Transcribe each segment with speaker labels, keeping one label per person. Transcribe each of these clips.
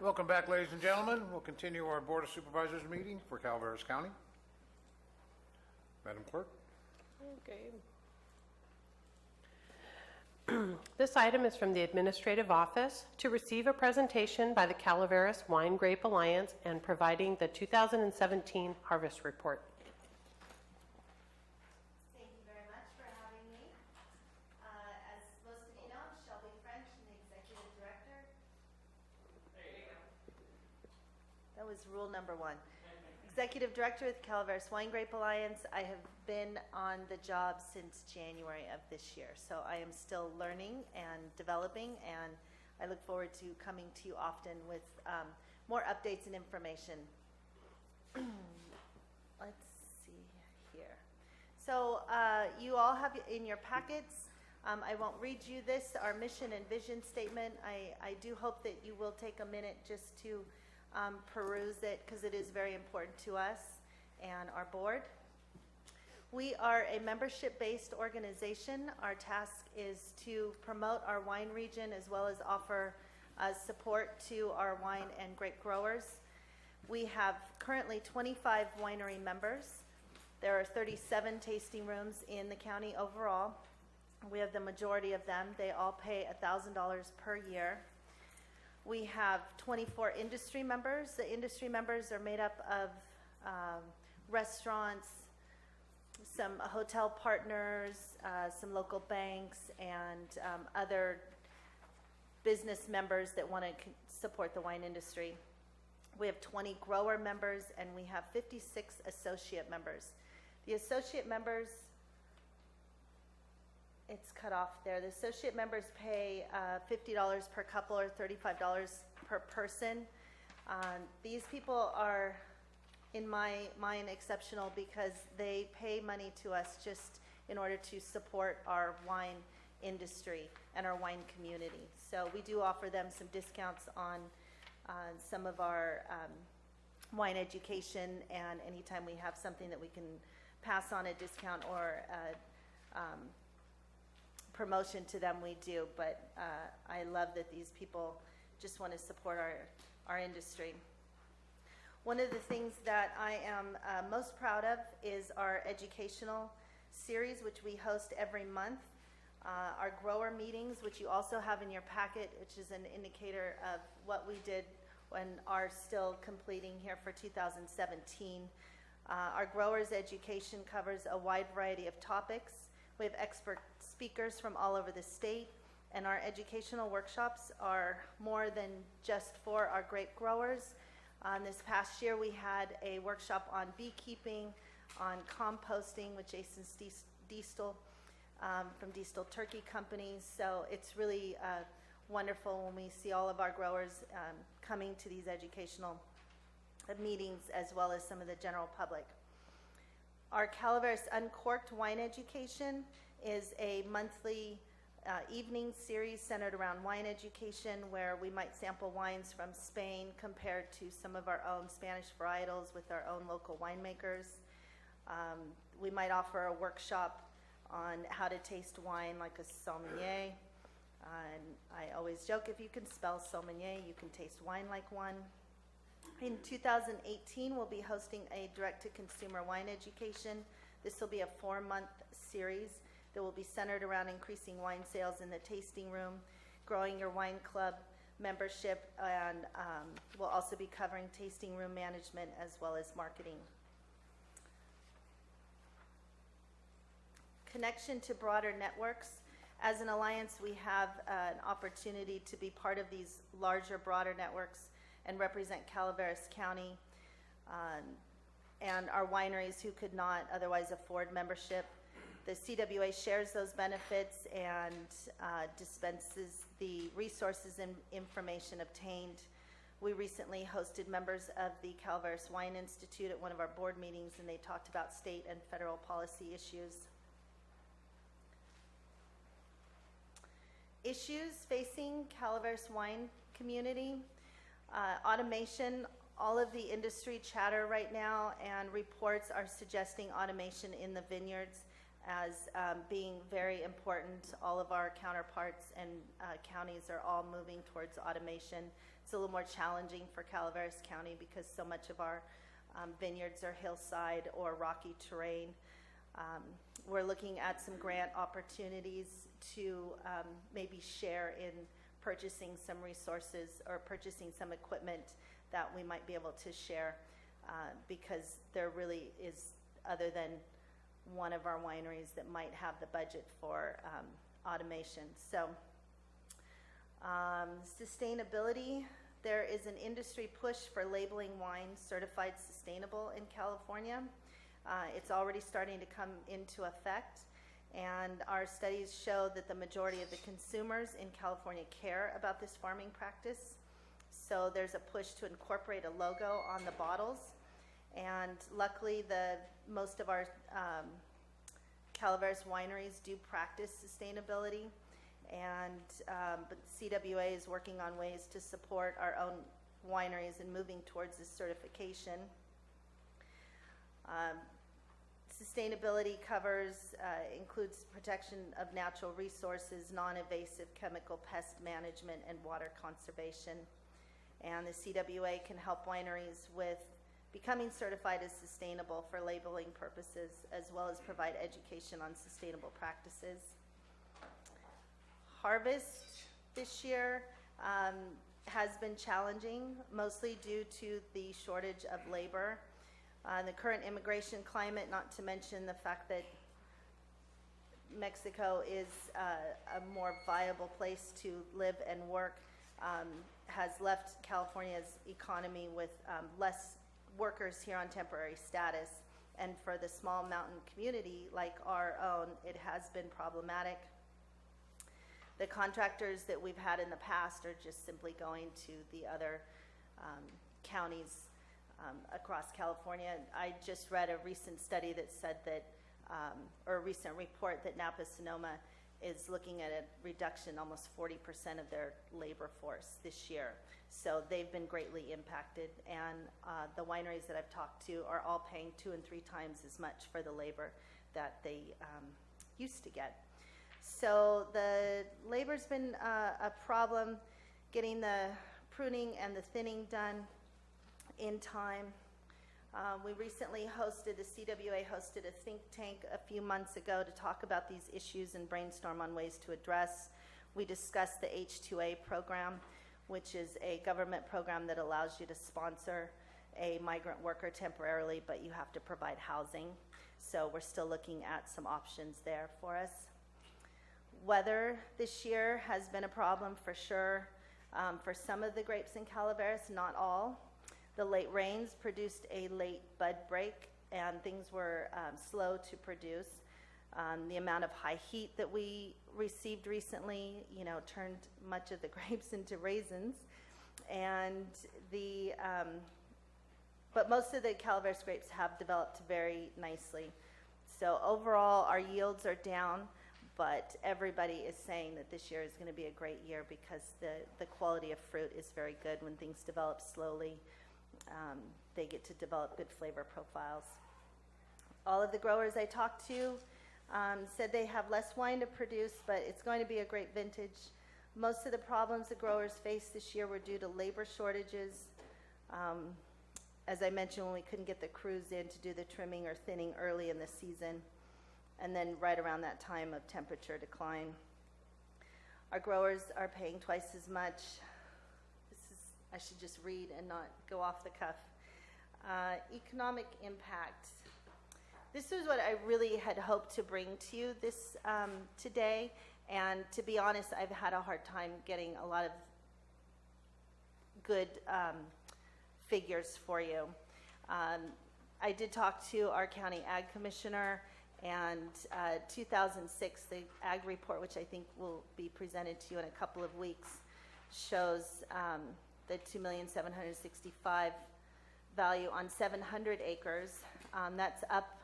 Speaker 1: Welcome back, ladies and gentlemen. We'll continue our Board of Supervisors meeting for Calaveras County. Madam Clerk.
Speaker 2: Okay. This item is from the Administrative Office to receive a presentation by the Calaveras Wine Grape Alliance and providing the 2017 Harvest Report.
Speaker 3: Thank you very much for having me. As most of you know, I'm Shelby French, I'm the Executive Director. There you go. That was rule number 1. Executive Director with Calaveras Wine Grape Alliance. I have been on the job since January of this year, so I am still learning and developing, and I look forward to coming to you often with more updates and information. Let's see here. So you all have in your packets, I won't read you this, our mission and vision statement. I do hope that you will take a minute just to peruse it, because it is very important to us and our board. We are a membership-based organization. Our task is to promote our wine region as well as offer support to our wine and grape growers. We have currently 25 winery members. There are 37 tasting rooms in the county overall. We have the majority of them. They all pay $1,000 per year. We have 24 industry members. The industry members are made up of restaurants, some hotel partners, some local banks, and other business members that want to support the wine industry. We have 20 grower members, and we have 56 associate members. The associate members, it's cut off there. The associate members pay $50 per couple or $35 per person. These people are, in my mind, exceptional because they pay money to us just in order to support our wine industry and our wine community. So we do offer them some discounts on some of our wine education, and anytime we have something that we can pass on a discount or promotion to them, we do. But I love that these people just want to support our industry. One of the things that I am most proud of is our educational series, which we host every month. Our grower meetings, which you also have in your packet, which is an indicator of what we did and are still completing here for 2017. Our growers education covers a wide variety of topics. We have expert speakers from all over the state, and our educational workshops are more than just for our grape growers. This past year we had a workshop on beekeeping, on composting with Jason Diestel from Diestel Turkey Company. So it's really wonderful when we see all of our growers coming to these educational meetings, as well as some of the general public. Our Calaveras Uncorked Wine Education is a monthly evening series centered around wine education, where we might sample wines from Spain compared to some of our own Spanish varietals with our own local winemakers. We might offer a workshop on how to taste wine like a sommelier. And I always joke, if you can spell sommelier, you can taste wine like one. In 2018, we'll be hosting a direct-to-consumer wine education. This will be a 4-month series that will be centered around increasing wine sales in the tasting room, growing your wine club membership, and we'll also be covering tasting room management as well as marketing. Connection to broader networks. As an alliance, we have an opportunity to be part of these larger, broader networks and represent Calaveras County and our wineries who could not otherwise afford membership. The CWA shares those benefits and dispenses the resources and information obtained. We recently hosted members of the Calaveras Wine Institute at one of our board meetings, and they talked about state and federal policy issues. Issues facing Calaveras wine community. Automation. All of the industry chatter right now and reports are suggesting automation in the vineyards as being very important. All of our counterparts and counties are all moving towards automation. It's a little more challenging for Calaveras County because so much of our vineyards are hillside or rocky terrain. We're looking at some grant opportunities to maybe share in purchasing some resources or purchasing some equipment that we might be able to share because there really is, other than one of our wineries, that might have the budget for automation. So sustainability, there is an industry push for labeling wine certified sustainable in California. It's already starting to come into effect, and our studies show that the majority of the consumers in California care about this farming practice. So there's a push to incorporate a logo on the bottles, and luckily most of our Calaveras wineries do practice sustainability, and but CWA is working on ways to support our own wineries in moving towards this certification. Sustainability includes protection of natural resources, non-invasive chemical pest management, and water conservation. And the CWA can help wineries with becoming certified as sustainable for labeling purposes, as well as provide education on sustainable practices. Harvest this year has been challenging, mostly due to the shortage of labor. The current immigration climate, not to mention the fact that Mexico is a more viable place to live and work, has left California's economy with less workers here on temporary status. And for the small mountain community like our own, it has been problematic. The contractors that we've had in the past are just simply going to the other counties across California. I just read a recent study that said that, or a recent report that Napa-Sonoma is looking at a reduction, almost 40% of their labor force this year. So they've been greatly impacted, and the wineries that I've talked to are all paying 2 and 3 times as much for the labor that they used to get. So the labor's been a problem, getting the pruning and the thinning done in time. We recently the CWA hosted a think tank a few months ago to talk about these issues and brainstorm on ways to address. We discussed the H-2A program, which is a government program that allows you to sponsor a migrant worker temporarily, but you have to provide housing. So we're still looking at some options there for us. Weather this year has been a problem for sure. For some of the grapes in Calaveras, not all. The late rains produced a late bud break, and things were slow to produce. The amount of high heat that we received recently, turned much of the grapes into raisins. And but most of the Calaveras grapes have developed very nicely. So overall, our yields are down, but everybody is saying that this year is going to be a great year because the quality of fruit is very good. When things develop slowly, they get to develop good flavor profiles. All of the growers I talked to said they have less wine to produce, but it's going to be a great vintage. Most of the problems the growers faced this year were due to labor shortages. As I mentioned, when we couldn't get the crews in to do the trimming or thinning early in the season, and then right around that time of temperature decline. Our growers are paying twice as much. I should just read and not go off the cuff. Economic impact. This is what I really had hoped to bring to you this today, and to be honest, I've had a hard time getting a lot of good figures for you. I did talk to our county ag commissioner, and 2006, the ag report, which I think will be presented to you in a couple of weeks, shows the $2,765,000 value on 700 acres. That's up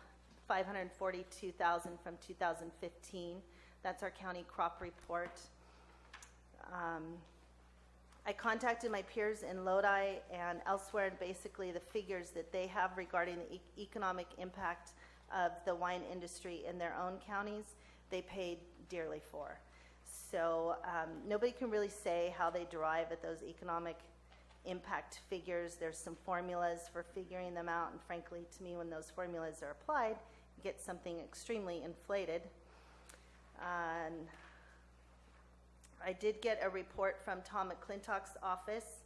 Speaker 3: $542,000 from 2015. That's our county crop report. I contacted my peers in Lodi and elsewhere, and basically the figures that they have regarding the economic impact of the wine industry in their own counties, they paid dearly for. So nobody can really say how they derive at those economic impact figures. There's some formulas for figuring them out, and frankly, to me, when those formulas are applied, you get something extremely inflated. And I did get a report from Tom McClintock's office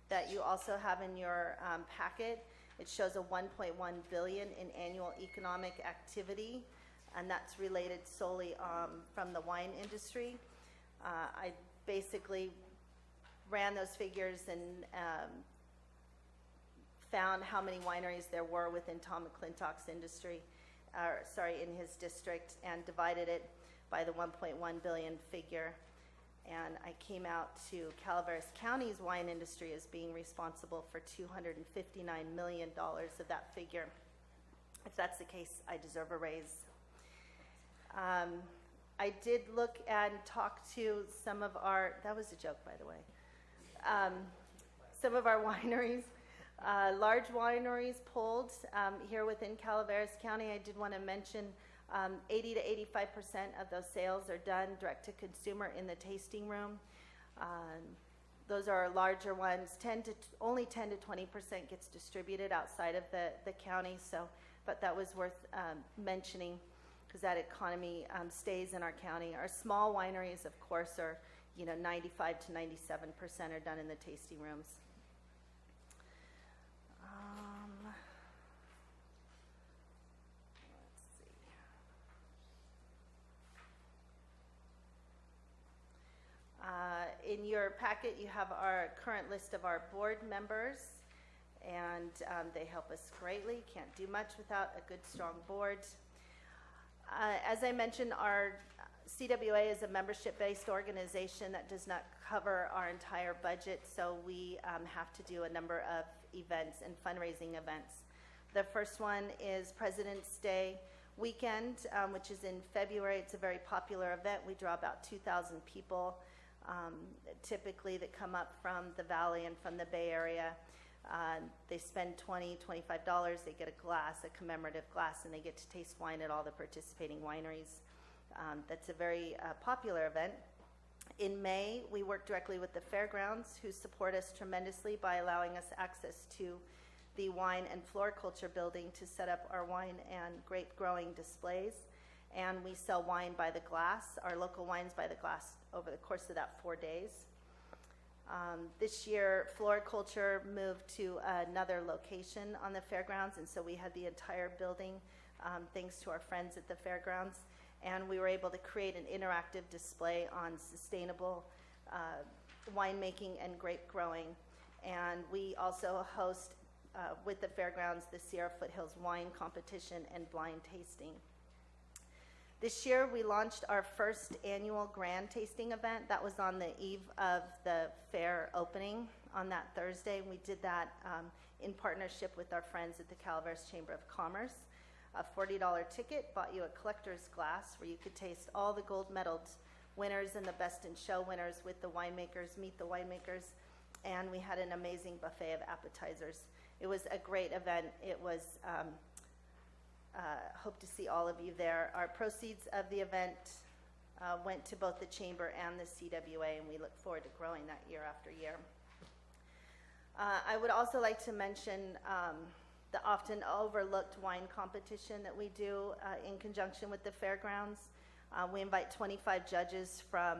Speaker 3: that you also have in your packet. It shows a $1.1 billion in annual economic activity, and that's related solely from the wine industry. I basically ran those figures and found how many wineries there were within Tom McClintock's in his district, and divided it by the 1.1 billion figure. And I came out to Calaveras County's wine industry as being responsible for $259 million of that figure. If that's the case, I deserve a raise. I did look and talk to some of our, that was a joke, by the way, some of our wineries, large wineries polled here within Calaveras County. I did want to mention 80 to 85% of those sales are done direct to consumer in the tasting room. Those are larger ones. Only 10 to 20% gets distributed outside of the county. So, but that was worth mentioning, because that economy stays in our county. Our small wineries, of course, are 95 to 97% are done in the tasting rooms. In your packet, you have our current list of our board members, and they help us greatly. Can't do much without a good, strong board. As I mentioned, our CWA is a membership-based organization that does not cover our entire budget, so we have to do a number of events and fundraising events. The first one is President's Day weekend, which is in February. It's a very popular event. We draw about 2,000 people, typically, that come up from the Valley and from the Bay Area. They spend $20, $25. They get a glass, a commemorative glass, and they get to taste wine at all the participating wineries. That's a very popular event. In May, we work directly with the fairgrounds, who support us tremendously by allowing us access to the wine and floriculture building to set up our wine and grape growing displays. And we sell wine by the glass, our local wines by the glass, over the course of that 4 days. This year, floriculture moved to another location on the fairgrounds, and so we had the entire building, thanks to our friends at the fairgrounds. And we were able to create an interactive display on sustainable winemaking and grape growing. And we also host, with the fairgrounds, the Sierra Foothills Wine Competition and blind tasting. This year, we launched our first annual grand tasting event. That was on the eve of the fair opening on that Thursday. We did that in partnership with our friends at the Calaveras Chamber of Commerce. A $40 ticket bought you a collector's glass where you could taste all the gold-medaled winners and the best in show winners with the winemakers, meet the winemakers, and we had an amazing buffet of appetizers. It was a great event. It was, hope to see all of you there. Our proceeds of the event went to both the Chamber and the CWA, and we look forward to growing that year after year. I would also like to mention the often overlooked wine competition that we do in conjunction with the fairgrounds. We invite 25 judges from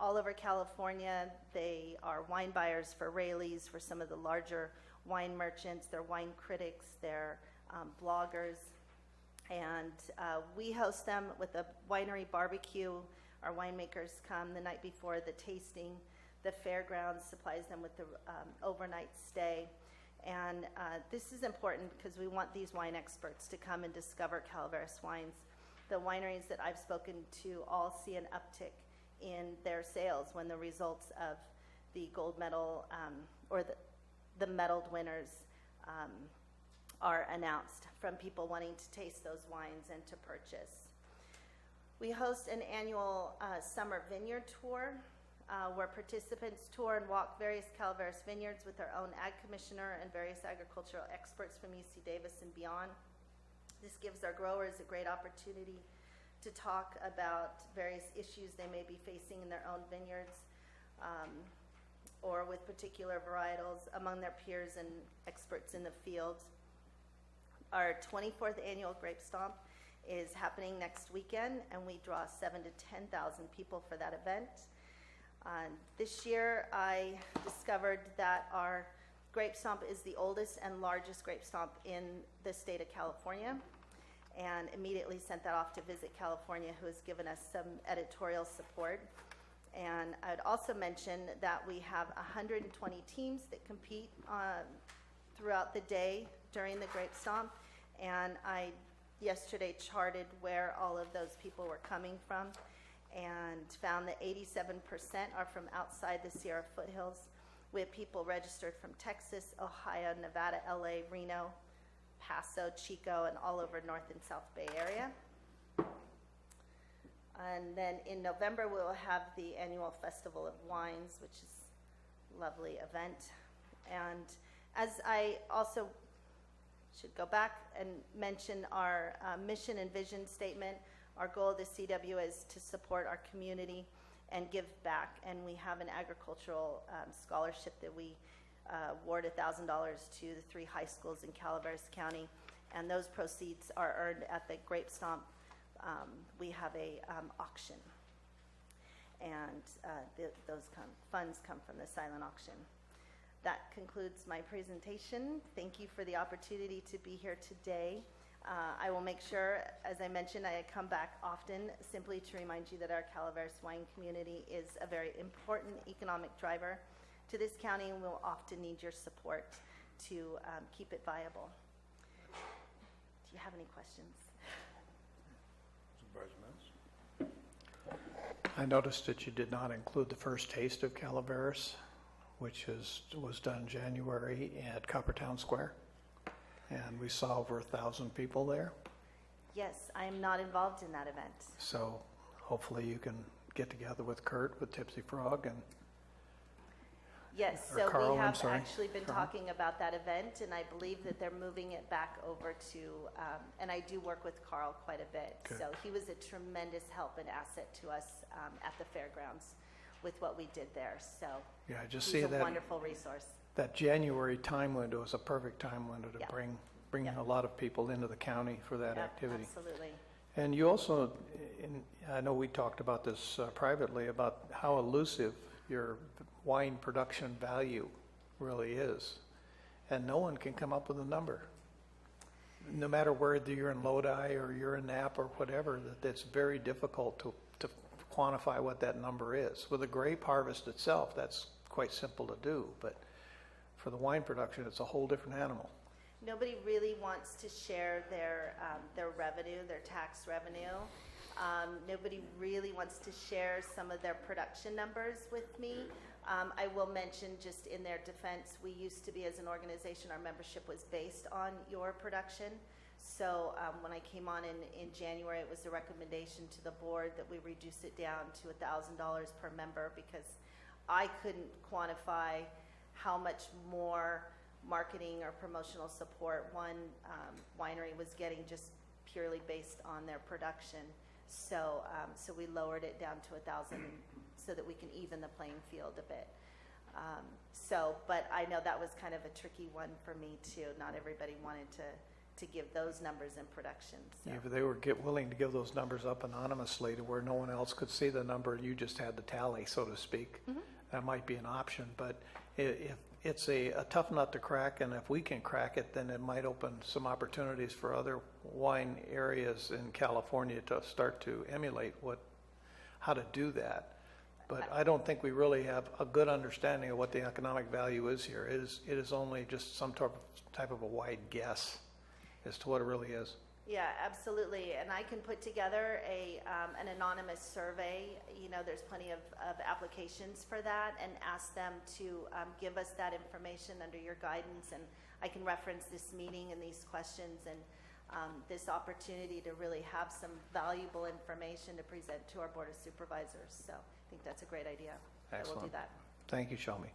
Speaker 3: all over California. They are wine buyers for Rayleigh's, for some of the larger wine merchants. They're wine critics, they're bloggers. And we host them with a winery barbecue. Our winemakers come the night before the tasting. The fairgrounds supplies them with the overnight stay. And this is important because we want these wine experts to come and discover Calaveras wines. The wineries that I've spoken to all see an uptick in their sales when the results of the gold medal or the medaled winners are announced, from people wanting to taste those wines and to purchase. We host an annual summer vineyard tour where participants tour and walk various Calaveras vineyards with their own ag commissioner and various agricultural experts from UC Davis and beyond. This gives our growers a great opportunity to talk about various issues they may be facing in their own vineyards, or with particular varietals among their peers and experts in the field. Our 24th annual Grape Stomp is happening next weekend, and we draw 7,000 to 10,000 people for that event. This year, I discovered that our Grape Stomp is the oldest and largest Grape Stomp in the state of California, and immediately sent that off to Visit California, who has given us some editorial support. And I would also mention that we have 120 teams that compete throughout the day during the Grape Stomp, and I yesterday charted where all of those people were coming from and found that 87% are from outside the Sierra foothills. We have people registered from Texas, Ohio, Nevada, LA, Reno, Paso, Chico, and all over North and South Bay Area. And then in November, we'll have the annual Festival of Wines, which is a lovely event. And as I also should go back and mention our mission and vision statement, our goal of the CW is to support our community and give back. And we have an agricultural scholarship that we award $1,000 to the 3 high schools in Calaveras County. And those proceeds are earned at the Grape Stomp. We have a auction, and those funds come from the silent auction. That concludes my presentation. Thank you for the opportunity to be here today. I will make sure, as I mentioned, I come back often simply to remind you that our Calaveras wine community is a very important economic driver to this county, and we'll often need your support to keep it viable. Do you have any questions?
Speaker 1: Supervisor Mills?
Speaker 4: I noticed that you did not include the first taste of Calaveras, which was done in January at Coppertown Square, and we saw over 1,000 people there.
Speaker 3: Yes, I am not involved in that event.
Speaker 4: So hopefully you can get together with Kurt with Tipsy Frog and
Speaker 3: Yes,
Speaker 4: Or
Speaker 3: so
Speaker 4: Carl,
Speaker 3: we
Speaker 4: I'm
Speaker 3: have
Speaker 4: sorry.
Speaker 3: actually been
Speaker 4: Carl.
Speaker 3: talking about that event, and I believe that they're moving it back over to, and I do work with Carl quite a bit.
Speaker 4: Good.
Speaker 3: So he was a tremendous help and asset to us at the fairgrounds with what we did there. So
Speaker 4: yeah, I just
Speaker 3: he's
Speaker 4: see
Speaker 3: a
Speaker 4: that
Speaker 3: wonderful resource.
Speaker 4: that January time window is a perfect time window to
Speaker 3: Yeah.
Speaker 4: bring
Speaker 3: Yeah.
Speaker 4: a lot of people into the county for that
Speaker 3: Yep,
Speaker 4: activity.
Speaker 3: Absolutely.
Speaker 4: And you also, I know we talked about this privately, about how elusive your wine production value really is. And no one can come up with a number. No matter whether you're in Lodi or you're in Napa or whatever, that it's very difficult to quantify what that number is. With the grape harvest itself, that's quite simple to do, but for the wine production, it's a whole different animal.
Speaker 3: Nobody really wants to share their revenue, their tax revenue. Nobody really wants to share some of their production numbers with me. I will mention, just in their defense, we used to be, as an organization, our membership was based on your production. So when I came on in January, it was a recommendation to the board that we reduce it down to $1,000 per member, because I couldn't quantify how much more marketing or promotional support one winery was getting just purely based on their production. So we lowered it down to 1,000 so that we can even the playing field a bit. But I know that was kind of a tricky one for me too. Not everybody wanted to give those numbers in production. So.
Speaker 4: If they were willing to give those numbers up anonymously to where no one else could see the number, you just had the tally, so to speak.
Speaker 3: Mm-hmm.
Speaker 4: That might be an option, but if it's a tough nut to crack, and if we can crack it, then it might open some opportunities for other wine areas in California to start to emulate how to do that. But I don't think we really have a good understanding of what the economic value is here. It is only just some type of a wide guess as to what it really is.
Speaker 3: Yeah, absolutely. And I can put together an anonymous survey. You know, there's plenty of applications for that, and ask them to give us that information under your guidance. And I can reference this meeting and these questions and this opportunity to really have some valuable information to present to our Board of Supervisors. So I think that's a great idea.
Speaker 4: Excellent.
Speaker 3: We'll do that.
Speaker 4: Thank you, Shelby.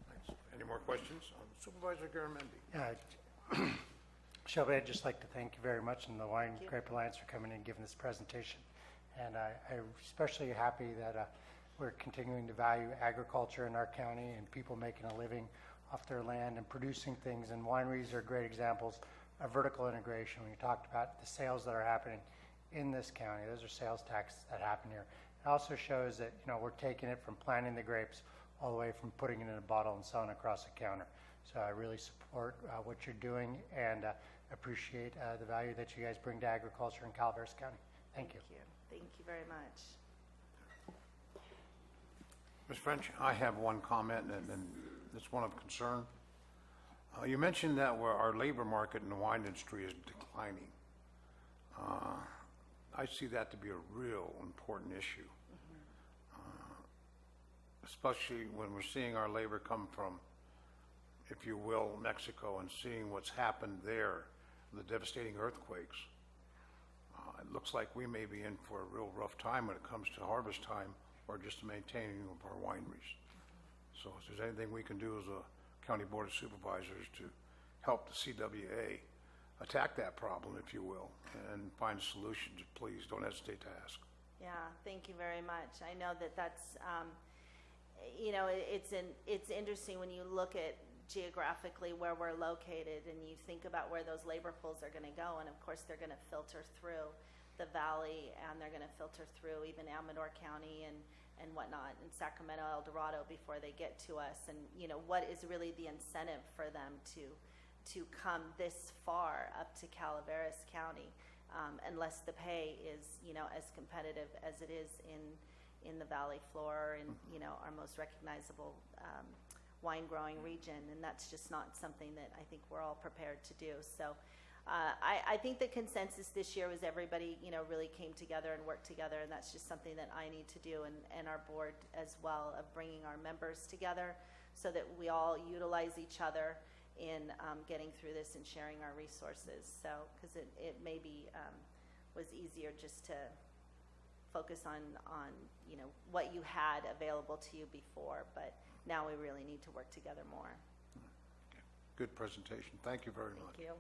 Speaker 1: Thanks. Any more questions? Supervisor Garamendi?
Speaker 5: Yeah, Shelby, I'd just like to thank you very much and the Wine
Speaker 3: Thank you.
Speaker 5: Grape Alliance for coming and giving this presentation. And I'm especially happy that we're continuing to value agriculture in our county and people making a living off their land and producing things. And wineries are great examples of vertical integration. When you talked about the sales that are happening in this county, those are sales taxes that happen here. It also shows that, you know, we're taking it from planting the grapes all the way from putting it in a bottle and selling across the counter. So I really support what you're doing and appreciate the value that you guys bring to agriculture in Calaveras County. Thank you.
Speaker 3: Thank you very much.
Speaker 1: Ms. French, I have one comment, and it's one of concern. You mentioned that our labor market in the wine industry is declining. I see that to be a real important issue, especially when we're seeing our labor come from, if you will, Mexico, and seeing what's happened there, the devastating earthquakes. It looks like we may be in for a real rough time when it comes to harvest time or just maintaining of our wineries. So if there's anything we can do as a county board of supervisors to help the CWA attack that problem, if you will, and find solutions, please don't hesitate to ask.
Speaker 3: Yeah, thank you very much. I know that's, you know, it's interesting when you look at geographically where we're located and you think about where those labor pools are going to go, and of course they're going to filter through the valley and they're going to filter through even Amador County and whatnot, and Sacramento, El Dorado before they get to us. And you know, what is really the incentive for them to come this far up to Calaveras County, unless the pay is, you know, as competitive as it is in the valley floor and, you know, our most recognizable wine growing region. And that's just not something that I think we're all prepared to do. So I think the consensus this year was everybody, you know, really came together and worked together, and that's just something that I need to do, and our board as well, of bringing our members together so that we all utilize each other in getting through this and sharing our resources. So, because it maybe was easier just to focus on, you know, what you had available to you before, but now we really need to work together more.
Speaker 1: Okay. Good presentation. Thank you very much.
Speaker 3: Thank you.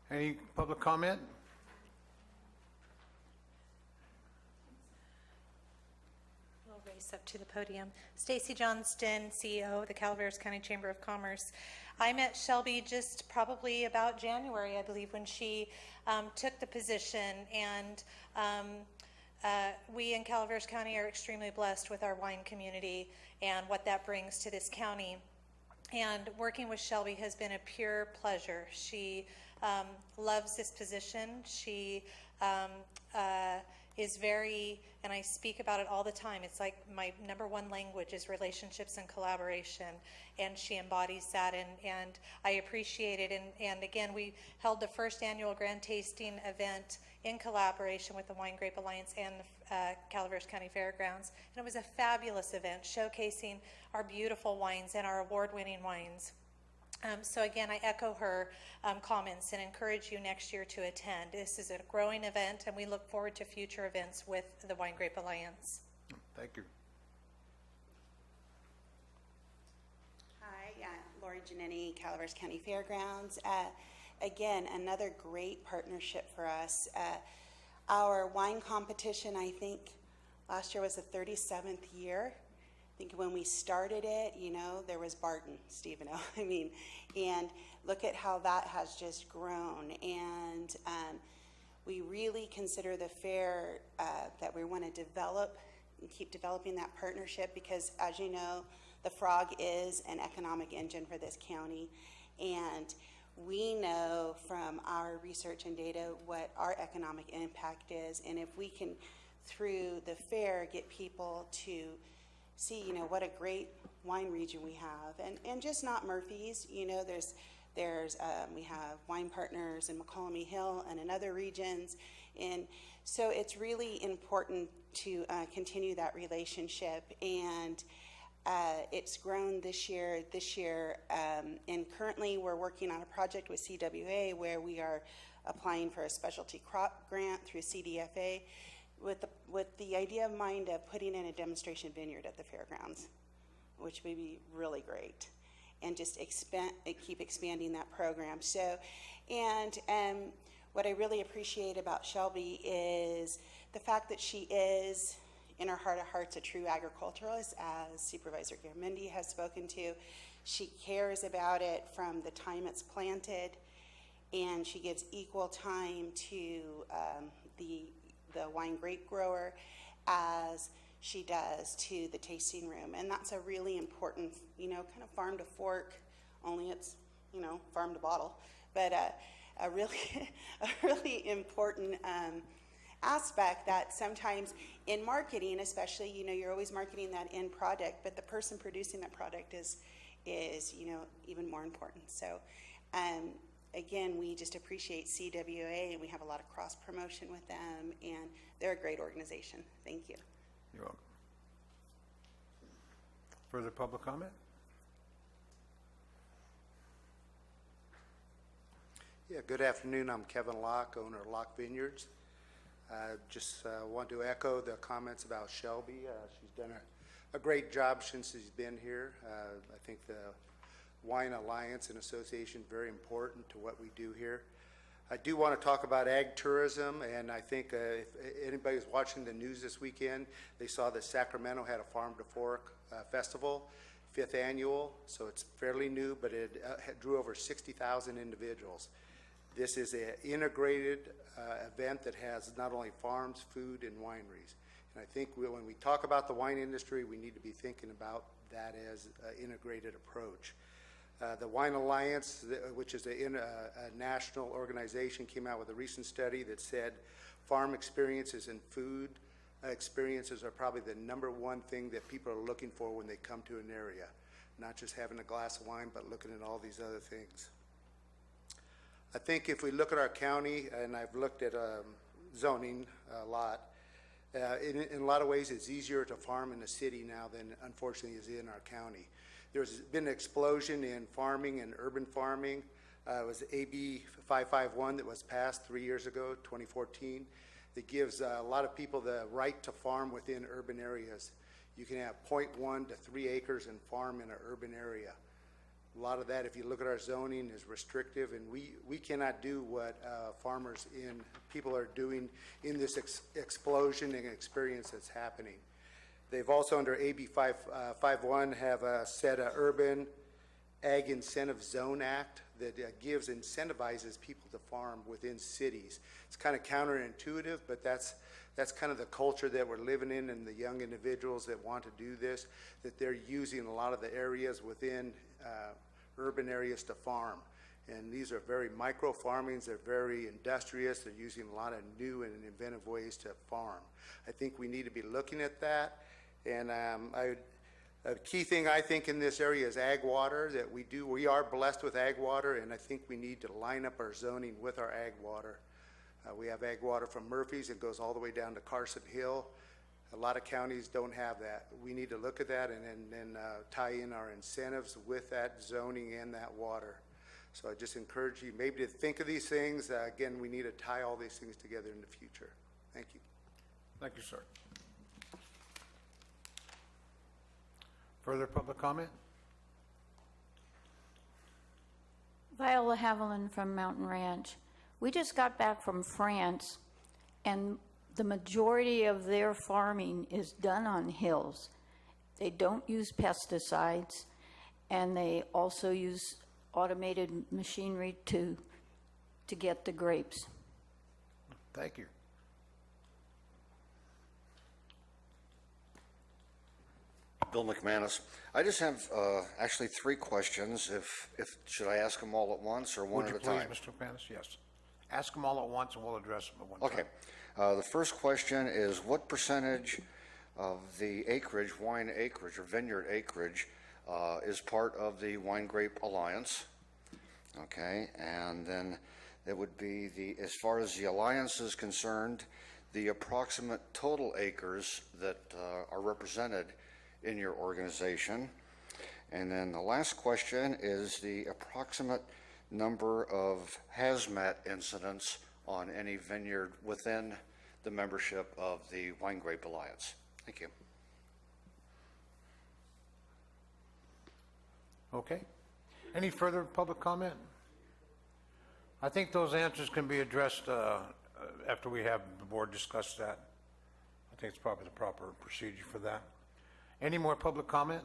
Speaker 1: Any public comment?
Speaker 6: We'll race up to the podium. Stacy Johnston, CEO of the Calaveras County Chamber of Commerce. I met Shelby just probably about January, I believe, when she took the position, and we in Calaveras County are extremely blessed with our wine community and what that brings to this county. And working with Shelby has been a pure pleasure. She loves this position. She is very, and I speak about it all the time, it's like my number one language is relationships and collaboration, and she embodies that, and I appreciate it. And again, we held the first annual Grand Tasting event in collaboration with the Wine Grape Alliance and the Calaveras County Fairgrounds, and it was a fabulous event showcasing our beautiful wines and our award-winning wines. So again, I echo her comments and encourage you next year to attend. This is a growing event, and we look forward to future events with the Wine Grape Alliance.
Speaker 1: Thank you.
Speaker 7: Hi, Lori Giannetti, Calaveras County Fairgrounds. Again, another great partnership for us. Our wine competition, I think, last year was the 37th year. I think when we started it, you know, there was Barton, Steveno, I mean, and look at how that has just grown. And we really consider the fair that we want to develop and keep developing that partnership, because as you know, the Frog is an economic engine for this county. And we know from our research and data what our economic impact is. And if we can, through the fair, get people to see, you know, what a great wine region we have, and just not Murphy's, you know, we have wine partners in McCollum Hill and in other regions, and so it's really important to continue that relationship. And it's grown this year, and currently we're working on a project with CWA where we are applying for a specialty crop grant through CDFA, with the idea of mind of putting in a demonstration vineyard at the fairgrounds, which would be really great. and just keep expanding that program. So, and what I really appreciate about Shelby is the fact that she is, in her heart of hearts, a true agriculturalist, as Supervisor Garamendi has spoken to. She cares about it from the time it's planted, and she gives equal time to the wine grape grower as she does to the tasting room. And that's a really important, kind of farm to fork, only it's, farm to bottle, but a really, a really important aspect that sometimes in marketing, especially, you're always marketing that end product, but the person producing that product is even more important. So, again, we just appreciate CWA, and we have a lot of cross promotion with them, and they're a great organization. Thank you.
Speaker 1: You're welcome. Further public comment?
Speaker 8: Yeah, good afternoon. I'm Kevin Locke, owner of Locke Vineyards. Just want to echo the comments about Shelby. She's done a great job since she's been here. I think the Wine Alliance and Association very important to what we do here. I do want to talk about ag tourism, and I think if anybody's watching the news this weekend, they saw that Sacramento had a Farm to Fork festival, 5th annual, so it's fairly new, but it drew over 60,000 individuals. This is an integrated event that has not only farms, food, and wineries. And I think when we talk about the wine industry, we need to be thinking about that as an integrated approach. The Wine Alliance, which is a national organization, came out with a recent study that said farm experiences and food experiences are probably the #1 thing that people are looking for when they come to an area. Not just having a glass of wine, but looking at all these other things. I think if we look at our county, and I've looked at zoning a lot, in a lot of ways it's easier to farm in the city now than unfortunately is in our county. There's been an explosion in farming and urban farming. It was AB 551 that was passed 3 years ago, 2014, that gives a lot of people the right to farm within urban areas. You can have 0.1 to 3 acres and farm in an urban area. A lot of that, if you look at our zoning, is restrictive, and we cannot do what farmers people are doing in this explosion and experience that's happening. They've also, under AB 551, have set an Urban Ag Incentive Zone Act that incentivizes people to farm within cities. It's kind of counterintuitive, but that's kind of the culture that we're living in, and the young individuals that want to do this, that they're using a lot of the areas within urban areas to farm. And these are very micro farmings. They're very industrious. They're using a lot of new and inventive ways to farm. I think we need to be looking at that. And a key thing I think in this area is ag water, that we are blessed with ag water, and I think we need to line up our zoning with our ag water. We have ag water from Murphy's. It goes all the way down to Carson Hill. A lot of counties don't have that. We need to look at that and then tie in our incentives with that zoning and that water. So I just encourage you maybe to think of these things. Again, we need to tie all these things together in the future. Thank you.
Speaker 1: Thank you, sir. Further public comment?
Speaker 9: Viola Haviland from Mountain Ranch. We just got back from France, and the majority of their farming is done on hills. They don't use pesticides, and they also use automated machinery to get the grapes.
Speaker 1: Thank you.
Speaker 10: Bill McManus. I just have actually 3 questions. If should I ask them all at once or one at a time?
Speaker 1: Would you please, Mr. McManus? Yes. Ask them all at once, and we'll address them at one time.
Speaker 10: Okay. The first question is, what percentage of the acreage, wine acreage or vineyard acreage, is part of the Wine Grape Alliance? Okay, and then it would be as far as the alliance is concerned, the approximate total acres that are represented in your organization. And then the last question is the approximate number of hazmat incidents on any vineyard within the membership of the Wine Grape Alliance. Thank you.
Speaker 1: Okay. Any further public comment? I think those answers can be addressed after we have the board discuss that. I think it's probably the proper procedure for that. Any more public comment?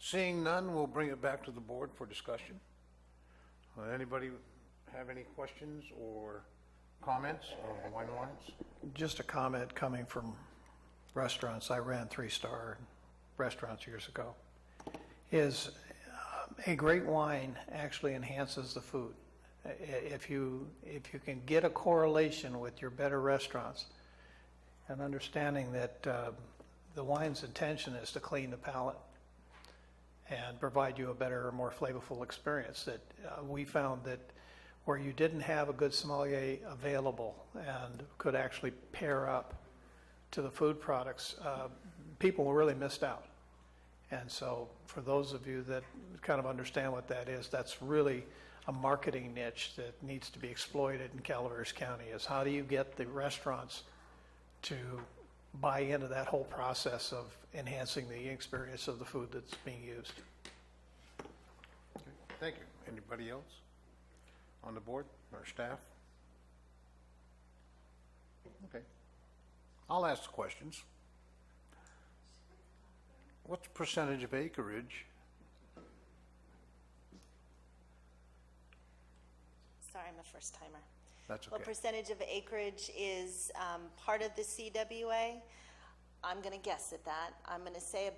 Speaker 1: Seeing none, we'll bring it back to the board for discussion. Anybody have any questions or comments on Wine Alliance?
Speaker 4: Just a comment coming from restaurants. I ran 3-star restaurants years ago. Is a great wine actually enhances the food. If you can get a correlation with your better restaurants, and understanding that the wine's intention is to clean the palate and provide you a better, more flavorful experience, that we found that where you didn't have a good sommelier available and could actually pair up to the food products, people really missed out. And so for those of you that kind of understand what that is, that's really a marketing niche that needs to be exploited in Calaveras County, is how do you get the restaurants to buy into that whole process of enhancing the experience of the food that's being used.
Speaker 1: Okay, thank you. Anybody else on the board or staff? Okay. I'll ask the questions. What's the percentage of acreage?
Speaker 3: Sorry, I'm a first timer.
Speaker 1: That's okay.
Speaker 3: What percentage of acreage is part of the CWA? I'm going to guess at that. I'm going to say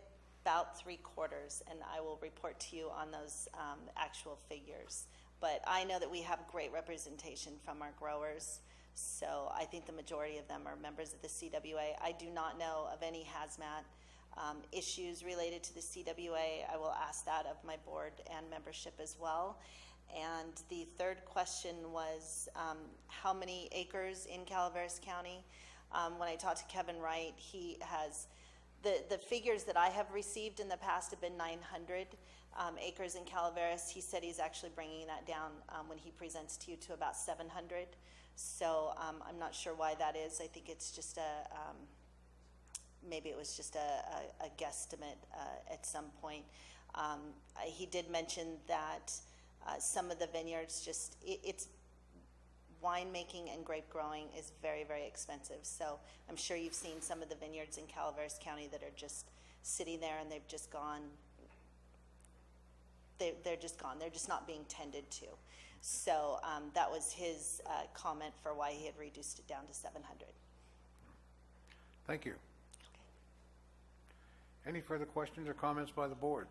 Speaker 3: about 3/4, and I will report to you on those actual figures. But I know that we have great representation from our growers, so I think the majority of them are members of the CWA. I do not know of any hazmat issues related to the CWA. I will ask that of my board and membership as well. And the third question was how many acres in Calaveras County? When I talked to Kevin Wright, he has, the figures that I have received in the past have been 900 acres in Calaveras. He said he's actually bringing that down when he presents to you to about 700. So I'm not sure why that is. I think it's just maybe it was just a guesstimate at some point. He did mention that some of the vineyards it's winemaking and grape growing is very, very expensive. So I'm sure you've seen some of the vineyards in Calaveras County that are just sitting there and they've just gone, they're just gone. They're just not being tended to. So that was his comment for why he had reduced it down to 700.
Speaker 1: Thank you. Any further questions or comments by the board?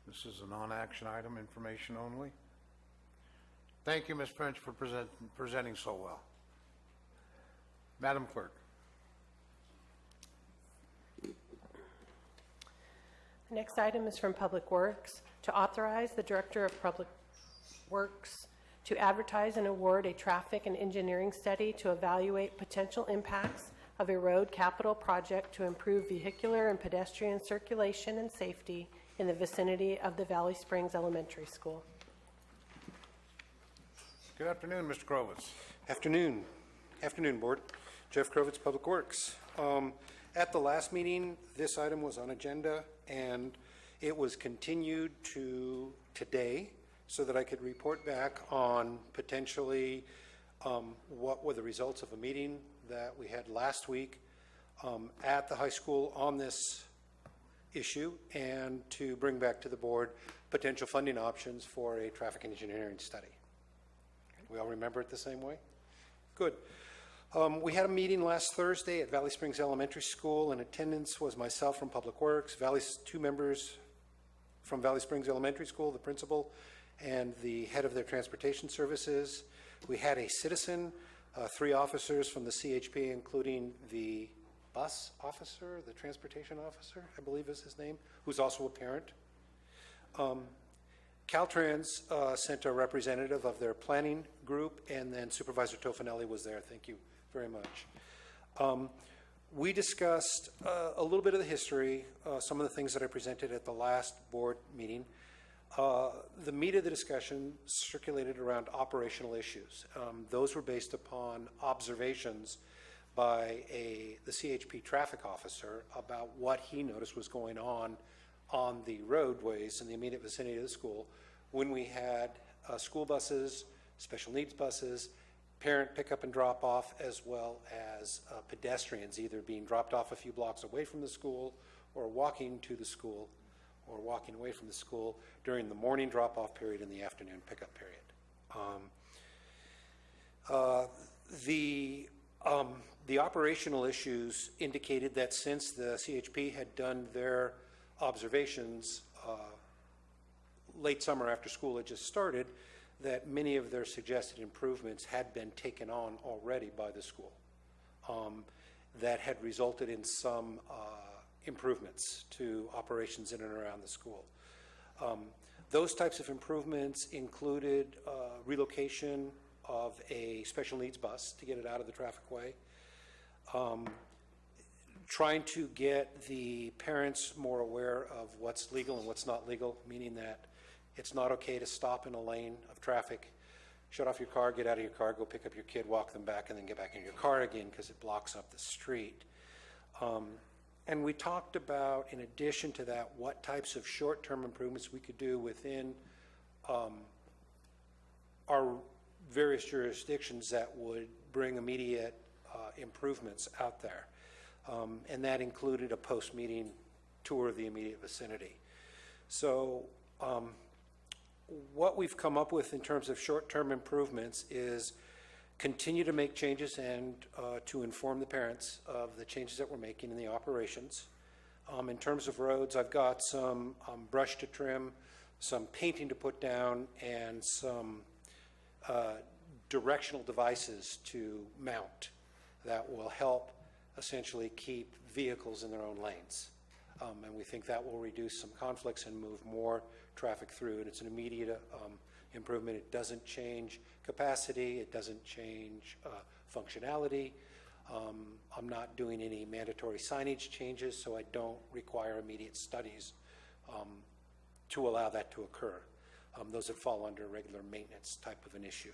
Speaker 1: This is a non-action item, information only. Thank you, Ms. French, for presenting so well. Madam Clerk.
Speaker 2: The next item is from Public Works, to authorize the Director of Public Works to advertise and award a traffic and engineering study to evaluate potential impacts of a road capital project to improve vehicular and pedestrian circulation and safety in the vicinity of the Valley Springs Elementary School.
Speaker 1: Good afternoon, Mr. Krovitz.
Speaker 11: Afternoon. Afternoon, Board. Jeff Krovitz, Public Works. At the last meeting, this item was on agenda, and it was continued to today so that I could report back on potentially what were the results of a meeting that we had last week at the high school on this issue, and to bring back to the board potential funding options for a traffic engineering study. We all remember it the same way? Good. We had a meeting last Thursday at Valley Springs Elementary School. In attendance was myself from Public Works, two members from Valley Springs Elementary School, the principal, and the head of their transportation services. We had a citizen, 3 officers from the CHP, including the bus officer, the transportation officer, I believe is his name, who's also a parent. Caltrans sent a representative of their planning group, and then Supervisor Tofinelli was there. Thank you very much. We discussed a little bit of the history, some of the things that I presented at the last board meeting. The meat of the discussion circulated around operational issues. Those were based upon observations by the CHP traffic officer about what he noticed was going on on the roadways in the immediate vicinity of the school when we had school buses, special needs buses, parent pickup and drop off, as well as pedestrians either being dropped off a few blocks away from the school or walking to the school or walking away from the school during the morning drop off period and the afternoon pickup period. The operational issues indicated that since the CHP had done their observations late summer after school had just started, that many of their suggested improvements had been taken on already by the school that had resulted in some improvements to operations in and around the school. Those types of improvements included relocation of a special needs bus to get it out of the traffic way, trying to get the parents more aware of what's legal and what's not legal, meaning that it's not okay to stop in a lane of traffic, shut off your car, get out of your car, go pick up your kid, walk them back, and then get back in your car again because it blocks up the street. And we talked about, in addition to that, what types of short-term improvements we could do within our various jurisdictions that would bring immediate improvements out there. And that included a post-meeting tour of the immediate vicinity. So what we've come up with in terms of short-term improvements is continue to make changes and to inform the parents of the changes that we're making in the operations. In terms of roads, I've got some brush to trim, some painting to put down, and some directional devices to mount that will help essentially keep vehicles in their own lanes. And we think that will reduce some conflicts and move more traffic through. And it's an immediate improvement. It doesn't change capacity. It doesn't change functionality. I'm not doing any mandatory signage changes, so I don't require immediate studies to allow that to occur. Those that fall under regular maintenance type of an issue.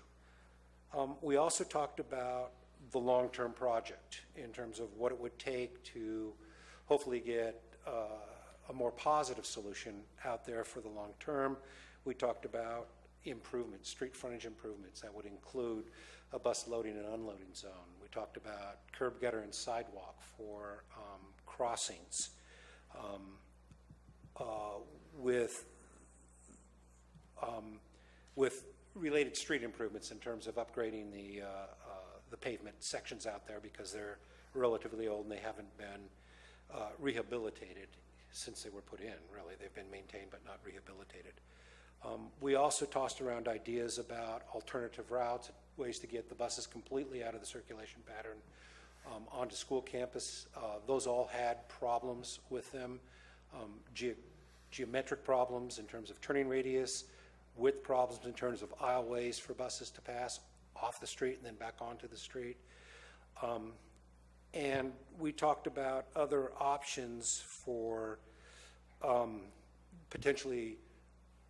Speaker 11: We also talked about the long-term project in terms of what it would take to hopefully get a more positive solution out there for the long term. We talked about improvements, street frontage improvements that would include a bus loading and unloading zone. We talked about curb, gutter, and sidewalk for crossings with related street improvements in terms of upgrading the pavement sections out there because they're relatively old and they haven't been rehabilitated since they were put in, really. They've been maintained but not rehabilitated. We also tossed around ideas about alternative routes, ways to get the buses completely out of the circulation pattern onto school campus. Those all had problems with them, geometric problems in terms of turning radius, width problems in terms of aisleways for buses to pass off the street and then back onto the street. And we talked about other options for potentially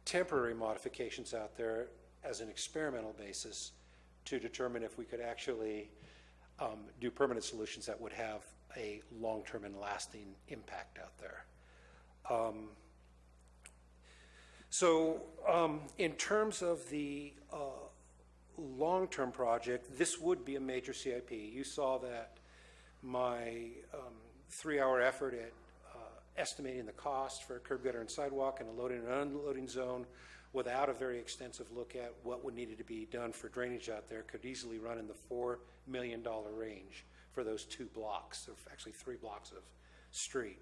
Speaker 11: temporary modifications out there as an experimental basis to determine if we could actually do permanent solutions that would have a long-term and lasting impact out there. In terms of the long-term project, this would be a major CIP. You saw that my 3-hour effort at estimating the cost for a curb, gutter, and sidewalk and a loading and unloading zone without a very extensive look at what would need to be done for drainage out there could easily run in the $4 million range for those 2 blocks, or actually 3 blocks of street.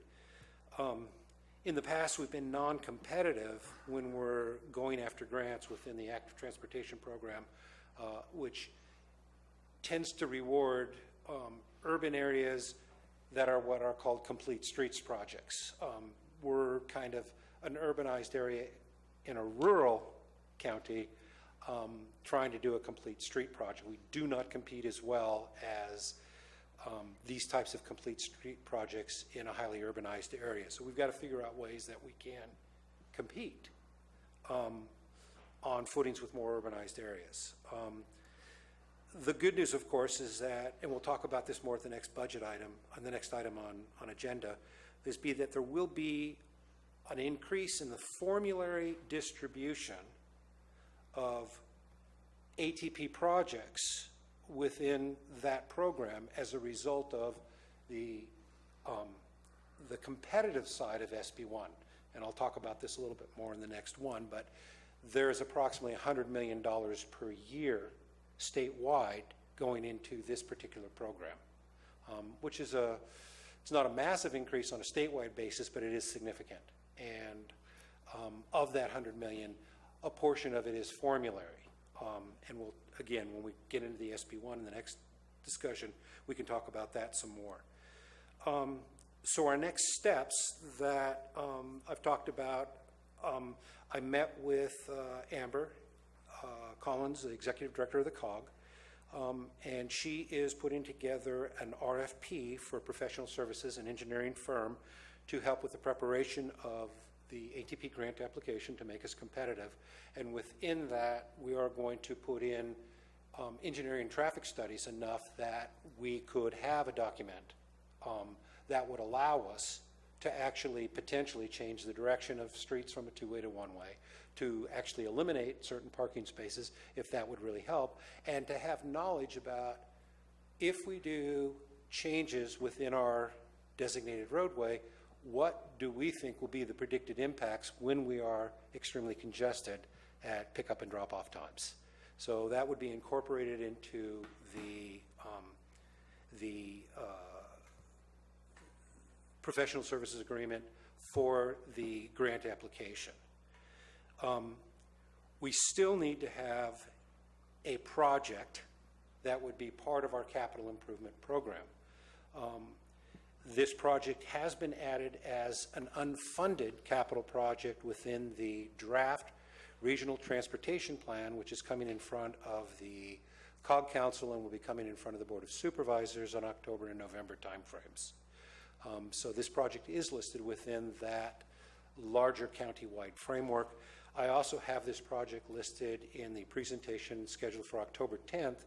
Speaker 11: In the past, we've been non-competitive when we're going after grants within the Active Transportation Program, which tends to reward urban areas that are what are called complete streets projects. We're kind of an urbanized area in a rural county trying to do a complete street project. We do not compete as well as these types of complete street projects in a highly urbanized area. So we've got to figure out ways that we can compete on footings with more urbanized areas. The good news, of course, is that, and we'll talk about this more at the next budget item, on the next item on agenda, is that there will be an increase in the formulary distribution of ATP projects within that program as a result of the competitive side of SB1. And I'll talk about this a little bit more in the next one, but there's approximately $100 million per year statewide going into this particular program, which is it's not a massive increase on a statewide basis, but it is significant. And of that 100 million, a portion of it is formulary. And we'll, again, when we get into the SB1 in the next discussion, we can talk about that some more. So our next steps that I've talked about, I met with Amber Collins, the Executive Director of the COG, and she is putting together an RFP for a professional services and engineering firm to help with the preparation of the ATP grant application to make us competitive. And within that, we are going to put in engineering traffic studies enough that we could have a document that would allow us to actually potentially change the direction of streets from a two-way to one-way, to actually eliminate certain parking spaces if that would really help, and to have knowledge about if we do changes within our designated roadway, what do we think will be the predicted impacts when we are extremely congested at pickup and drop-off times. So that would be incorporated into the professional services agreement for the grant application. We still need to have a project that would be part of our capital improvement program. This project has been added as an unfunded capital project within the draft regional transportation plan, which is coming in front of the COG Council and will be coming in front of the Board of Supervisors on October and November timeframes. So this project is listed within that larger county-wide framework. I also have this project listed in the presentation scheduled for October 10th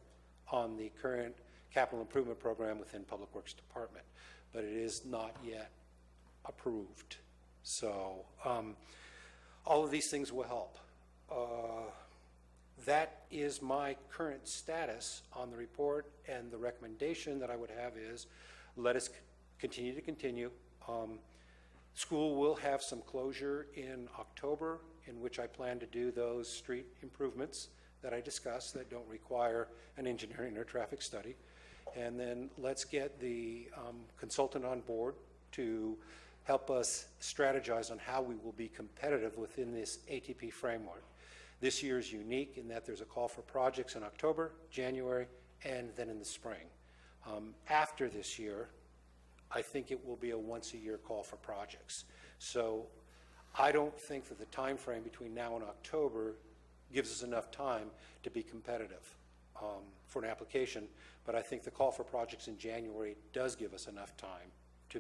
Speaker 11: on the current capital improvement program within Public Works Department, but it is not yet approved. So all of these things will help. That is my current status on the report, and the recommendation that I would have is let us continue. School will have some closure in October, in which I plan to do those street improvements that I discussed that don't require an engineering or traffic study. And then let's get the consultant on board to help us strategize on how we will be competitive within this ATP framework. This year is unique in that there's a call for projects in October, January, and then in the spring. After this year, I think it will be a once-a-year call for projects. So I don't think that the time frame between now and October gives us enough time to be competitive for an application, but I think the call for projects in January does give us enough time to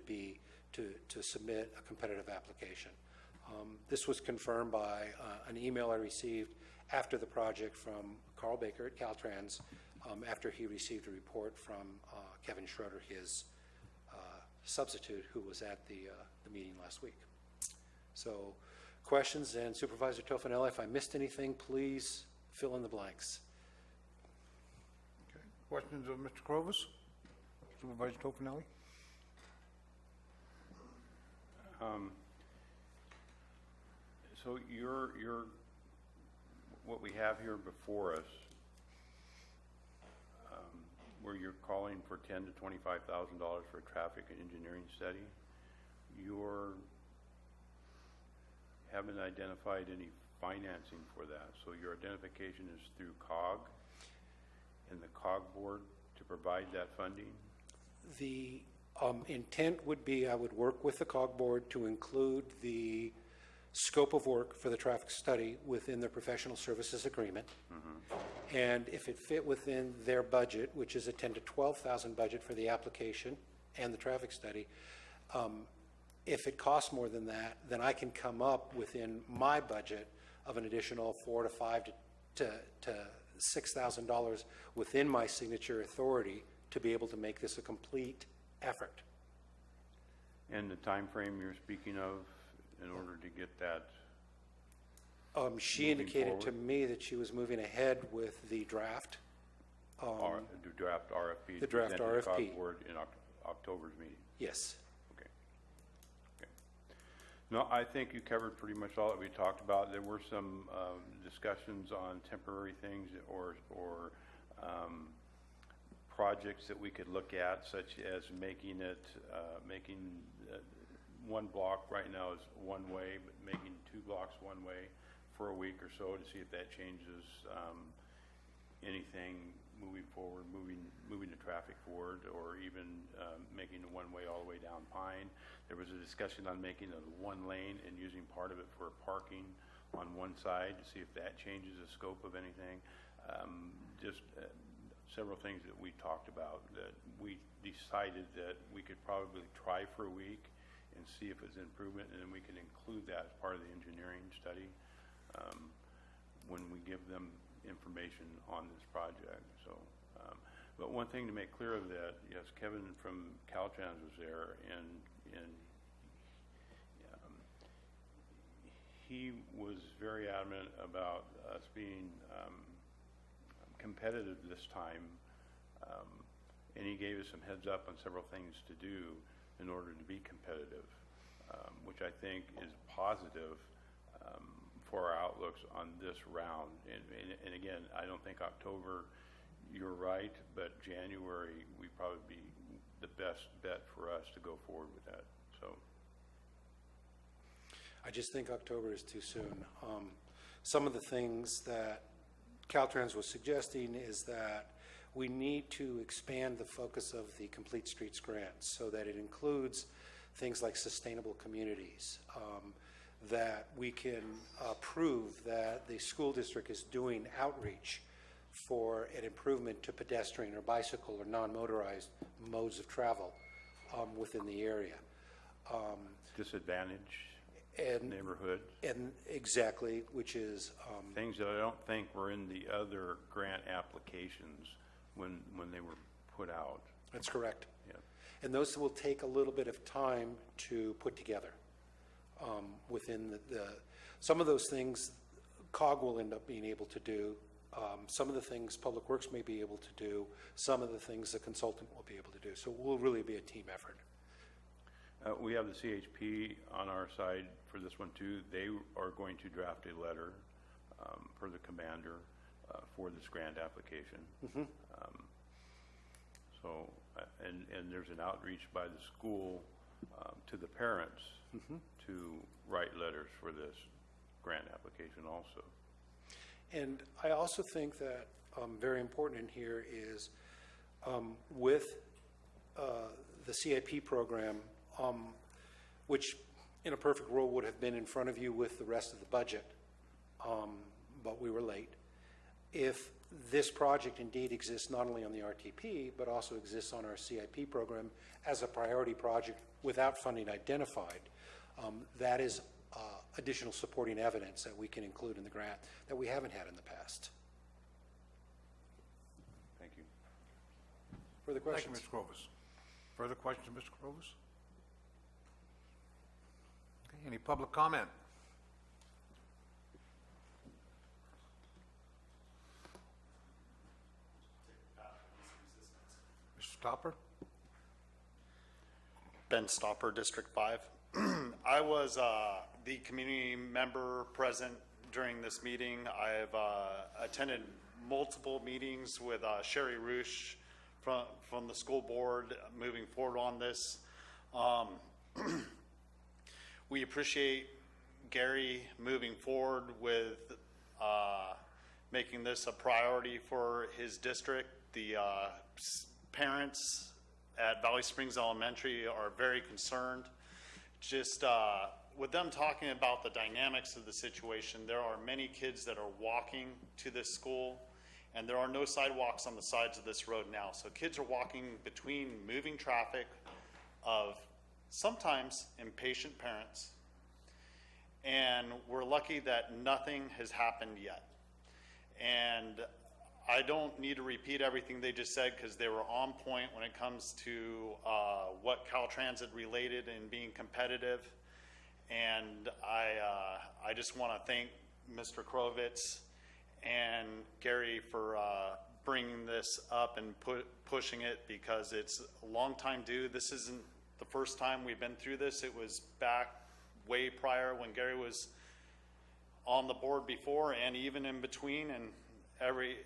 Speaker 11: submit a competitive application. This was confirmed by an email I received after the project from Carl Baker at Caltrans, after he received a report from Kevin Schroeder, his substitute, who was at the meeting last week. So questions, and Supervisor Tofanelli, if I missed anything, please fill in the blanks.
Speaker 1: Okay. Questions of Mr. Clovis? Supervisor Tofanelli?
Speaker 12: So what we have here before us, where you're calling for $10,000 to $25,000 for a traffic and engineering study, you haven't identified any financing for that. So your identification is through COG and the COG board to provide that funding?
Speaker 11: The intent would be I would work with the COG board to include the scope of work for the traffic study within their professional services agreement. Mm-hmm. And if it fit within their budget, which is a $10,000 to $12,000 budget for the application and the traffic study, if it costs more than that, then I can come up within my budget of an additional $4,000 to $6,000 within my signature authority to be able to make this a complete effort.
Speaker 12: And the time frame you're speaking of in order to get that?
Speaker 11: She
Speaker 12: Moving
Speaker 11: indicated to
Speaker 12: forward.
Speaker 11: me that she was moving ahead with the draft.
Speaker 12: The draft RFP?
Speaker 11: The draft
Speaker 12: presented to
Speaker 11: RFP.
Speaker 12: COG board in October's meeting?
Speaker 11: Yes.
Speaker 12: Okay. Okay. No, I think you covered pretty much all that we talked about. There were some discussions on temporary things or projects that we could look at, such as making one block right now is one way, but making 2 blocks one way for a week or so to see if that changes anything moving forward, moving the traffic forward, or even making a one-way all the way down Pine. There was a discussion on making it 1 lane and using part of it for parking on one side to see if that changes the scope of anything. Several things that we talked about that we decided that we could probably try for a week and see if it's improvement, and then we can include that as part of the engineering study when we give them information on this project. So, but one thing to make clear of that, yes, Kevin from Caltrans was there, and he was very adamant about us being competitive this time, and he gave us some heads up on several things to do in order to be competitive, which I think is positive for our outlooks on this round. And again, I don't think October, you're right, but January would probably be the best bet for us to go forward with that. So
Speaker 11: I just think October is too soon. Some of the things that Caltrans was suggesting is that we need to expand the focus of the Complete Streets grant so that it includes things like sustainable communities, that we can prove that the school district is doing outreach for an improvement to pedestrian or bicycle or non-motorized modes of travel within the area.
Speaker 12: disadvantaged
Speaker 11: And
Speaker 12: neighborhood.
Speaker 11: And exactly, which is,
Speaker 12: Things that I don't think were in the other grant applications when they were put out.
Speaker 11: that's correct.
Speaker 12: Yeah.
Speaker 11: And those will take a little bit of time to put together within some of those things COG will end up being able to do. Some of the things Public Works may be able to do. Some of the things the consultant will be able to do. So it will really be a team effort.
Speaker 12: We have the CHP on our side for this one too. They are going to draft a letter for the commander for this grant application. And there's an outreach by the school to the parents to write letters for this grant application also.
Speaker 11: And I also think that very important in here is with the CIP program, which in a perfect world would have been in front of you with the rest of the budget, but we were late. If this project indeed exists not only on the RTP, but also exists on our CIP program as a priority project without funding identified, that is additional supporting evidence that we can include in the grant that we haven't had in the past.
Speaker 12: Thank you.
Speaker 11: Further
Speaker 1: Thank
Speaker 11: questions?
Speaker 1: you, Mr. Clovis. Further questions, Mr. Clovis? Okay, any public comment? Mr. Stopper?
Speaker 13: Ben Stopper, District 5. I was the community member present during this meeting. I've attended multiple meetings with Sherry Roosh from the school board moving forward on this. We appreciate Gary moving forward with making this a priority for his district. The parents at Valley Springs Elementary are very concerned. Just with them talking about the dynamics of the situation, there are many kids that are walking to this school, and there are no sidewalks on the sides of this road now. So kids are walking between moving traffic of sometimes impatient parents, and we're lucky that nothing has happened yet. And I don't need to repeat everything they just said because they were on point when it comes to what Caltrans related and being competitive. And I just want to thank Mr. Krovitz and Gary for bringing this up and pushing it, because it's a long time due. This isn't the first time we've been through this. It was back way prior when Gary was on the board before, and even in between, and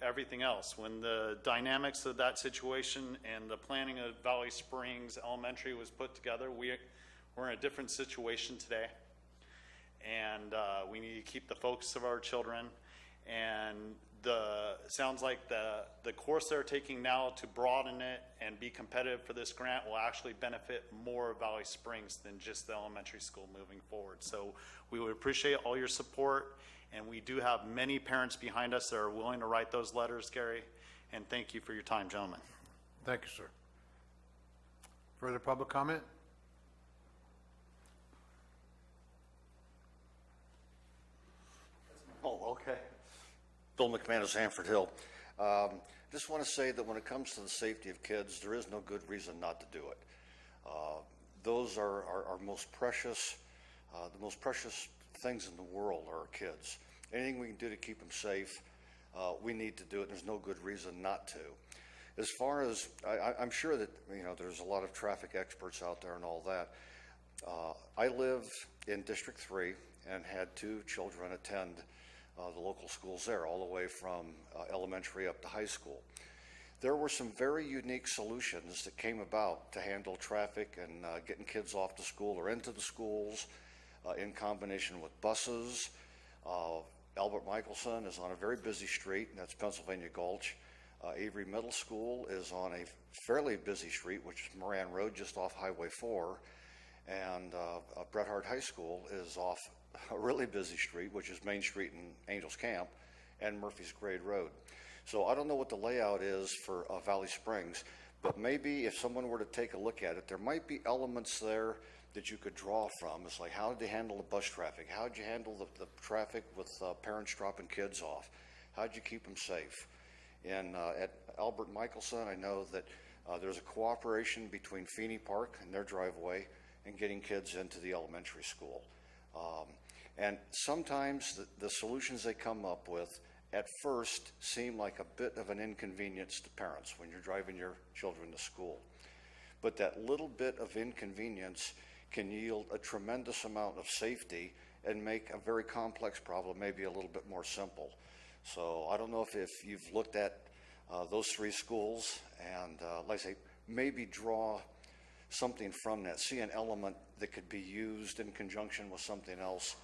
Speaker 13: everything else. When the dynamics of that situation and the planning of Valley Springs Elementary was put together, we're in a different situation today, and we need to keep the focus of our children. And it sounds like the course they're taking now to broaden it and be competitive for this grant will actually benefit more of Valley Springs than just the elementary school moving forward. So we would appreciate all your support, and we do have many parents behind us that are willing to write those letters, Gary, and thank you for your time, gentlemen.
Speaker 1: Thank you, sir. Further public comment?
Speaker 10: Oh, okay. Bill McManus, Hanford Hill. Just want to say that when it comes to the safety of kids, there is no good reason not to do it. Those are our most precious, the most precious things in the world are our kids. Anything we can do to keep them safe, we need to do it. There's no good reason not to. As far as, I'm sure that, there's a lot of traffic experts out there and all that. I live in District 3 and had 2 children attend the local schools there, all the way from elementary up to high school. There were some very unique solutions that came about to handle traffic and getting kids off to school or into the schools in combination with buses. Albert Michelson is on a very busy street, and that's Pennsylvania Gulch. Avery Middle School is on a fairly busy street, which is Moran Road, just off Highway 4. And Bret Harte High School is off a really busy street, which is Main Street and Angels Camp, and Murphy's Grade Road. So I don't know what the layout is for Valley Springs, but maybe if someone were to take a look at it, there might be elements there that you could draw from. It's like, how did they handle the bus traffic? How did you handle the traffic with parents dropping kids off? How did you keep them safe? And at Albert Michelson, I know that there's a cooperation between Feeney Park and their driveway and getting kids into the elementary school. And sometimes the solutions they come up with at first seem like a bit of an inconvenience to parents when you're driving your children to school. But that little bit of inconvenience can yield a tremendous amount of safety and make a very complex problem maybe a little bit more simple. So I don't know if you've looked at those 3 schools and, like I say, maybe draw something from that, see an element that could be used in conjunction with something else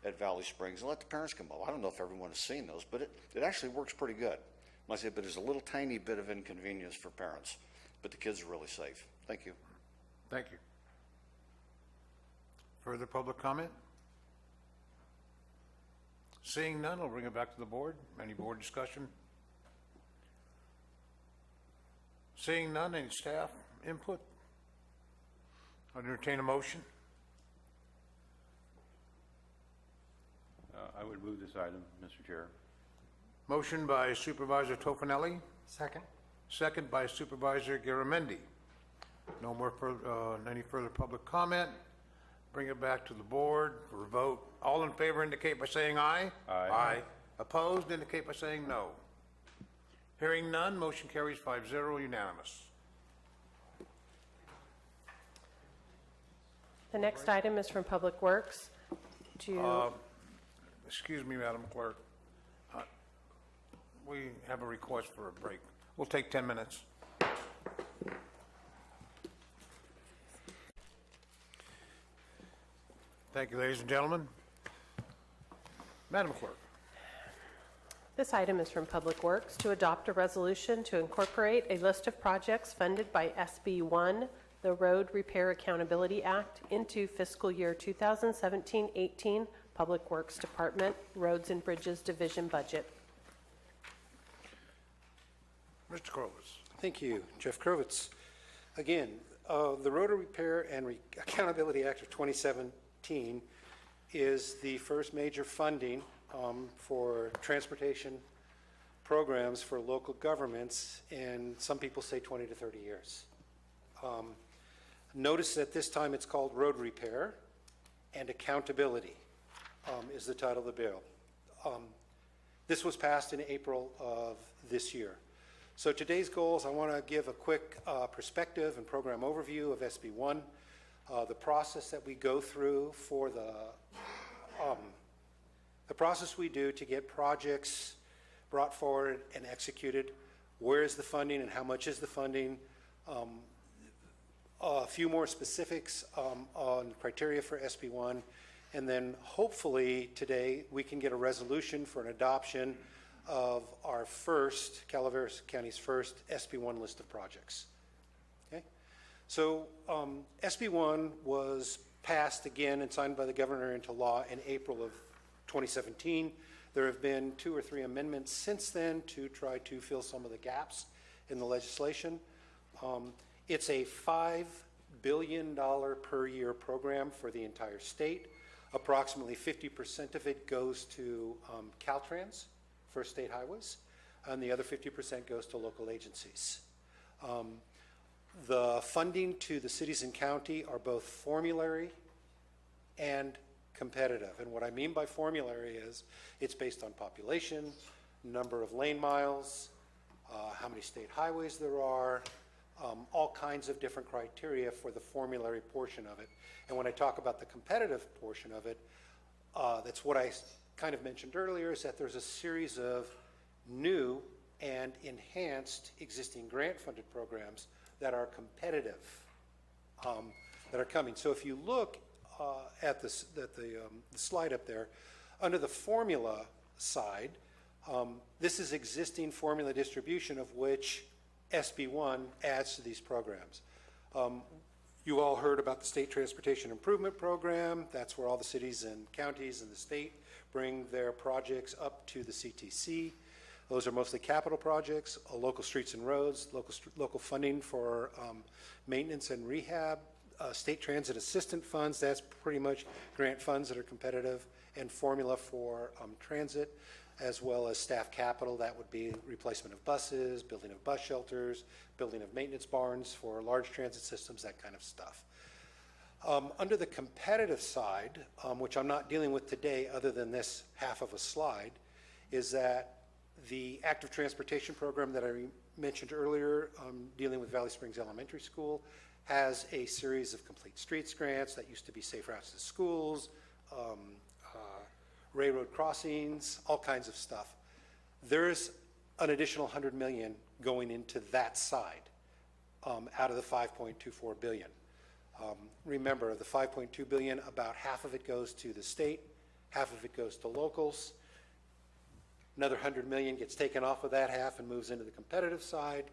Speaker 10: at Valley Springs, and let the parents come up. I don't know if everyone has seen those, but it actually works pretty good. Like I say, but there's a little tiny bit of inconvenience for parents, but the kids are really safe. Thank you.
Speaker 1: Thank you. Further public comment? Seeing none, I'll bring it back to the board. Any board discussion? Seeing none, any staff input? I'll entertain a motion.
Speaker 12: I would move this item, Mr. Chair.
Speaker 1: Motion by Supervisor Tofinelli,
Speaker 5: Second?
Speaker 1: second by Supervisor Garamendi. No more any further public comment. Bring it back to the board for a vote. All in favor indicate by saying aye.
Speaker 12: Aye.
Speaker 1: Aye. Opposed indicate by saying no. Hearing none, motion carries 5-0, unanimous.
Speaker 2: The next item is from Public Works to,
Speaker 1: Excuse me, Madam Clerk. We have a request for a break. We'll take 10 minutes. Thank you, ladies and gentlemen. Madam Clerk.
Speaker 2: this item is from Public Works to adopt a resolution to incorporate a list of projects funded by SB 1, the Road Repair Accountability Act, into fiscal year 2017-18 Public Works Department Roads and Bridges Division budget.
Speaker 1: Mr. Krovitz.
Speaker 11: Thank you, Jeff Krovitz. Again, the Road Repair and Accountability Act of 2017 is the first major funding for transportation programs for local governments, and some people say 20 to 30 years. Notice that this time it's called road repair, and accountability is the title of the bill. This was passed in April of this year. So today's goals, I want to give a quick perspective and program overview of SB1, the process that we go through for the process we do to get projects brought forward and executed. Where is the funding and how much is the funding? A few more specifics on criteria for SB1, and then hopefully today we can get a resolution for an adoption of our first, Calaveras County's first SB1 list of projects. Okay? So SB1 was passed again and signed by the governor into law in April of 2017. There have been 2 or 3 amendments since then to try to fill some of the gaps in the legislation. It's a $5 billion per year program for the entire state. Approximately 50% of it goes to Caltrans for state highways, and the other 50% goes to local agencies. The funding to the cities and county are both formulary and competitive. And what I mean by formulary is it's based on population, number of lane miles, how many state highways there are, all kinds of different criteria for the formulary portion of it. And when I talk about the competitive portion of it, that's what I kind of mentioned earlier, is that there's a series of new and enhanced existing grant-funded programs that are competitive, that are coming. So if you look at the slide up there, under the formula side, this is existing formula distribution of which SB1 adds to these programs. You all heard about the State Transportation Improvement Program. That's where all the cities and counties in the state bring their projects up to the CTC. Those are mostly capital projects, local streets and roads, local funding for maintenance and rehab, state transit assistant funds. That's pretty much grant funds that are competitive, and formula for transit, as well as staff capital. That would be replacement of buses, building of bus shelters, building of maintenance barns for large transit systems, that kind of stuff. Under the competitive side, which I'm not dealing with today other than this half of a slide, is that the active transportation program that I mentioned earlier, dealing with Valley Springs Elementary School, has a series of complete streets grants that used to be safe routes to schools, railroad crossings, all kinds of stuff. There's an additional $100 million going into that side out of the $5.24 billion. Remember, the $5.2 billion, about half of it goes to the state, half of it goes to locals. Another $100 million gets taken off of that half and moves into the competitive side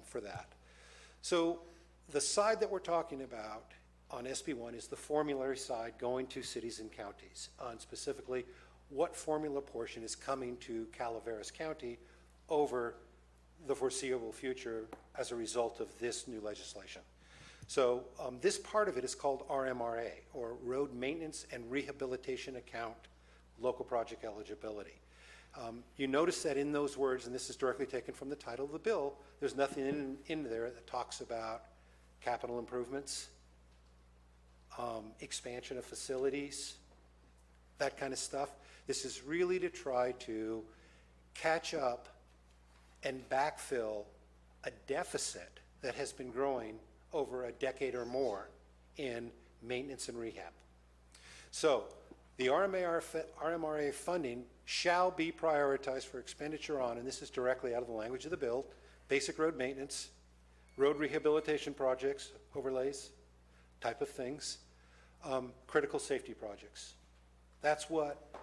Speaker 11: for that. So the side that we're talking about on SB1 is the formulary side going to cities and counties, and specifically what formula portion is coming to Calaveras County over the foreseeable future as a result of this new legislation. So this part of it is called RMRA, or Road Maintenance and Rehabilitation Account Local Project Eligibility. You notice that in those words, and this is directly taken from the title of the bill, there's nothing in there that talks about capital improvements, expansion of facilities, that kind of stuff. This is really to try to catch up and backfill a deficit that has been growing over a decade or more in maintenance and rehab. So the RMRA funding shall be prioritized for expenditure on, and this is directly out of the language of the bill, basic road maintenance, road rehabilitation projects, overlays, type of things, critical safety projects. That's what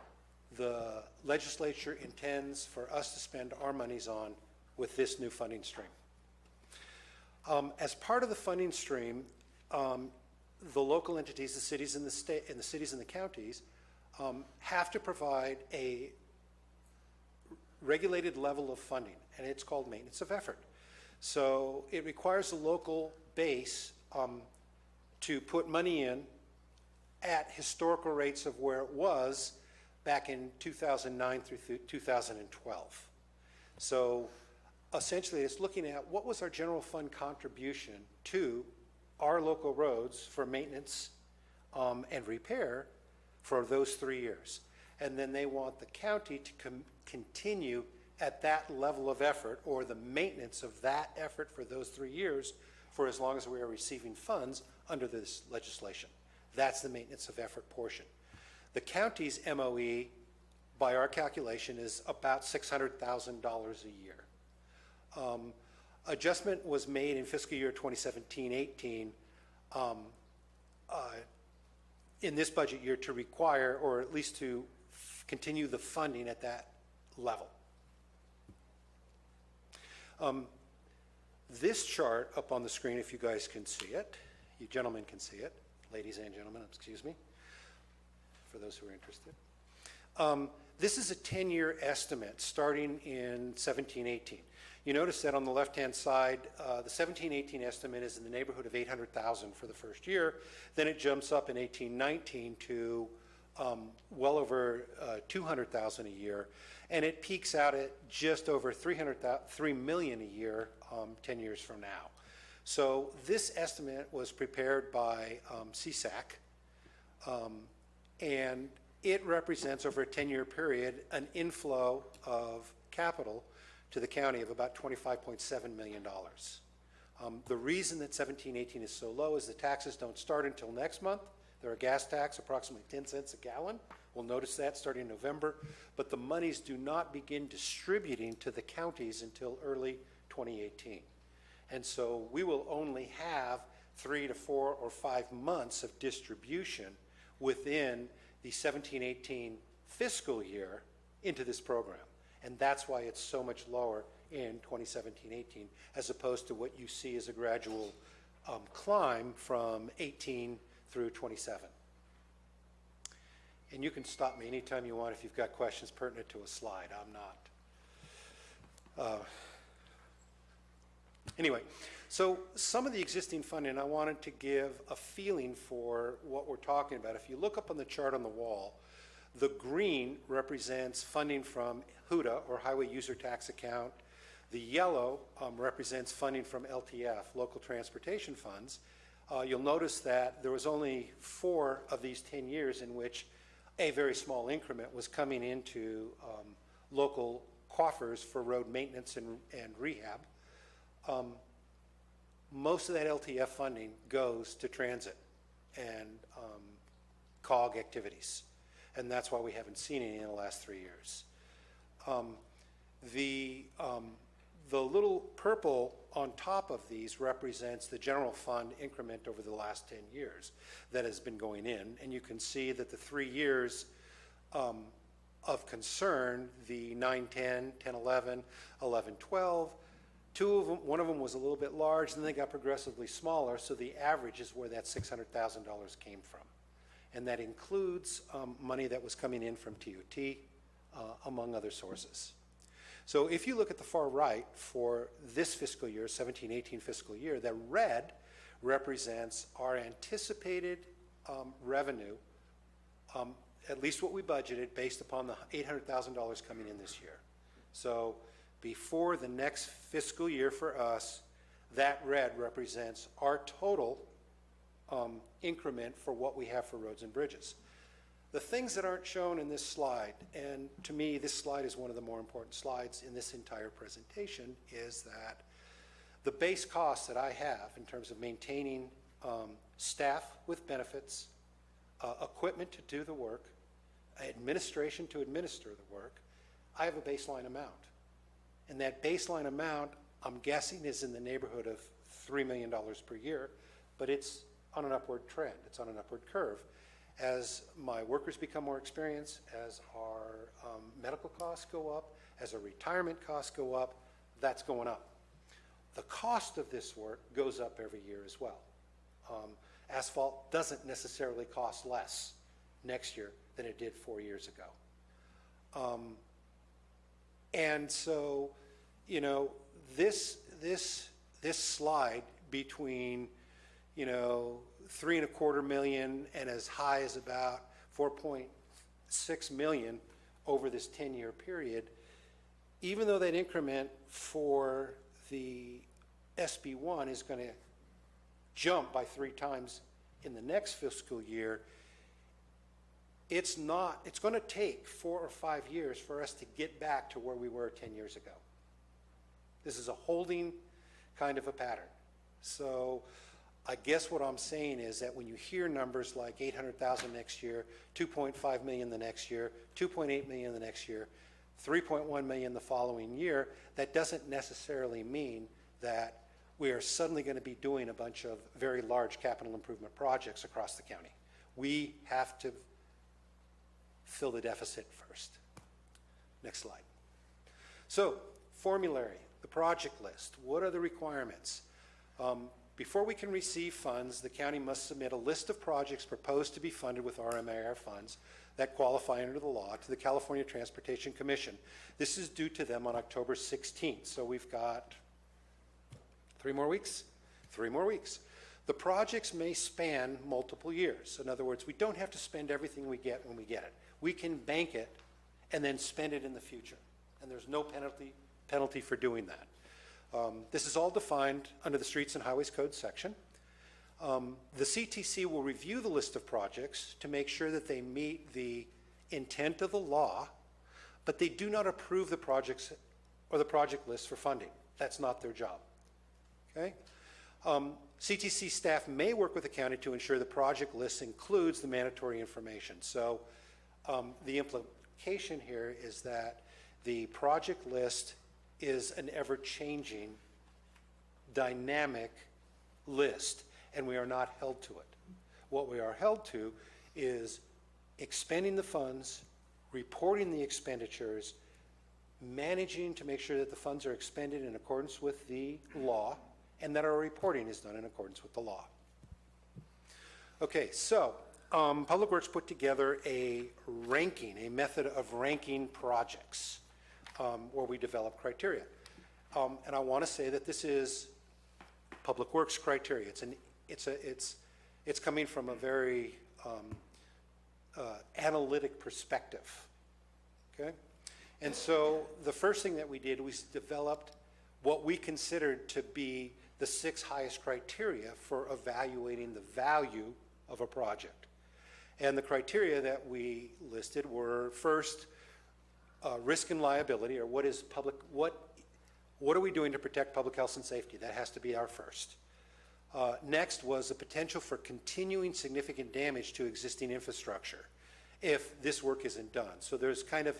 Speaker 11: the legislature intends for us to spend our monies on with this new funding stream. As part of the funding stream, the local entities, the cities and the state, and the cities and the counties, have to provide a regulated level of funding, and it's called maintenance of effort. So it requires the local base to put money in at historical rates of where it was back in 2009 through 2012. So essentially it's looking at what was our general fund contribution to our local roads for maintenance and repair for those 3 years. And then they want the county to continue at that level of effort, or the maintenance of that effort for those 3 years, for as long as we are receiving funds under this legislation. That's the maintenance of effort portion. The county's MOE, by our calculation, is about $600,000 a year. Adjustment was made in fiscal year 2017-18 in this budget year to require, or at least to continue the funding at that level. This chart up on the screen, if you guys can see it, you gentlemen can see it, ladies and gentlemen, excuse me, for those who are interested. This is a 10-year estimate starting in 17-18. You notice that on the left-hand side, the 17-18 estimate is in the neighborhood of $800,000 for the first year. Then it jumps up in 18-19 to well over $200,000 a year, and it peaks out at just over $3 million a year 10 years from now. So this estimate was prepared by CSAC, and it represents over a 10-year period an inflow of capital to the county of about $25.7 million. The reason that 17-18 is so low is the taxes don't start until next month. They're a gas tax, approximately 10 cents a gallon. We'll notice that starting in November. But the monies do not begin distributing to the counties until early 2018. And so we will only have 3 to 4 or 5 months of distribution within the 17-18 fiscal year into this program. And that's why it's so much lower in 2017-18, as opposed to what you see as a gradual climb from 18 through 27. And you can stop me anytime you want if you've got questions pertinent to a slide. I'm not. Anyway, so some of the existing funding, I wanted to give a feeling for what we're talking about. If you look up on the chart on the wall, the green represents funding from HUDA, or Highway User Tax Account. The yellow represents funding from LTF, Local Transportation Funds. You'll notice that there was only 4 of these 10 years in which a very small increment was coming into local coffers for road maintenance and rehab. Most of that LTF funding goes to transit and COG activities, and that's why we haven't seen any in the last 3 years. The little purple on top of these represents the general fund increment over the last 10 years that has been going in, and you can see that the 3 years of concern, the 9-10, 10-11, 11-12, one of them was a little bit large, then they got progressively smaller, so the average is where that $600,000 came from. And that includes money that was coming in from TOT, among other sources. So if you look at the far right for this fiscal year, 17-18 fiscal year, the red represents our anticipated revenue, at least what we budgeted based upon the $800,000 coming in this year. So before the next fiscal year for us, that red represents our total increment for what we have for roads and bridges. The things that aren't shown in this slide, and to me this slide is one of the more important slides in this entire presentation, is that the base costs that I have in terms of maintaining staff with benefits, equipment to do the work, administration to administer the work, I have a baseline amount. And that baseline amount, I'm guessing, is in the neighborhood of $3 million per year, but it's on an upward trend. It's on an upward curve. As my workers become more experienced, as our medical costs go up, as our retirement costs go up, that's going up. The cost of this work goes up every year as well. Asphalt doesn't necessarily cost less next year than it did 4 years ago. And so, you know, this slide between, you know, $3.25 million and as high as about $4.6 million over this 10-year period, even though that increment for the SB1 is going to jump by 3 times in the next fiscal year, it's going to take 4 or 5 years for us to get back to where we were 10 years ago. This is a holding kind of a pattern. So I guess what I'm saying is that when you hear numbers like 800,000 next year, 2.5 million the next year, 2.8 million the next year, 3.1 million the following year, that doesn't necessarily mean that we are suddenly going to be doing a bunch of very large capital improvement projects across the county. We have to fill the deficit first. Next slide. So, formulary, the project list. What are the requirements? Before we can receive funds, the county must submit a list of projects proposed to be funded with RMIR funds that qualify under the law to the California Transportation Commission. This is due to them on October 16th, so we've got 3 more weeks? 3 more weeks. The projects may span multiple years. In other words, we don't have to spend everything we get when we get it. We can bank it and then spend it in the future, and there's no penalty for doing that. This is all defined under the Streets and Highways Code section. The CTC will review the list of projects to make sure that they meet the intent of the law, but they do not approve the projects or the project list for funding. That's not their job. Okay? CTC staff may work with the county to ensure the project list includes the mandatory information. So the implication here is that the project list is an ever-changing, dynamic list, and we are not held to it. What we are held to is expending the funds, reporting the expenditures, managing to make sure that the funds are expended in accordance with the law, and that our reporting is done in accordance with the law. Okay, so Public Works put together a method of ranking projects where we develop criteria. And I want to say that this is Public Works criteria. It's coming from a very analytic perspective. Okay, and so the first thing that we did was developed what we considered to be the 6 highest criteria for evaluating the value of a project. And the criteria that we listed were first, risk and liability, or what are we doing to protect public health and safety? That has to be our first. Next was the potential for continuing significant damage to existing infrastructure if this work isn't done. So there's kind of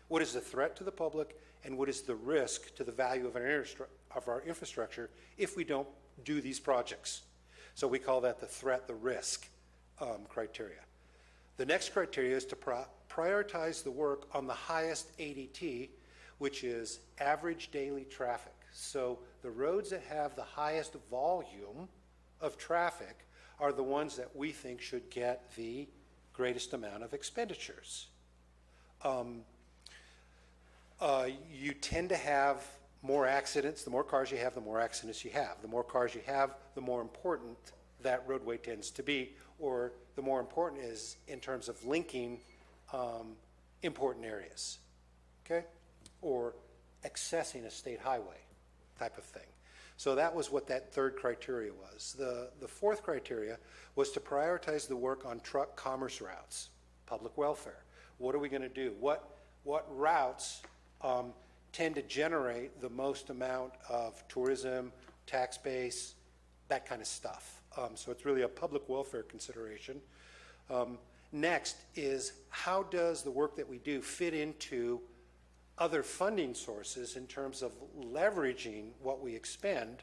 Speaker 11: what is the threat to the public and what is the risk to the value of our infrastructure if we don't do these projects. So we call that the threat, the risk criteria. The next criteria is to prioritize the work on the highest ADT, which is average daily traffic. So the roads that have the highest volume of traffic are the ones that we think should get the greatest amount of expenditures. You tend to have more accidents. The more cars you have, the more accidents you have. The more cars you have, the more important that roadway tends to be, or the more important is in terms of linking important areas, okay? Or accessing a state highway type of thing. So that was what that third criteria was. The fourth criteria was to prioritize the work on truck commerce routes, public welfare. What are we going to do? What routes tend to generate the most amount of tourism, tax base, that kind of stuff. So it's really a public welfare consideration. Next is, how does the work that we do fit into other funding sources in terms of leveraging what we expend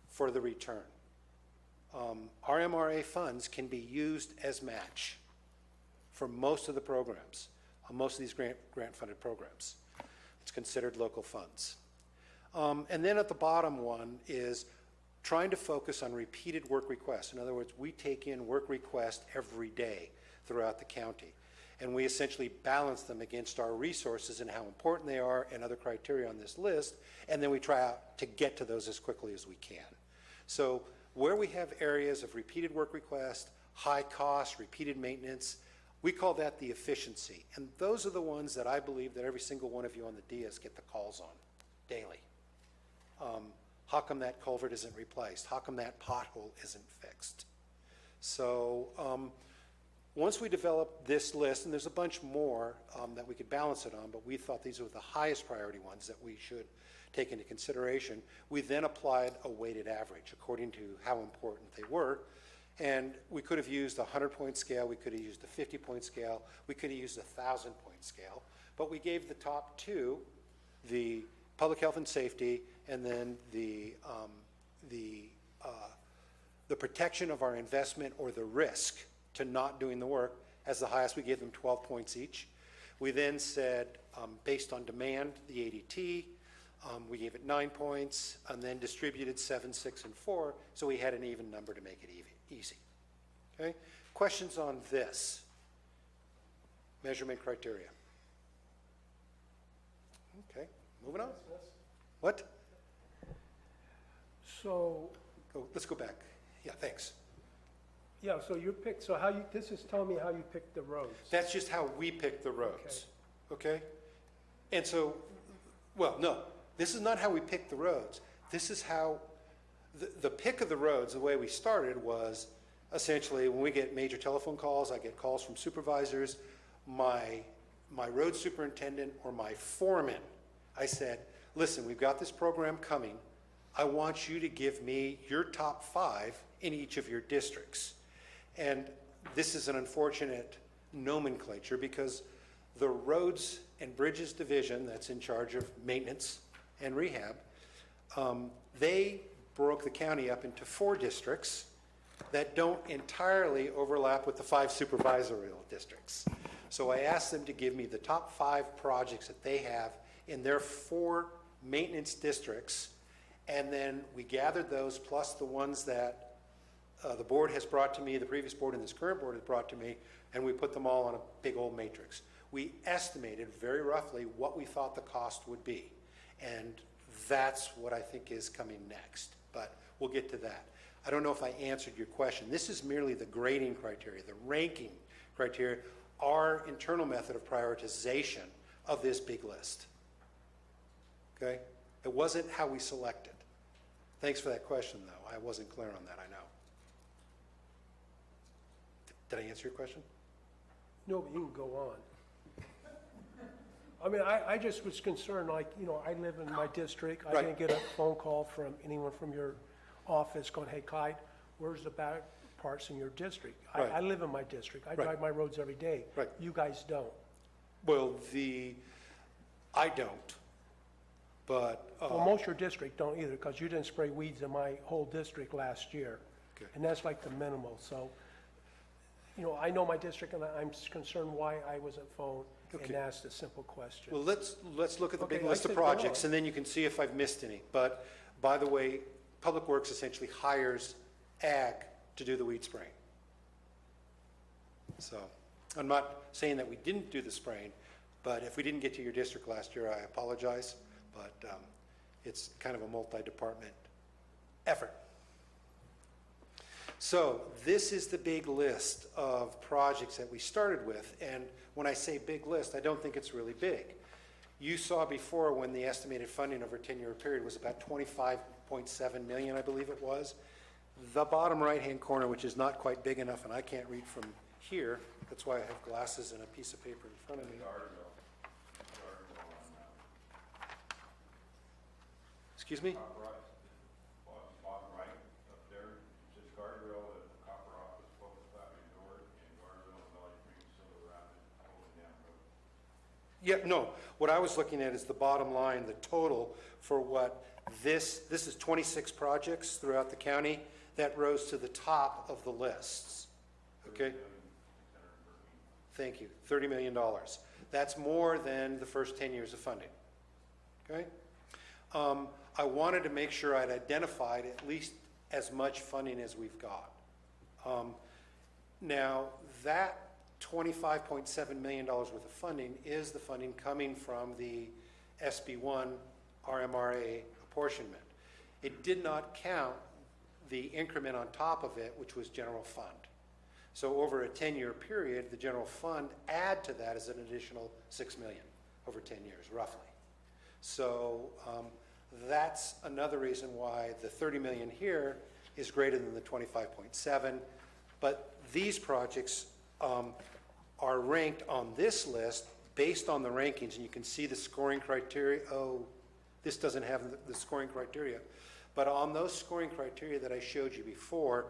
Speaker 11: for the return? RMRA funds can be used as match for most of the programs, most of these grant-funded programs. It's considered local funds. And then at the bottom one is trying to focus on repeated work requests. In other words, we take in work requests every day throughout the county, and we essentially balance them against our resources and how important they are and other criteria on this list, and then we try out to get to those as quickly as we can. So where we have areas of repeated work requests, high cost, repeated maintenance, we call that the efficiency. And those are the ones that I believe that every single one of you on the DS get the calls on daily. How come that culvert isn't replaced? How come that pothole isn't fixed? So once we developed this list, and there's a bunch more that we could balance it on, but we thought these were the highest priority ones that we should take into consideration, we then applied a weighted average according to how important they were. And we could have used a 100-point scale, we could have used a 50-point scale, we could have used a 1,000-point scale, but we gave the top two, the public health and safety, and then the protection of our investment or the risk to not doing the work as the highest. We gave them 12 points each. We then said, based on demand, the ADT, we gave it 9 points, and then distributed 7, 6, and 4, so we had an even number to make it easy. Okay? Questions on this measurement criteria? Okay, moving on. What?
Speaker 14: So,
Speaker 11: Let's go back. Yeah, thanks.
Speaker 14: yeah, so you picked, so how you, this is telling me how you picked the roads.
Speaker 11: That's just how we pick the roads, okay? And so, well, no, this is not how we pick the roads. This is how, the pick of the roads, the way we started was essentially when we get major telephone calls, I get calls from supervisors, my road superintendent or my foreman, I said, listen, we've got this program coming. I want you to give me your top 5 in each of your districts. And this is an unfortunate nomenclature because the Roads and Bridges Division that's in charge of maintenance and rehab, they broke the county up into 4 districts that don't entirely overlap with the 5 supervisorial districts. So I asked them to give me the top 5 projects that they have in their 4 maintenance districts, and then we gathered those plus the ones that the board has brought to me, the previous board and this current board has brought to me, and we put them all on a big old matrix. We estimated very roughly what we thought the cost would be, and that's what I think is coming next, but we'll get to that. I don't know if I answered your question. This is merely the grading criteria, the ranking criteria, our internal method of prioritization of this big list. Okay? It wasn't how we selected. Thanks for that question, though. I wasn't clear on that, I know. Did I answer your question?
Speaker 14: No, but you can go on. I mean, I just was concerned, like, you know, I live in my district. I
Speaker 11: Right.
Speaker 14: didn't get a phone call from anyone from your office going, hey, Clyde, where's the bad parts in your district?
Speaker 11: Right.
Speaker 14: I live in my district. I
Speaker 11: Right.
Speaker 14: drive my roads every day.
Speaker 11: Right.
Speaker 14: You guys don't.
Speaker 11: Well, I don't, but,
Speaker 14: Well, most of your district don't either, because you didn't spray weeds in my whole district last year.
Speaker 11: Okay.
Speaker 14: And that's like the minimal, so, you know, I know my district, and I'm concerned why I wasn't phoned and
Speaker 11: Okay.
Speaker 14: asked a simple question.
Speaker 11: well, let's look at the big
Speaker 14: Okay, I
Speaker 11: list of
Speaker 14: said go
Speaker 11: projects,
Speaker 14: on.
Speaker 11: and then you can see if I've missed any. But, by the way, Public Works essentially hires ag to do the weed spraying. So, I'm not saying that we didn't do the spraying, but if we didn't get to your district last year, I apologize, but it's kind of a multi-department effort. So, this is the big list of projects that we started with, and when I say big list, I don't think it's really big. You saw before when the estimated funding over a 10-year period was about $25.7 million, I believe it was. The bottom right-hand corner, which is not quite big enough, and I can't read from here, that's why I have glasses and a piece of paper in front of me. Excuse me?
Speaker 12: Bottom right, up there, it says guardrail at the copper office, focus flap ignored, and guardrail at Valley Springs, Silver Rapids, Golden Dam Road.
Speaker 11: Yeah, no, what I was looking at is the bottom line, the total for what this is 26 projects throughout the county that rose to the top of the lists. Okay? Thank you, $30 million. That's more than the first 10 years of funding. Okay? I wanted to make sure I'd identified at least as much funding as we've got. Now, that $25.7 million worth of funding is the funding coming from the SB1 RMRA apportionment. It did not count the increment on top of it, which was general fund. So over a 10-year period, the general fund add to that is an additional $6 million over 10 years, roughly. So that's another reason why the $30 million here is greater than the 25.7, But these projects are ranked on this list based on the rankings, and you can see the scoring criteria. Oh, this doesn't have the scoring criteria. But on those scoring criteria that I showed you before,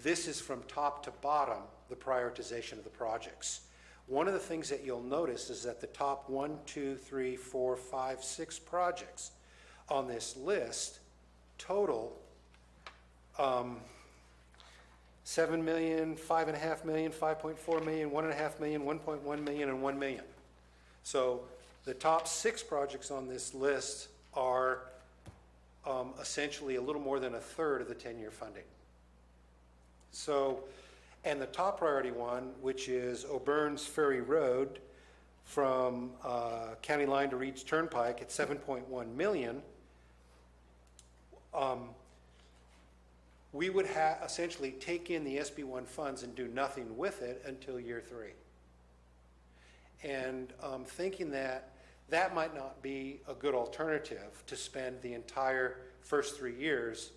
Speaker 11: this is from top to bottom, the prioritization of the projects. One of the things that you'll notice is that the top 1, 2, 3, 4, 5, 6 projects on this list total 7 million, 5.5 million, 5.4 million, 1.5 million, 1.1 million, and 1 million. So the top 6 projects on this list are essentially a little more than a third of the 10-year funding. So, and the top priority one, which is O'Byrne's Ferry Road from County Line to Reed's Turnpike at 7.1 million, we would essentially take in the SB1 funds and do nothing with it until year 3. And thinking that that might not be a good alternative to spend the entire first 3 years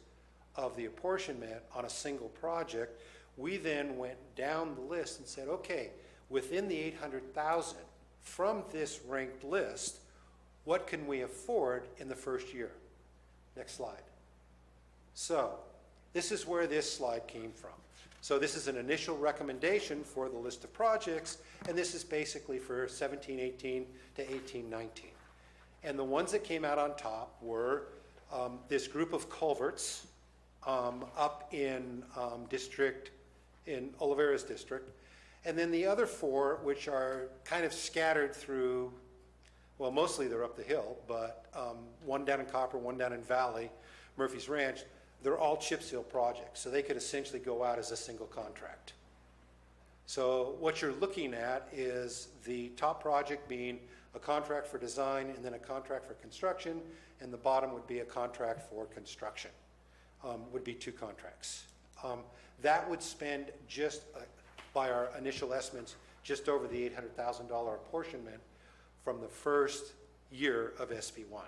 Speaker 11: of the apportionment on a single project, we then went down the list and said, okay, within the 800,000 from this ranked list, what can we afford in the first year? Next slide. So this is where this slide came from. So this is an initial recommendation for the list of projects, and this is basically for 17-18 to 18-19. And the ones that came out on top were this group of culverts up in in Oliveira's district, and then the other 4, which are kind of scattered through, well, mostly they're up the hill, but one down in Copper, one down in Valley, Murphy's Ranch. They're all chip seal projects, so they could essentially go out as a single contract. So what you're looking at is the top project being a contract for design and then a contract for construction, and the bottom would be a contract for construction. Would be 2 contracts. That would spend just, by our initial estimates, just over the $800,000 apportionment from the first year of SB1.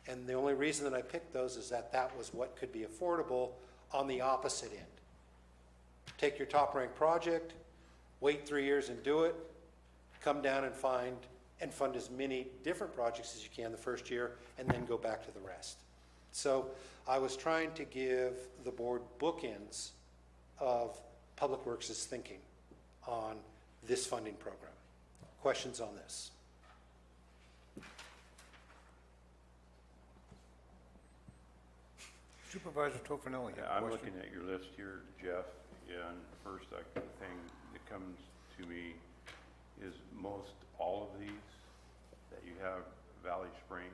Speaker 11: And the only reason that I picked those is that that was what could be affordable on the opposite end. Take your top ranked project, wait 3 years and do it, come down and fund as many different projects as you can the first year, and then go back to the rest. So I was trying to give the board bookends of Public Works' thinking on this funding program. Questions on this?
Speaker 1: Supervisor Tofinelli.
Speaker 12: Yeah, I'm looking at your list here, Jeff, and first thing that comes to me is most all of these that you have Valley Springs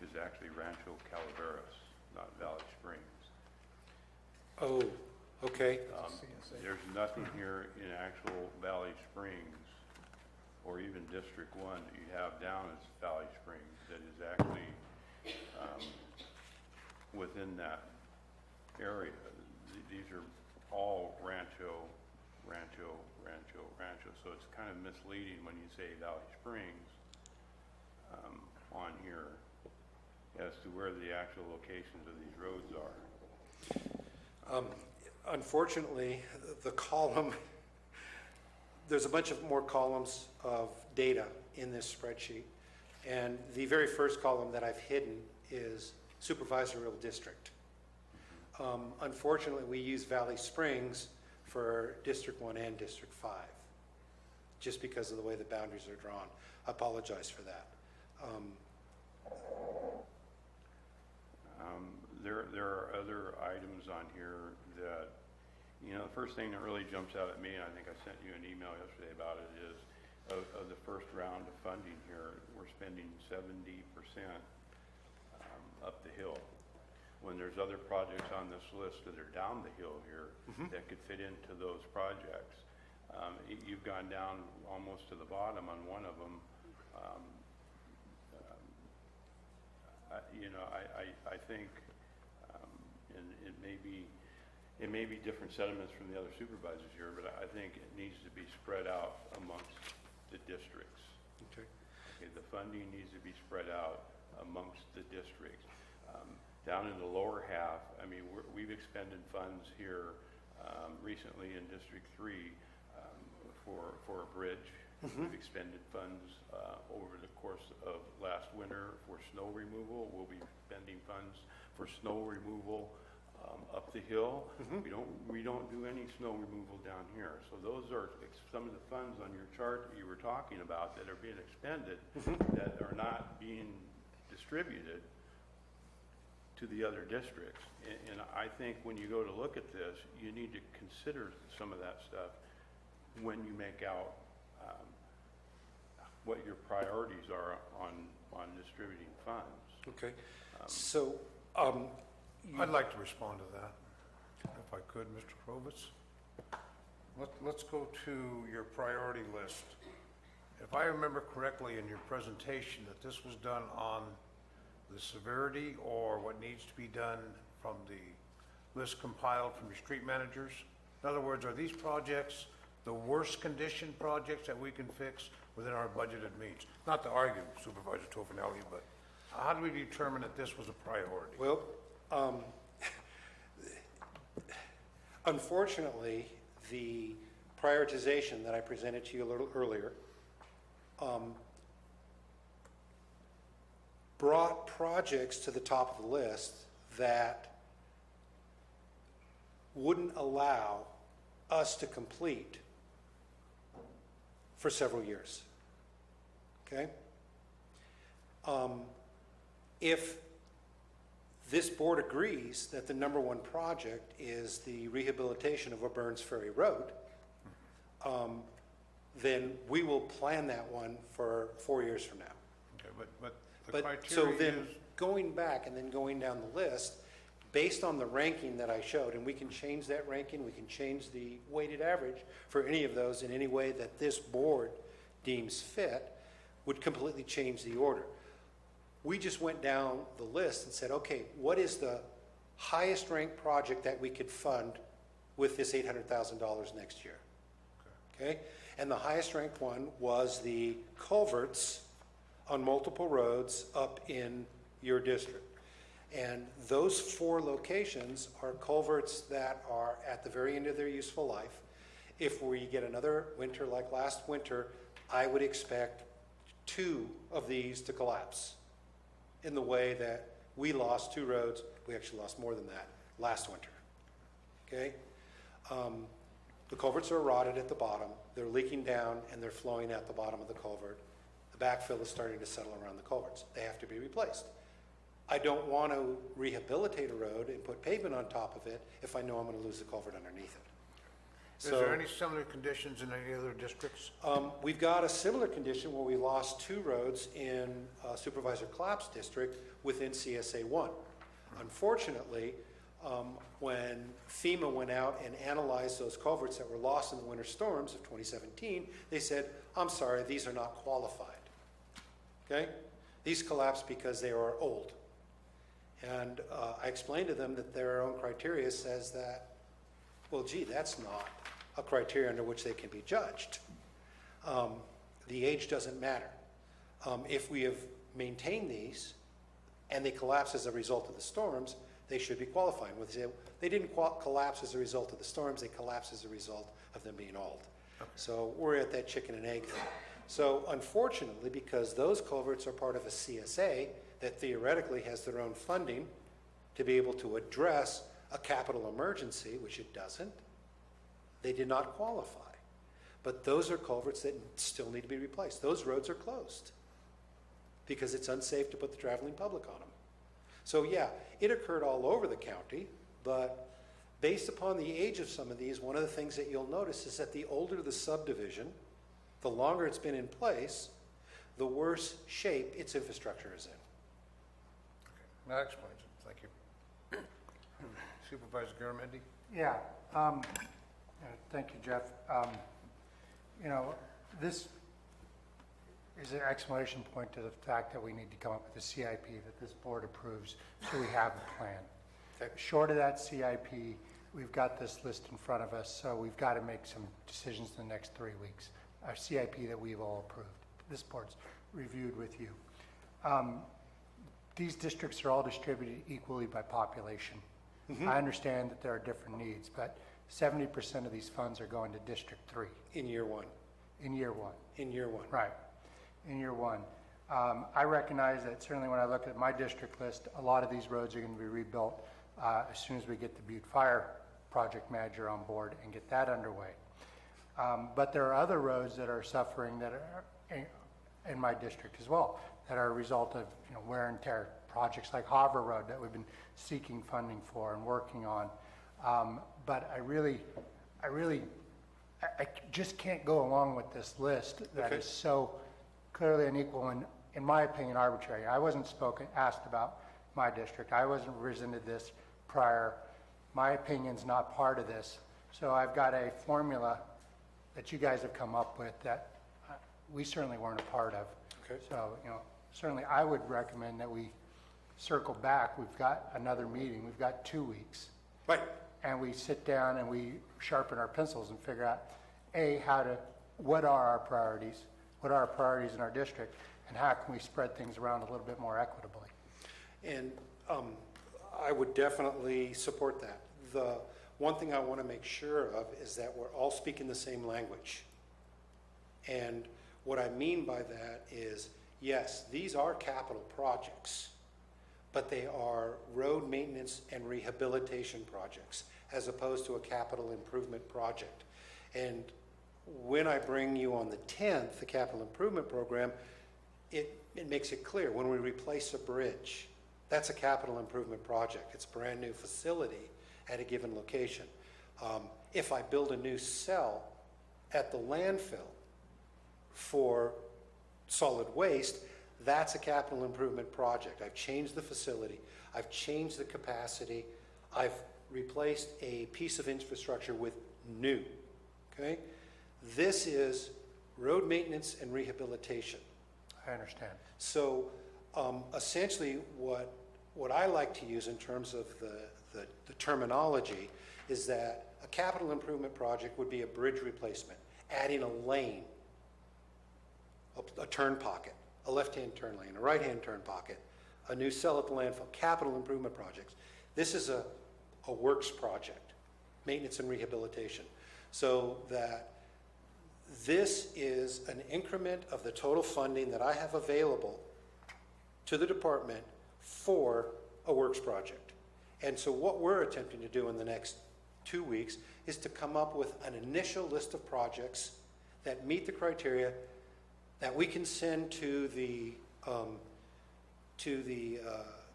Speaker 12: is actually Rancho Calaveras, not Valley Springs.
Speaker 11: Oh, okay.
Speaker 12: There's nothing here in actual Valley Springs or even District 1 that you have down as Valley Springs that is actually within that area. These are all Rancho. So it's kind of misleading when you say Valley Springs on here as to where the actual locations of these roads are.
Speaker 11: Unfortunately, the column, there's a bunch of more columns of data in this spreadsheet. And the very first column that I've hidden is supervisorial district. Unfortunately, we use Valley Springs for District 1 and District 5, just because of the way the boundaries are drawn. I apologize for that.
Speaker 12: There are other items on here that, you know, the first thing that really jumps out at me, and I think I sent you an email yesterday about it, is of the first round of funding here, we're spending 70% up the hill. When there's other projects on this list that are down the hill here that could fit into those projects. You've gone down almost to the bottom on one of them. I think, and it may be different sentiments from the other supervisors here, but I think it needs to be spread out amongst the districts.
Speaker 11: Okay.
Speaker 12: The funding needs to be spread out amongst the districts. Down in the lower half, I mean, we've expended funds here recently in District 3 for a bridge. We've expended funds over the course of last winter for snow removal. We'll be spending funds for snow removal up the hill. We don't do any snow removal down here. So those are some of the funds on your chart that you were talking about that are being expended that are not being distributed to the other districts. And I think when you go to look at this, you need to consider some of that stuff when you make out what your priorities are on distributing funds.
Speaker 11: Okay. So,
Speaker 1: I'd like to respond to that, if I could, Mr. Krovitz. Let's go to your priority list. If I remember correctly in your presentation, that this was done on the severity or what needs to be done from the list compiled from your street managers? In other words, are these projects the worst condition projects that we can fix within our budgeted means? Not to argue, Supervisor Tofinelli, but how do we determine that this was a priority?
Speaker 11: well, unfortunately, the prioritization that I presented to you a little earlier brought projects to the top of the list that wouldn't allow us to complete for several years. Okay? If this board agrees that the number one project is the rehabilitation of Burns Ferry Road, then we will plan that one for 4 years from now.
Speaker 1: Okay, but the
Speaker 11: But, so
Speaker 1: criteria
Speaker 11: then,
Speaker 1: is,
Speaker 11: going back and then going down the list, based on the ranking that I showed, and we can change that ranking, we can change the weighted average for any of those in any way that this board deems fit, would completely change the order. We just went down the list and said, okay, what is the highest ranked project that we could fund with this $800,000 next year? Okay? And the highest ranked one was the culverts on multiple roads up in your district. And those 4 locations are culverts that are at the very end of their useful life. If we get another winter like last winter, I would expect 2 of these to collapse in the way that we lost 2 roads. We actually lost more than that last winter. Okay? The culverts are rotted at the bottom. They're leaking down and they're flowing at the bottom of the culvert. The backfill is starting to settle around the culverts. They have to be replaced. I don't want to rehabilitate a road and put pavement on top of it if I know I'm going to lose the culvert underneath it.
Speaker 1: is there any similar conditions in any other districts?
Speaker 11: We've got a similar condition where we lost 2 roads in Supervisor Clapp's district within CSA 1. Unfortunately, when FEMA went out and analyzed those culverts that were lost in the winter storms of 2017, they said, I'm sorry, these are not qualified. Okay? These collapsed because they are old. And I explained to them that their own criteria says that, well, gee, that's not a criteria under which they can be judged. The age doesn't matter. If we have maintained these and they collapse as a result of the storms, they should be qualifying. They didn't collapse as a result of the storms, they collapsed as a result of them being old. Okay. So we're at that chicken and egg thing. So unfortunately, because those culverts are part of a CSA that theoretically has their own funding to be able to address a capital emergency, which it doesn't, they did not qualify. But those are culverts that still need to be replaced. Those roads are closed because it's unsafe to put the traveling public on them. So yeah, it occurred all over the county, but based upon the age of some of these, one of the things that you'll notice is that the older the subdivision, the longer it's been in place, the worse shape its infrastructure is in.
Speaker 1: Okay, that explains it. Thank you. Supervisor Garamendi?
Speaker 5: Yeah, thank you, Jeff. This is an exclamation point to the fact that we need to come up with a CIP that this board approves so we have a plan.
Speaker 11: Okay.
Speaker 5: Short of that CIP, we've got this list in front of us, so we've got to make some decisions in the next 3 weeks. Our CIP that we've all approved. This board's reviewed with you. These districts are all distributed equally by population. I understand that there are different needs, but 70% of these funds are going to District 3
Speaker 11: In year one,
Speaker 5: in year one.
Speaker 11: in year one.
Speaker 5: Right, in year one. I recognize that certainly when I look at my district list, a lot of these roads are going to be rebuilt as soon as we get the Butte Fire project manager on board and get that underway. But there are other roads that are suffering that are in my district as well, that are a result of wear and tear. Projects like Harbor Road that we've been seeking funding for and working on. But I just can't go along with this list that
Speaker 11: Okay.
Speaker 5: is so clearly unequal and, in my opinion, arbitrary. I wasn't asked about my district. I wasn't presented this prior. My opinion's not part of this. So I've got a formula that you guys have come up with that we certainly weren't a part of.
Speaker 11: Okay.
Speaker 5: So, certainly I would recommend that we circle back. We've got another meeting. We've got 2 weeks.
Speaker 11: Right.
Speaker 5: And we sit down and we sharpen our pencils and figure out, what are our priorities? What are our priorities in our district? And how can we spread things around a little bit more equitably?
Speaker 11: And I would definitely support that. The one thing I want to make sure of is that we're all speaking the same language. And what I mean by that is, yes, these are capital projects, but they are road maintenance and rehabilitation projects as opposed to a capital improvement project. And when I bring you on the 10th, the capital improvement program, it makes it clear when we replace a bridge, that's a capital improvement project. It's a brand new facility at a given location. If I build a new cell at the landfill for solid waste, that's a capital improvement project. I've changed the facility. I've changed the capacity. I've replaced a piece of infrastructure with new, okay? This is road maintenance and rehabilitation.
Speaker 5: I understand.
Speaker 11: So essentially what I like to use in terms of the terminology is that a capital improvement project would be a bridge replacement, adding a lane, a turn pocket, a left-hand turn lane, a right-hand turn pocket, a new cell at the landfill, capital improvement projects. This is a works project, maintenance and rehabilitation. So that this is an increment of the total funding that I have available to the department for a works project. And so what we're attempting to do in the next 2 weeks is to come up with an initial list of projects that meet the criteria that we can send to the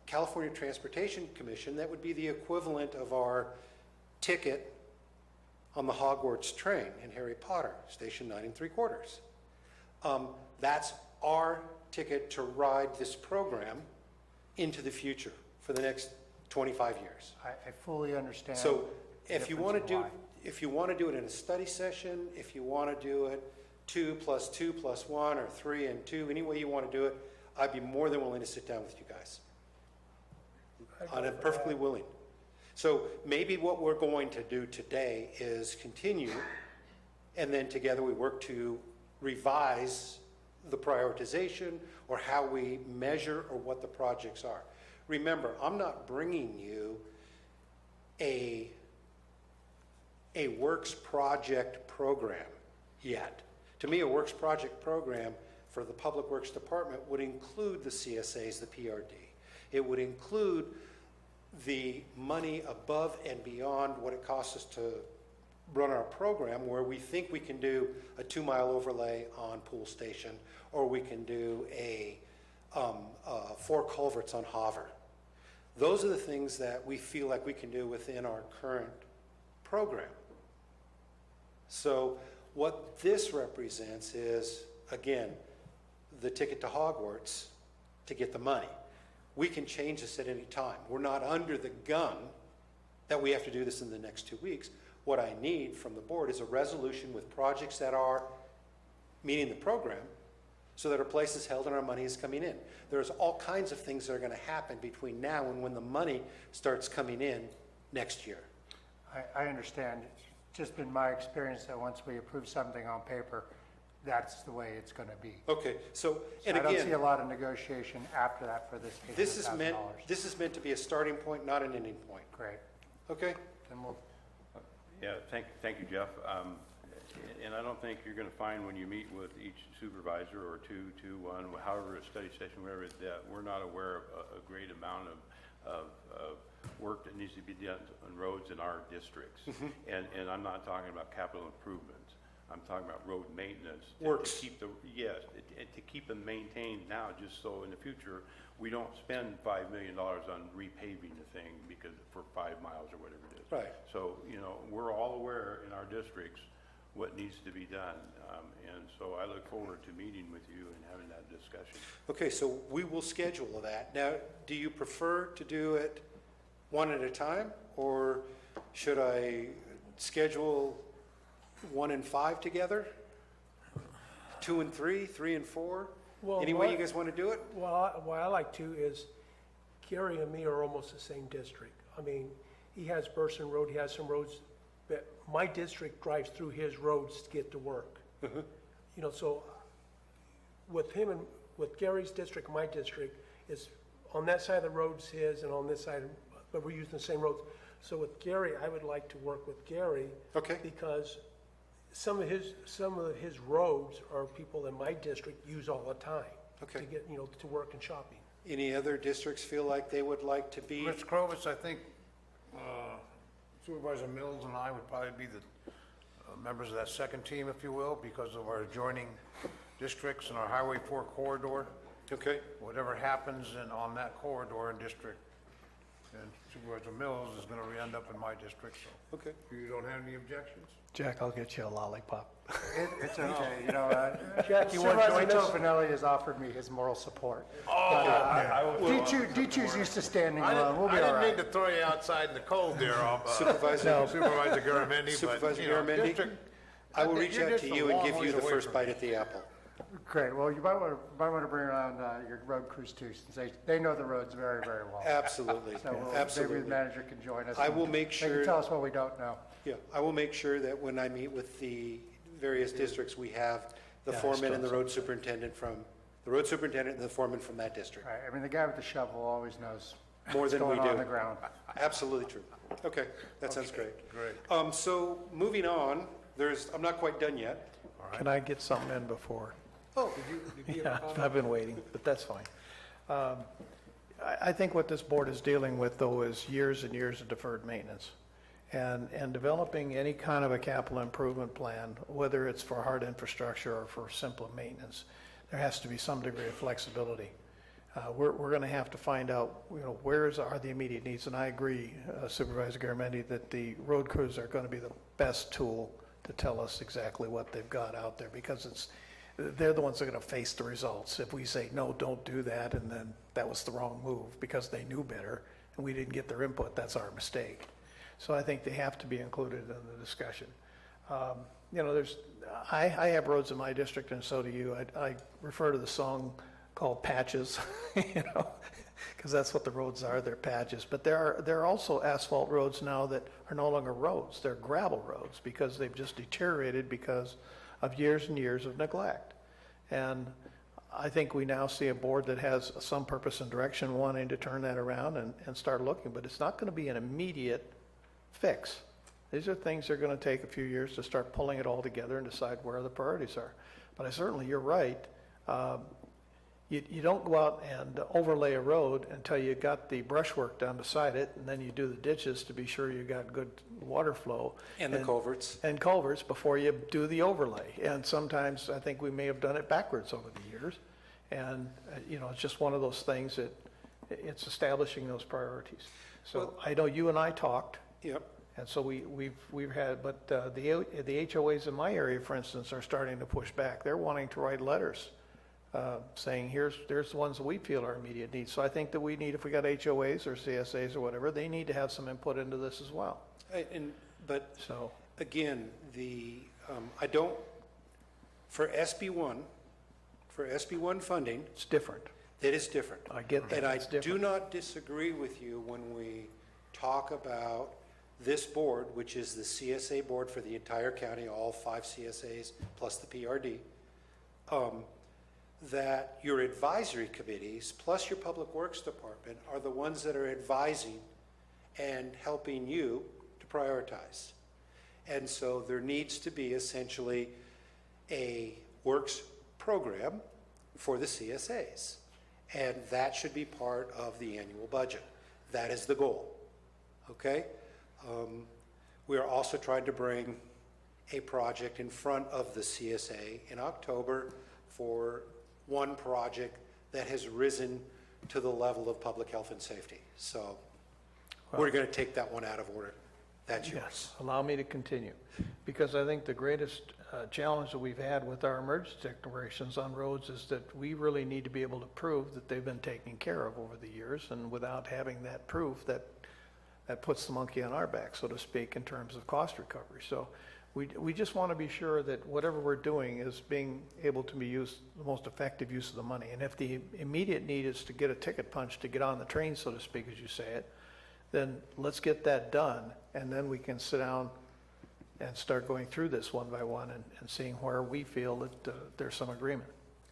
Speaker 11: California Transportation Commission. That would be the equivalent of our ticket on the Hogwarts train in Harry Potter, station 9 3/4. That's our ticket to ride this program into the future for the next 25 years.
Speaker 5: I fully understand.
Speaker 11: So if
Speaker 5: the
Speaker 11: you
Speaker 5: difference
Speaker 11: want to
Speaker 5: in
Speaker 11: do,
Speaker 5: why.
Speaker 11: if you want to do it in a study session, if you want to do it 2 + 2 + 1 or 3 and 2, any way you want to do it, I'd be more than willing to sit down with you guys. I'm perfectly willing. So maybe what we're going to do today is continue, and then together we work to revise the prioritization or how we measure or what the projects are. Remember, I'm not bringing you a works project program yet. To me, a works project program for the Public Works Department would include the CSAs, the PRD. It would include the money above and beyond what it costs us to run our program, where we think we can do a 2-mile overlay on Pool Station, or we can do a 4 culverts on Hoover. Those are the things that we feel like we can do within our current program. So what this represents is, again, the ticket to Hogwarts to get the money. We can change this at any time. We're not under the gun that we have to do this in the next 2 weeks. What I need from the board is a resolution with projects that are meeting the program so that our place is held and our money is coming in. There's all kinds of things that are going to happen between now and when the money starts coming in next year.
Speaker 5: I understand. It's just been my experience that once we approve something on paper, that's the way it's going to be.
Speaker 11: Okay, so, and
Speaker 5: I don't see a
Speaker 11: again,
Speaker 5: lot of negotiation after that for this
Speaker 11: this is
Speaker 5: $800,000.
Speaker 11: meant to be a starting point, not an ending point.
Speaker 5: Great.
Speaker 11: Okay?
Speaker 5: Then we'll,
Speaker 12: Yeah, thank you, Jeff. And I don't think you're going to find when you meet with each supervisor or two, one, however, a study session, whatever, that we're not aware of a great amount of work that needs to be done on roads in our districts. And I'm not talking about capital improvements. I'm talking about road maintenance.
Speaker 11: Works.
Speaker 12: To keep them maintained now, just so in the future, we don't spend $5 million on repaving the thing because for 5 miles or whatever it is.
Speaker 11: Right.
Speaker 12: So, we're all aware in our districts what needs to be done. And so I look forward to meeting with you and having that discussion.
Speaker 11: Okay, so we will schedule that. Now, do you prefer to do it one at a time, or should I schedule 1 and 5 together? 2 and 3, 3 and 4?
Speaker 14: Well,
Speaker 11: Any way you guys want to do it?
Speaker 14: Well, what I like to is Gary and me are almost the same district. I mean, he has Burson Road, he has some roads, but my district drives through his roads to get to work. So with him and with Gary's district, my district, is on that side of the road's his, and on this side, but we're using the same roads. So with Gary, I would like to work with Gary.
Speaker 11: Okay.
Speaker 14: Because some of his roads are people in my district use all the time.
Speaker 11: Okay.
Speaker 14: To get, to work and shopping.
Speaker 11: Any other districts feel like they would like to be?
Speaker 1: Mr. Krovitz, I think Supervisor Mills and I would probably be the members of that second team, if you will, because of our adjoining districts and our Highway 4 corridor.
Speaker 11: Okay.
Speaker 1: Whatever happens on that corridor and district, and Supervisor Mills is going to end up in my district, so.
Speaker 11: Okay.
Speaker 1: You don't have any objections?
Speaker 4: Jack, I'll get you a lollipop.
Speaker 5: It's okay,
Speaker 14: Jack, you want to
Speaker 5: Supervisor
Speaker 14: join us?
Speaker 5: Tofinelli has offered me his moral support. D2's used to standing alone, we'll be all
Speaker 1: I didn't mean
Speaker 5: right.
Speaker 1: to throw you outside in the cold there,
Speaker 11: Supervisor,
Speaker 1: Supervisor Garamendi, but,
Speaker 11: Supervisor
Speaker 1: you know,
Speaker 11: Garamendi,
Speaker 1: district-
Speaker 11: I will reach
Speaker 1: you're
Speaker 11: out
Speaker 1: just
Speaker 11: to
Speaker 1: a
Speaker 11: you and
Speaker 1: long
Speaker 11: give you
Speaker 1: ways
Speaker 11: the
Speaker 1: away
Speaker 11: first
Speaker 1: from
Speaker 11: bite
Speaker 1: me.
Speaker 11: at the apple.
Speaker 5: Great, well, you might want to bring around your road crews too, since they know the roads very, very well.
Speaker 11: Absolutely,
Speaker 5: So maybe
Speaker 11: absolutely.
Speaker 5: the manager can join us.
Speaker 11: I
Speaker 5: and
Speaker 11: will make
Speaker 5: They
Speaker 11: sure-
Speaker 5: can tell us what we don't know.
Speaker 11: Yeah, I will make sure that when I meet with the various districts, we have the
Speaker 4: Yeah, I
Speaker 11: foreman and the
Speaker 4: still-
Speaker 11: road superintendent and the foreman from that district.
Speaker 5: Right, I mean, the guy with the shovel always knows
Speaker 11: More
Speaker 5: what's
Speaker 11: than we
Speaker 5: going on
Speaker 11: do.
Speaker 5: the ground.
Speaker 11: Absolutely true. Okay, that sounds great.
Speaker 1: Great.
Speaker 11: So moving on, I'm not quite done yet.
Speaker 4: Can I get something in before?
Speaker 11: Oh,
Speaker 4: Yeah, I've been waiting, but that's fine. I think what this board is dealing with, though, is years and years of deferred maintenance. And developing any kind of a capital improvement plan, whether it's for hard infrastructure or for simple maintenance, there has to be some degree of flexibility. We're going to have to find out, where are the immediate needs, and I agree, Supervisor Garamendi, that the road crews are going to be the best tool to tell us exactly what they've got out there, because they're the ones that are going to face the results. If we say, no, don't do that, and then that was the wrong move because they knew better and we didn't get their input, that's our mistake. So I think they have to be included in the discussion. I have roads in my district, and so do you. I refer to the song called Patches, because that's what the roads are, they're patches. But there are also asphalt roads now that are no longer roads, they're gravel roads, because they've just deteriorated because of years and years of neglect. And I think we now see a board that has some purpose and direction wanting to turn that around and start looking, but it's not going to be an immediate fix. These are things that are going to take a few years to start pulling it all together and decide where the priorities are. But you're right. You don't go out and overlay a road until you got the brushwork done beside it, and then you do the ditches to be sure you got good water flow.
Speaker 11: And the culverts.
Speaker 4: And culverts before you do the overlay. And sometimes I think we may have done it backwards over the years. And, it's just one of those things that it's establishing those priorities. So
Speaker 11: Well-
Speaker 4: I know you and I talked.
Speaker 11: Yep.
Speaker 4: And so we've had, but the HOAs in my area, for instance, are starting to push back. They're wanting to write letters saying, here's the ones that we feel are immediate needs. So I think that we need, if we got HOAs or CSAs or whatever, they need to have some input into this as well.
Speaker 11: But
Speaker 4: So,
Speaker 11: again, I don't, for SB1 funding,
Speaker 4: it's different.
Speaker 11: that is different.
Speaker 4: I get that.
Speaker 11: And I
Speaker 4: It's different.
Speaker 11: do not disagree with you when we talk about this board, which is the CSA board for the entire county, all 5 CSAs plus the PRD, that your advisory committees plus your public works department are the ones that are advising and helping you to prioritize. And so there needs to be essentially a works program for the CSAs. And that should be part of the annual budget. That is the goal. Okay? We are also trying to bring a project in front of the CSA in October for one project that has risen to the level of public health and safety. So we're going to take that one out of order. That's yours.
Speaker 4: Yes, allow me to continue, because I think the greatest challenge that we've had with our emergency declarations on roads is that we really need to be able to prove that they've been taken care of over the years, and without having that proof, that puts the monkey on our back, so to speak, in terms of cost recovery. So we just want to be sure that whatever we're doing is being able to be used, the most effective use of the money. And if the immediate need is to get a ticket punch to get on the train, so to speak, as you say it, then let's get that done, and then we can sit down and start going through this one by one and seeing where we feel that there's some agreement.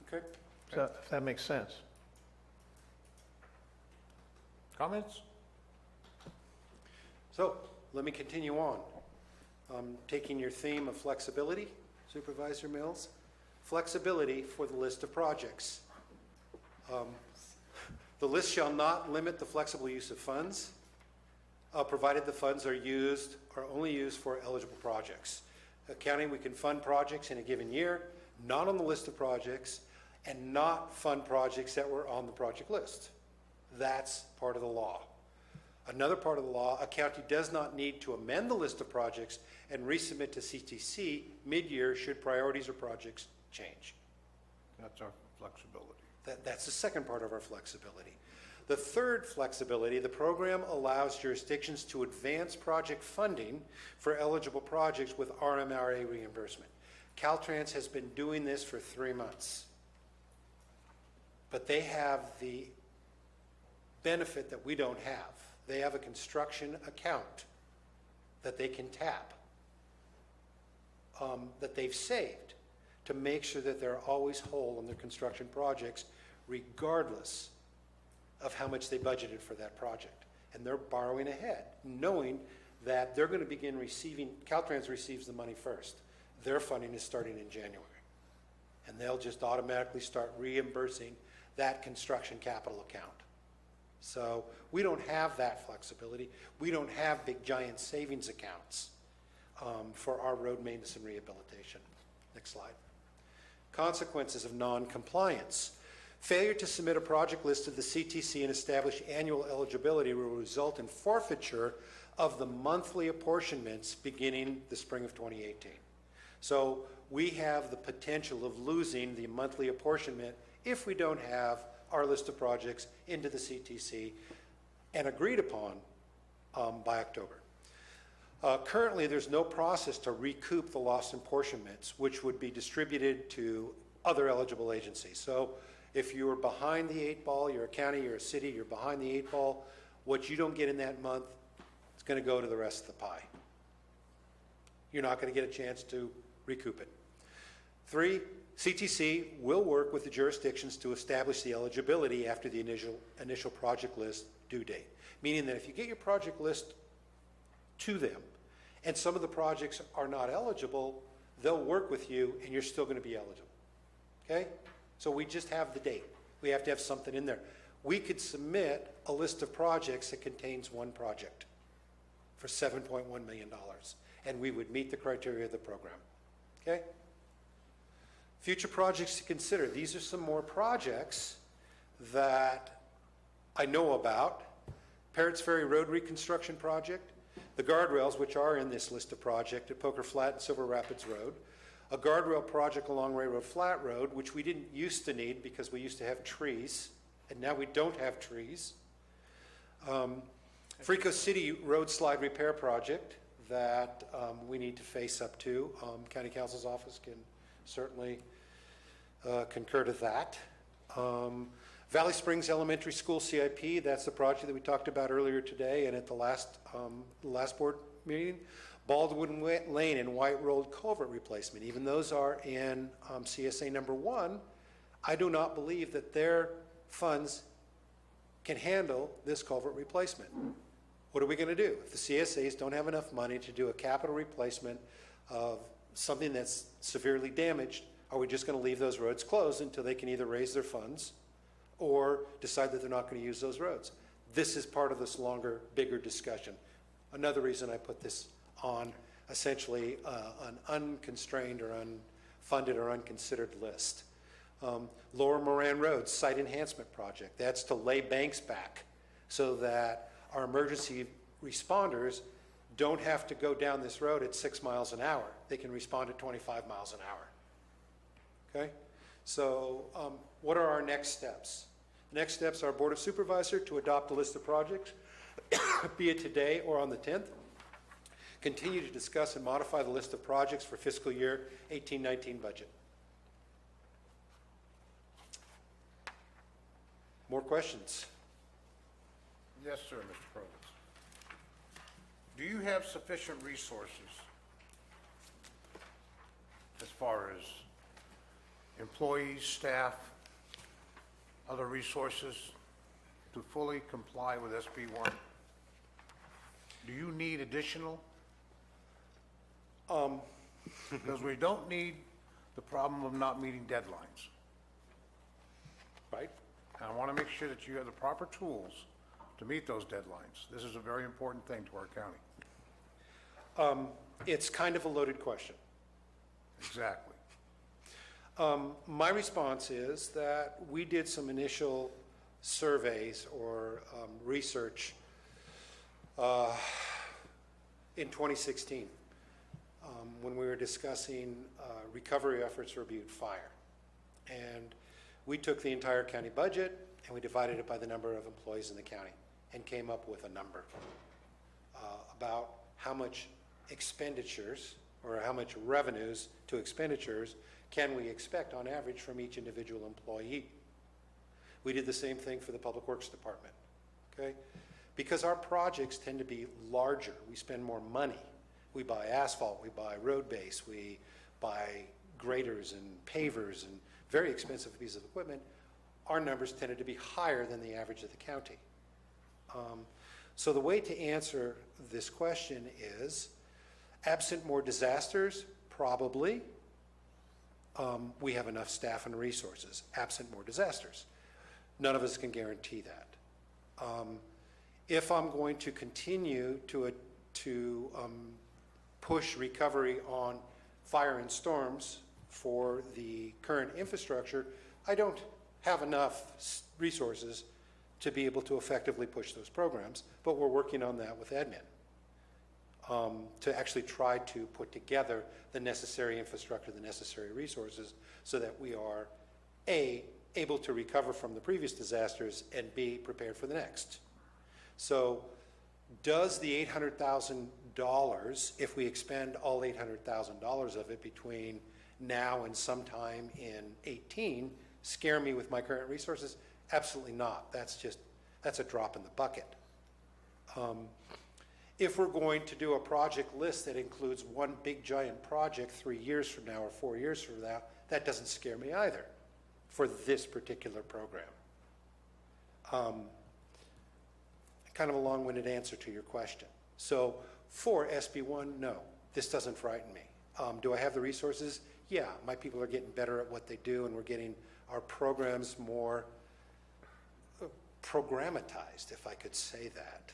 Speaker 11: Okay?
Speaker 4: So if that makes sense.
Speaker 1: Comments?
Speaker 11: So let me continue on. Taking your theme of flexibility, Supervisor Mills, flexibility for the list of projects. The list shall not limit the flexible use of funds, provided the funds are only used for eligible projects. County, we can fund projects in a given year, not on the list of projects, and not fund projects that were on the project list. That's part of the law. Another part of the law, a county does not need to amend the list of projects and resubmit to CTC mid-year should priorities or projects change.
Speaker 1: That's our flexibility.
Speaker 11: That's the second part of our flexibility. The third flexibility, the program allows jurisdictions to advance project funding for eligible projects with RMRA reimbursement. Caltrans has been doing this for 3 months. But they have the benefit that we don't have. They have a construction account that they can tap, that they've saved to make sure that they're always whole on their construction projects, regardless of how much they budgeted for that project. And they're borrowing ahead, knowing that they're going to begin receiving, Caltrans receives the money first. Their funding is starting in January. And they'll just automatically start reimbursing that construction capital account. So we don't have that flexibility. We don't have big giant savings accounts for our road maintenance and rehabilitation. Next slide. Consequences of non-compliance. Failure to submit a project list to the CTC and establish annual eligibility will result in forfeiture of the monthly apportionments beginning the spring of 2018. So we have the potential of losing the monthly apportionment if we don't have our list of projects into the CTC and agreed upon by October. Currently, there's no process to recoup the lost apportionments, which would be distributed to other eligible agencies. So if you're behind the 8 ball, you're a county, you're a city, you're behind the 8 ball, what you don't get in that month, it's going to go to the rest of the pie. You're not going to get a chance to recoup it. 3, CTC will work with the jurisdictions to establish the eligibility after the initial project list due date, meaning that if you get your project list to them and some of the projects are not eligible, they'll work with you and you're still going to be eligible. Okay? So we just have the date. We have to have something in there. We could submit a list of projects that contains one project for $7.1 million, and we would meet the criteria of the program. Okay? Future projects to consider. These are some more projects that I know about. Parrots Ferry Road Reconstruction Project, the guardrails, which are in this list of projects at Poker Flat and Silver Rapids Road, a guardrail project along Railroad Flat Road, which we didn't used to need because we used to have trees, and now we don't have trees. Frico City Road Slide Repair Project that we need to face up to. County Council's office can certainly concur to that. Valley Springs Elementary School CIP, that's the project that we talked about earlier today and at the last board meeting. Baldwin Lane and White Road culvert replacement, even those are in CSA number 1, I do not believe that their funds can handle this culvert replacement. What are we going to do? If the CSAs don't have enough money to do a capital replacement of something that's severely damaged, are we just going to leave those roads closed until they can either raise their funds or decide that they're not going to use those roads? This is part of this longer, bigger discussion. Another reason I put this on essentially an unconstrained or unfunded or unconsidered list. Lower Moran Road Site Enhancement Project. That's to lay banks back so that our emergency responders don't have to go down this road at 6 miles an hour. They can respond at 25 miles an hour. Okay? So what are our next steps? Next steps are Board of Supervisor to adopt a list of projects, be it today or on the 10th. Continue to discuss and modify the list of projects for fiscal year 18-19 budget. More questions?
Speaker 1: Yes, sir, Mr. Provost. Do you have sufficient resources as far as employees, staff, other resources to fully comply with SB 1? Do you need additional? Because we don't need the problem of not meeting deadlines.
Speaker 11: Right?
Speaker 1: And I want to make sure that you have the proper tools to meet those deadlines. This is a very important thing to our county.
Speaker 11: It's kind of a loaded question.
Speaker 1: Exactly.
Speaker 11: My response is that we did some initial surveys or research in 2016 when we were discussing recovery efforts for Butte Fire. And we took the entire county budget and we divided it by the number of employees in the county and came up with a number about how much expenditures or how much revenues to expenditures can we expect on average from each individual employee. We did the same thing for the Public Works Department, okay? Because our projects tend to be larger, we spend more money. We buy asphalt, we buy road base, we buy graders and pavers and very expensive pieces of equipment. Our numbers tended to be higher than the average of the county. So the way to answer this question is, absent more disasters, probably. We have enough staff and resources, absent more disasters. None of us can guarantee that. If I'm going to continue to push recovery on fire and storms for the current infrastructure, I don't have enough resources to be able to effectively push those programs, but we're working on that with admin to actually try to put together the necessary infrastructure, the necessary resources, so that we are A, able to recover from the previous disasters, and B, prepared for the next. So does the $800,000, if we expend all $800,000 of it between now and sometime in 18, scare me with my current resources? Absolutely not. That's a drop in the bucket. If we're going to do a project list that includes one big giant project 3 years from now or 4 years from now, that doesn't scare me either for this particular program. Kind of a long-winded answer to your question. So for SB1, no, this doesn't frighten me. Do I have the resources? Yeah, my people are getting better at what they do, and we're getting our programs more programmatized, if I could say that,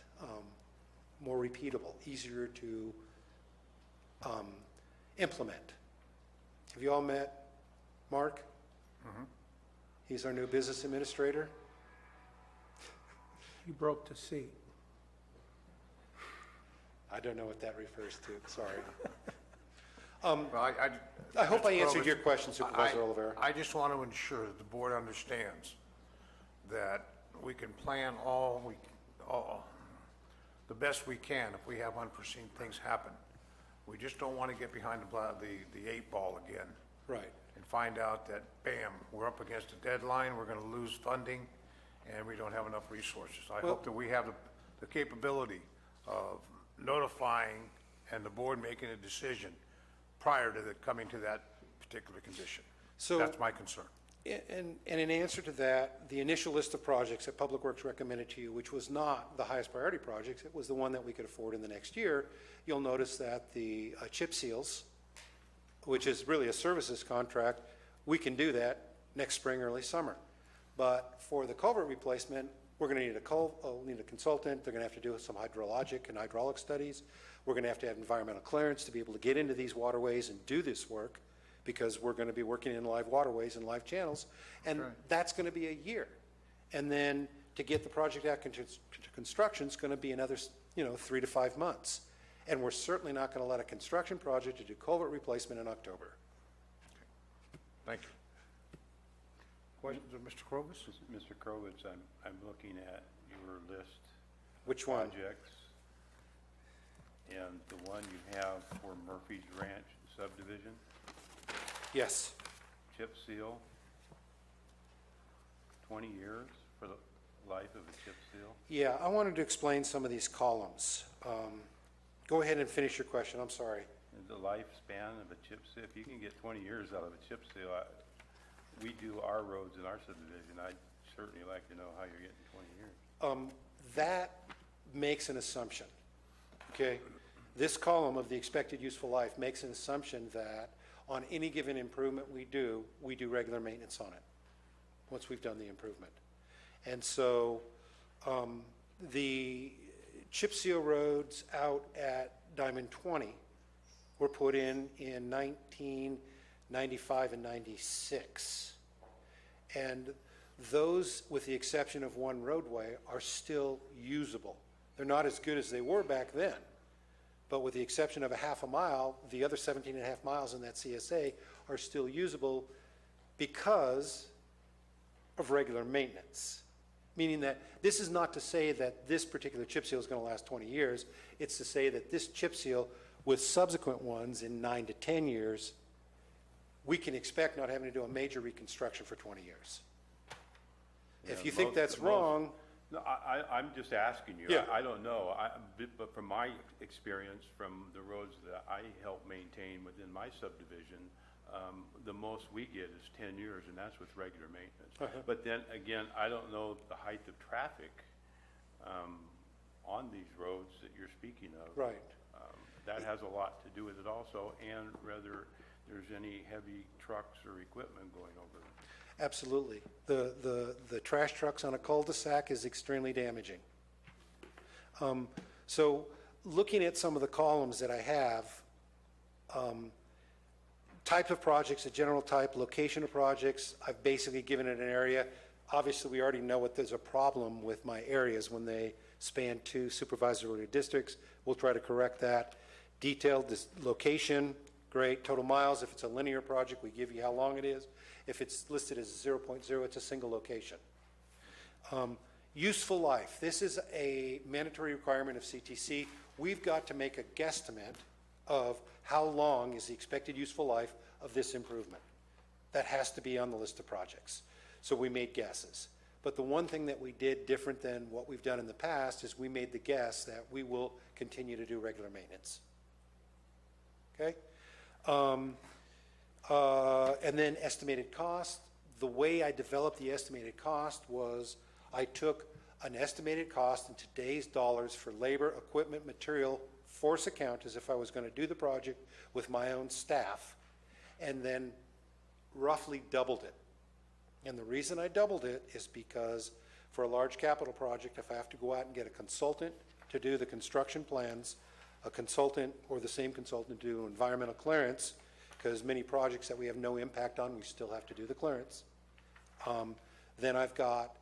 Speaker 11: more repeatable, easier to implement. Have you all met Mark?
Speaker 1: Mm-hmm.
Speaker 11: He's our new business administrator.
Speaker 14: You broke the seat.
Speaker 11: I don't know what that refers to, sorry.
Speaker 1: Well,
Speaker 11: I hope I
Speaker 1: Mr.
Speaker 11: answered
Speaker 1: Provost,
Speaker 11: your question, Supervisor Oliveira.
Speaker 1: I just want to ensure that the board understands that we can plan all the best we can if we have unforeseen things happen. We just don't want to get behind the 8 ball again.
Speaker 11: Right.
Speaker 1: And find out that, bam, we're up against a deadline, we're going to lose funding, and we don't have enough resources. I hope that we have the capability of notifying and the board making a decision prior to coming to that particular condition.
Speaker 11: So
Speaker 1: that's my concern.
Speaker 11: And in answer to that, the initial list of projects that Public Works recommended to you, which was not the highest priority projects, it was the one that we could afford in the next year, you'll notice that the chip seals, which is really a services contract, we can do that next spring, early summer. But for the culvert replacement, we're going to need a consultant. They're going to have to do some hydrologic and hydraulic studies. We're going to have environmental clearance to be able to get into these waterways and do this work, because we're going to be working in live waterways and live channels, and that's going to be a year. And then to get the project out to construction is going to be another, 3 to 5 months. And we're certainly not going to let a construction project to do culvert replacement in October.
Speaker 1: Thank you. Questions of Mr. Crovus?
Speaker 12: Mr. Krovitz, I'm looking at your list.
Speaker 11: Which one?
Speaker 12: Projects, and the one you have for Murphy's Ranch subdivision,
Speaker 11: Yes.
Speaker 12: chip seal, 20 years for the life of a chip seal.
Speaker 11: Yeah, I wanted to explain some of these columns. Go ahead and finish your question. I'm sorry.
Speaker 12: The lifespan of a chip seal, if you can get 20 years out of a chip seal, we do our roads in our subdivision. I'd certainly like to know how you're getting 20 years.
Speaker 11: That makes an assumption, okay? This column of the expected useful life makes an assumption that on any given improvement we do regular maintenance on it once we've done the improvement. And so the chip seal roads out at Diamond 20 were put in 1995 and 96. And those, with the exception of one roadway, are still usable. They're not as good as they were back then, but with the exception of a half a mile, the other 17 and a half miles in that CSA are still usable because of regular maintenance. Meaning that this is not to say that this particular chip seal is going to last 20 years. It's to say that this chip seal, with subsequent ones in 9 to 10 years, we can expect not having to do a major reconstruction for 20 years. If you think that's wrong.
Speaker 12: No, I'm just asking you.
Speaker 11: Yeah.
Speaker 12: I don't know. But from my experience, from the roads that I help maintain within my subdivision, the most we get is 10 years, and that's with regular maintenance. But then again, I don't know the height of traffic on these roads that you're speaking of.
Speaker 11: Right.
Speaker 12: That has a lot to do with it also, and whether there's any heavy trucks or equipment going over them.
Speaker 11: Absolutely. The trash trucks on a cul-de-sac is extremely damaging. So looking at some of the columns that I have, type of projects, a general type, location of projects, I've basically given it an area. Obviously, we already know what there's a problem with my areas when they span 2 supervisory districts. We'll try to correct that. Detailed location, great. Total miles, if it's a linear project, we give you how long it is. If it's listed as 0.0, it's a single location. Useful life. This is a mandatory requirement of CTC. We've got to make a guesstimate of how long is the expected useful life of this improvement. That has to be on the list of projects. So we made guesses. But the one thing that we did different than what we've done in the past is we made the guess that we will continue to do regular maintenance. Okay? And then estimated cost. The way I developed the estimated cost was I took an estimated cost in today's dollars for labor, equipment, material, force account as if I was going to do the project with my own staff, and then roughly doubled it. And the reason I doubled it is because for a large capital project, if I have to go out and get a consultant to do the construction plans, a consultant or the same consultant to do environmental clearance, because many projects that we have no impact on, we still have to do the clearance. Then I've got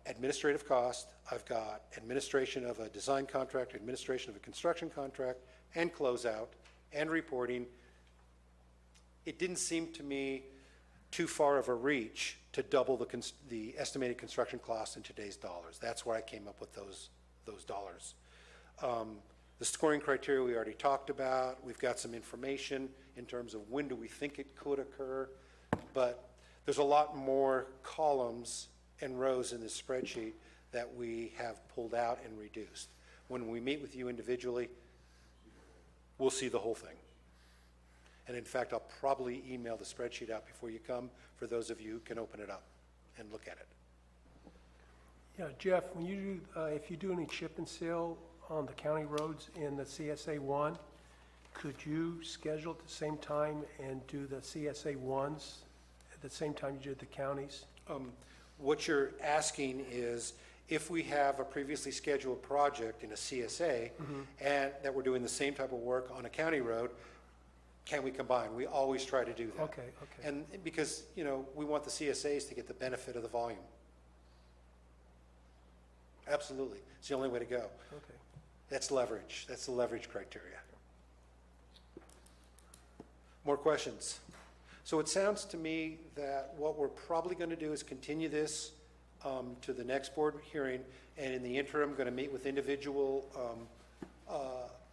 Speaker 11: administrative cost, I've got administration of a design contract, administration of a construction contract, and closeout, and reporting. It didn't seem to me too far of a reach to double the estimated construction cost in today's dollars. That's where I came up with those dollars. The scoring criteria we already talked about. We've got some information in terms of when do we think it could occur, but there's a lot more columns and rows in this spreadsheet that we have pulled out and reduced. When we meet with you individually, we'll see the whole thing. And in fact, I'll probably email the spreadsheet out before you come, for those of you who can open it up and look at it.
Speaker 14: Yeah, Jeff, when you do, if you do any chip and seal on the county roads in the CSA 1, could you schedule at the same time and do the CSA 1s at the same time you did the counties?
Speaker 11: What you're asking is, if we have a previously scheduled project in a CSA, and that we're doing the same type of work on a county road, can we combine? We always try to do that.
Speaker 14: Okay, okay.
Speaker 11: And because, you know, we want the CSAs to get the benefit of the volume. Absolutely. It's the only way to go.
Speaker 14: Okay.
Speaker 11: That's leverage. That's the leverage criteria. More questions? So it sounds to me that what we're probably going to do is continue this to the next board hearing, and in the interim, going to meet with individual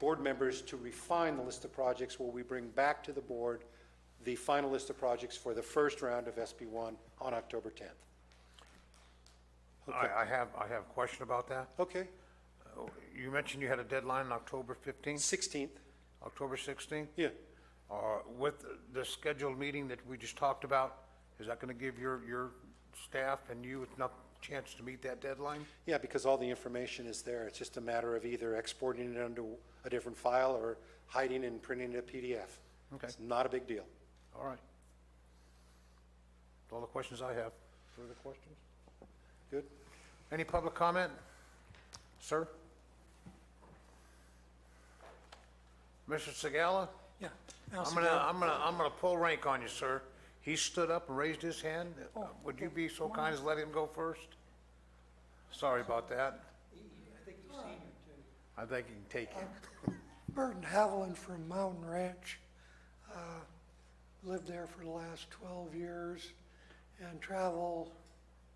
Speaker 11: board members to refine the list of projects, where we bring back to the board the final list of projects for the first round of SB1 on October 10th. Okay.
Speaker 1: I have a question about that.
Speaker 11: Okay.
Speaker 1: You mentioned you had a deadline on October 15th,
Speaker 11: 16th.
Speaker 1: October 16th?
Speaker 11: Yeah.
Speaker 1: With the scheduled meeting that we just talked about, is that going to give your staff and you enough chance to meet that deadline?
Speaker 11: Yeah, because all the information is there. It's just a matter of either exporting it onto a different file or hiding and printing a PDF.
Speaker 1: Okay.
Speaker 11: It's not a big deal.
Speaker 1: All right. That's all the questions I have. Further questions?
Speaker 11: Good?
Speaker 1: Any public comment? Sir? Mr. Segala?
Speaker 15: Yeah.
Speaker 1: I'm gonna pull rank on you, sir. He stood up and raised his hand. Would you be so kind as let him go first? Sorry about that. I think you can take him.
Speaker 15: Burton Haviland from Mountain Ranch. Lived there for the last 12 years and travel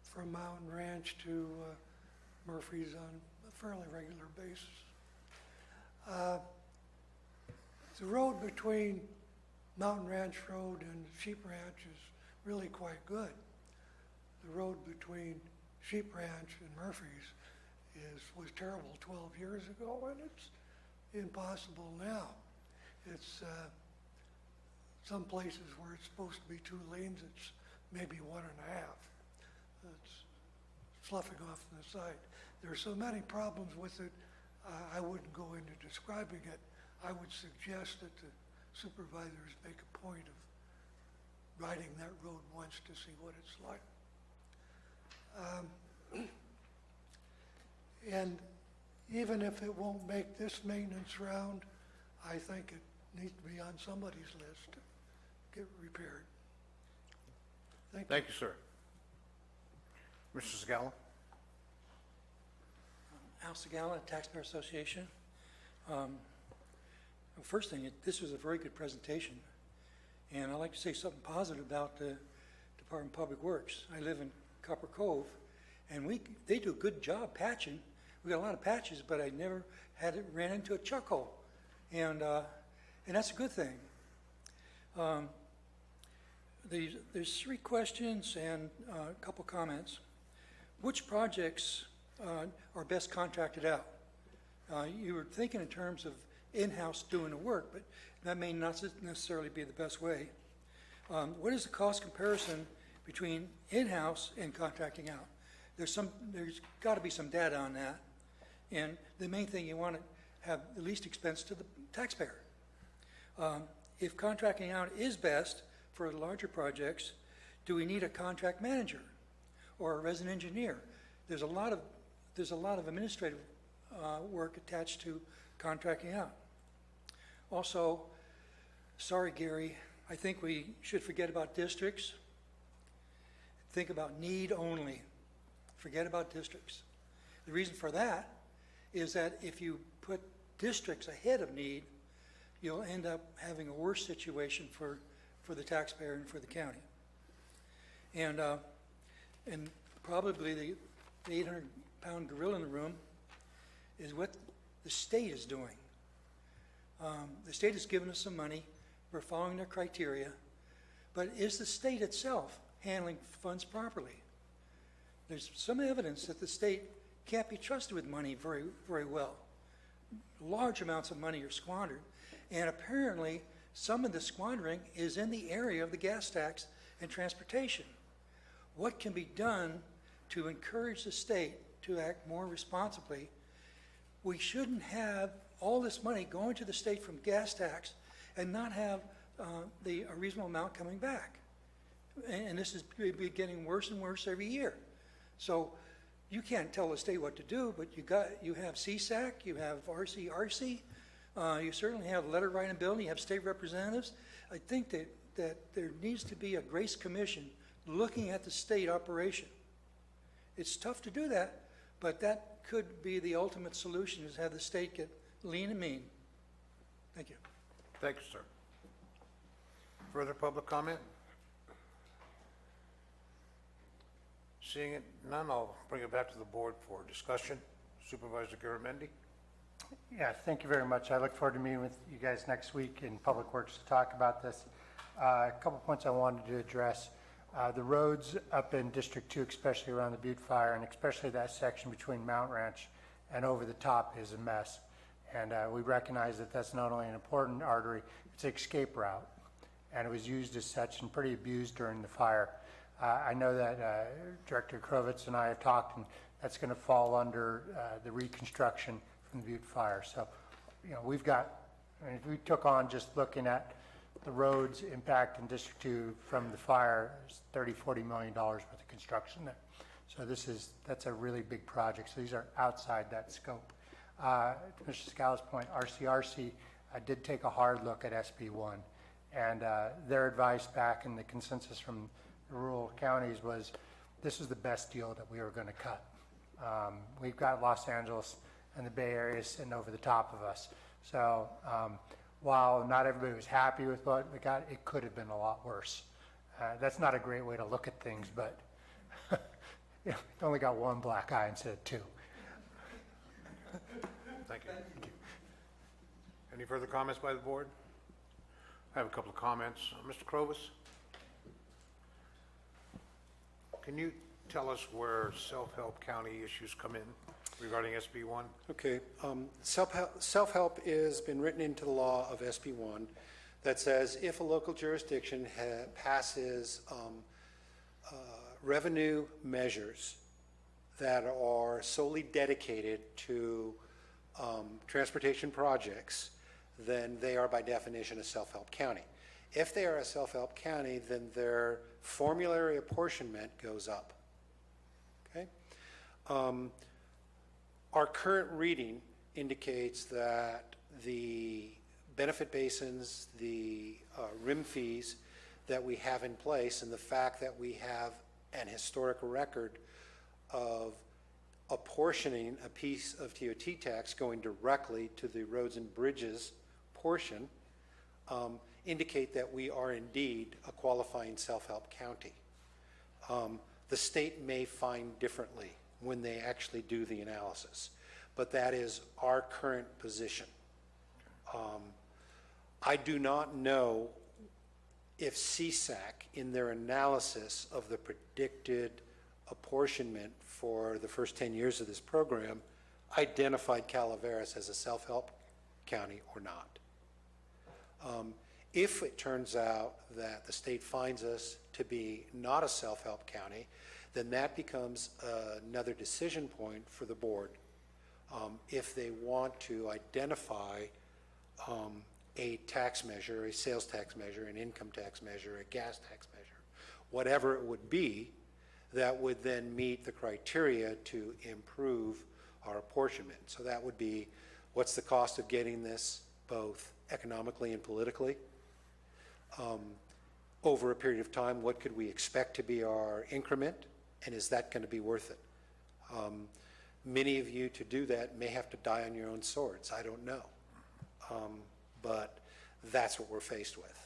Speaker 15: from Mountain Ranch to Murphy's on a fairly regular basis. The road between Mountain Ranch Road and Sheep Ranch is really quite good. The road between Sheep Ranch and Murphy's was terrible 12 years ago, and it's impossible now. It's some places where it's supposed to be 2 lanes, it's maybe 1.5. It's sloughing off to the side. There are so many problems with it, I wouldn't go into describing it. I would suggest that the supervisors make a point of riding that road once to see what it's like. And even if it won't make this maintenance round, I think it needs to be on somebody's list to get repaired. Thank you.
Speaker 1: Thank you, sir. Mr. Segala?
Speaker 15: Al Segala, Taxpayer Association. First thing, this was a very good presentation, and I'd like to say something positive about the Department of Public Works. I live in Copper Cove, and they do a good job patching. We got a lot of patches, but I never ran into a chuck hole, and that's a good thing. There's 3 questions and a couple comments. Which projects are best contracted out? You were thinking in terms of in-house doing the work, but that may not necessarily be the best way. What is the cost comparison between in-house and contracting out? There's got to be some data on that. And the main thing, you want to have the least expense to the taxpayer. If contracting out is best for larger projects, do we need a contract manager or a resident engineer? There's a lot of administrative work attached to contracting out. Also, sorry, Gary, I think we should forget about districts. Think about need only. Forget about districts. The reason for that is that if you put districts ahead of need, you'll end up having a worse situation for the taxpayer and for the county. And probably the 800-pound gorilla in the room is what the state is doing. The state has given us some money. We're following their criteria. But is the state itself handling funds properly? There's some evidence that the state can't be trusted with money very, very well. Large amounts of money are squandered. And apparently, some of the squandering is in the area of the gas tax and transportation. What can be done to encourage the state to act more responsibly? We shouldn't have all this money going to the state from gas tax and not have a reasonable amount coming back. And this is getting worse and worse every year. So you can't tell the state what to do, but you have CSAC, you have RCRC, you certainly have letter writing ability, you have state representatives. I think that there needs to be a Grace Commission looking at the state operation. It's tough to do that, but that could be the ultimate solution, is have the state get lean and mean. Thank you.
Speaker 1: Thank you, sir. Further public comment? Seeing it none, I'll bring it back to the board for discussion. Supervisor Garamendi?
Speaker 5: Yeah, thank you very much. I look forward to meeting with you guys next week in Public Works to talk about this. A couple points I wanted to address. The roads up in District 2, especially around the Butte Fire, and especially that section between Mount Ranch and over the top, is a mess. And we recognize that that's not only an important artery, it's an escape route. And it was used as such and pretty abused during the fire. I know that Director Krovitz and I have talked, and that's going to fall under the reconstruction from the Butte Fire. So, we've got, if we took on just looking at the roads impact in District 2 from the fire, there's $30–40 million worth of construction there. So that's a really big project. So these are outside that scope. To Mr. Scala's point, RCRC did take a hard look at SB1, and their advice back in the consensus from the rural counties was this is the best deal that we were going to cut. We've got Los Angeles and the Bay Area sitting over the top of us. So while not everybody was happy with what we got, it could have been a lot worse. That's not a great way to look at things, but you only got one black eye instead of two.
Speaker 1: Thank you. Any further comments by the board? I have a couple of comments. Mr. Krovis? Can you tell us where self-help county issues come in regarding SB1?
Speaker 11: Okay, self-help has been written into the law of SB1 that says if a local jurisdiction passes revenue measures that are solely dedicated to transportation projects, then they are by definition a self-help county. If they are a self-help county, then their formulary apportionment goes up. Okay? Our current reading indicates that the benefit basins, the RIM fees that we have in place, and the fact that we have an historic record of apportioning a piece of TOT tax going directly to the roads and bridges portion, indicate that we are indeed a qualifying self-help county. The state may find differently when they actually do the analysis, but that is our current position. I do not know if CSAC, in their analysis of the predicted apportionment for the first 10 years of this program, identified Calaveras as a self-help county or not. If it turns out that the state finds us to be not a self-help county, then that becomes another decision point for the board. If they want to identify a tax measure, a sales tax measure, an income tax measure, a gas tax measure, whatever it would be, that would then meet the criteria to improve our apportionment. So that would be, what's the cost of getting this both economically and politically? Over a period of time, what could we expect to be our increment, and is that going to be worth it? Many of you, to do that, may have to die on your own swords. I don't know. But that's what we're faced with.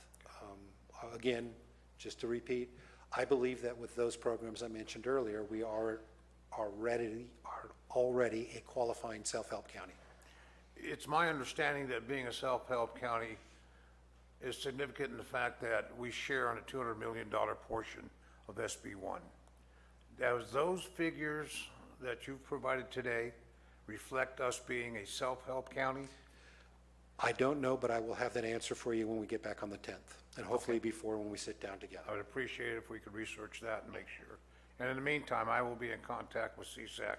Speaker 11: Again, just to repeat, I believe that with those programs I mentioned earlier, we are already a qualifying self-help county.
Speaker 1: It's my understanding that being a self-help county is significant in the fact that we share on a $200 million portion of SB1. Does those figures that you've provided today reflect us being a self-help county?
Speaker 11: I don't know, but I will have that answer for you when we get back on the 10th, and hopefully before when we sit down together.
Speaker 1: I would appreciate it if we could research that and make sure. And in the meantime, I will be in contact with CSAC,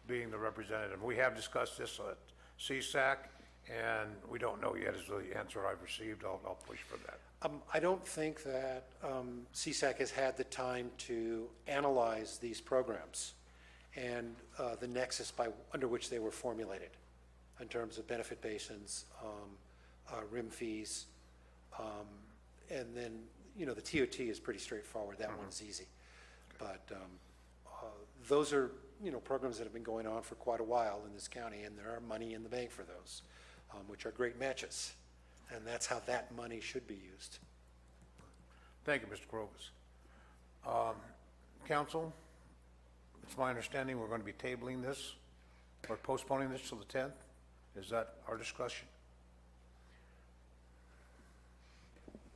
Speaker 1: being the representative. We have discussed this at CSAC, and we don't know yet is the answer I've received. I'll push for that.
Speaker 11: I don't think that CSAC has had the time to analyze these programs and the nexus under which they were formulated in terms of benefit basins, RIM fees, and then, the TOT is pretty straightforward. That one's easy. But those are, programs that have been going on for quite a while in this county, and there are money in the bank for those, which are great matches. And that's how that money should be used.
Speaker 1: Thank you, Mr. Crovus. Council, it's my understanding we're going to be tabling this or postponing this till the 10th. Is that our discussion?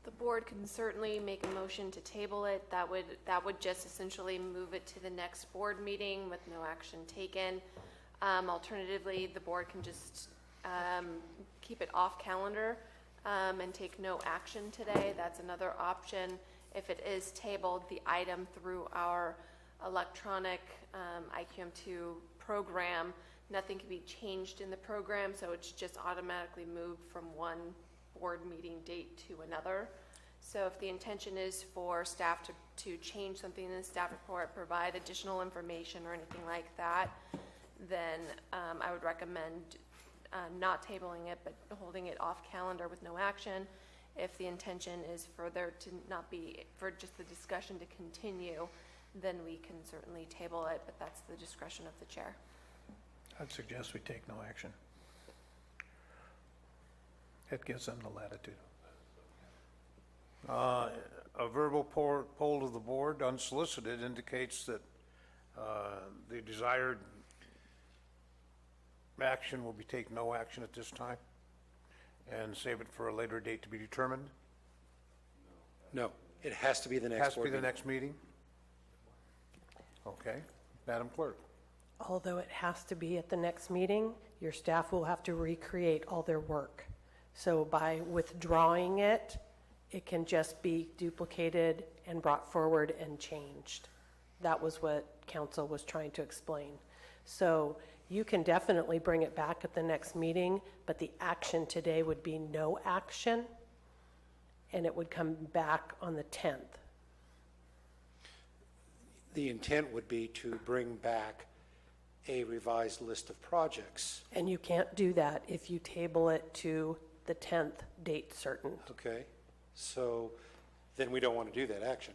Speaker 16: The board can certainly make a motion to table it. That would just essentially move it to the next board meeting with no action taken. Alternatively, the board can just keep it off calendar and take no action today. That's another option. If it is tabled, the item through our electronic IQM2 program, nothing can be changed in the program, so it's just automatically moved from one board meeting date to another. So if the intention is for staff to change something in the staff report, provide additional information or anything like that, then I would recommend not tabling it, but holding it off calendar with no action. If the intention is for there to not be, for just the discussion to continue, then we can certainly table it, but that's the discretion of the chair.
Speaker 4: I'd suggest we take no action. It gives them the latitude.
Speaker 1: A verbal poll of the board, unsolicited, indicates that the desired action will be take no action at this time and save it for a later date to be determined.
Speaker 11: No, it has to be the next
Speaker 1: Has to
Speaker 11: board
Speaker 1: be the
Speaker 11: meeting.
Speaker 1: next meeting? Okay. Madam Clerk.
Speaker 2: Although it has to be at the next meeting, your staff will have to recreate all their work. So by withdrawing it, it can just be duplicated and brought forward and changed. That was what council was trying to explain. So you can definitely bring it back at the next meeting, but the action today would be no action, and it would come back on the 10th.
Speaker 11: The intent would be to bring back a revised list of projects.
Speaker 2: And you can't do that if you table it to the 10th date certain.
Speaker 11: Okay, so then we don't want to do that action.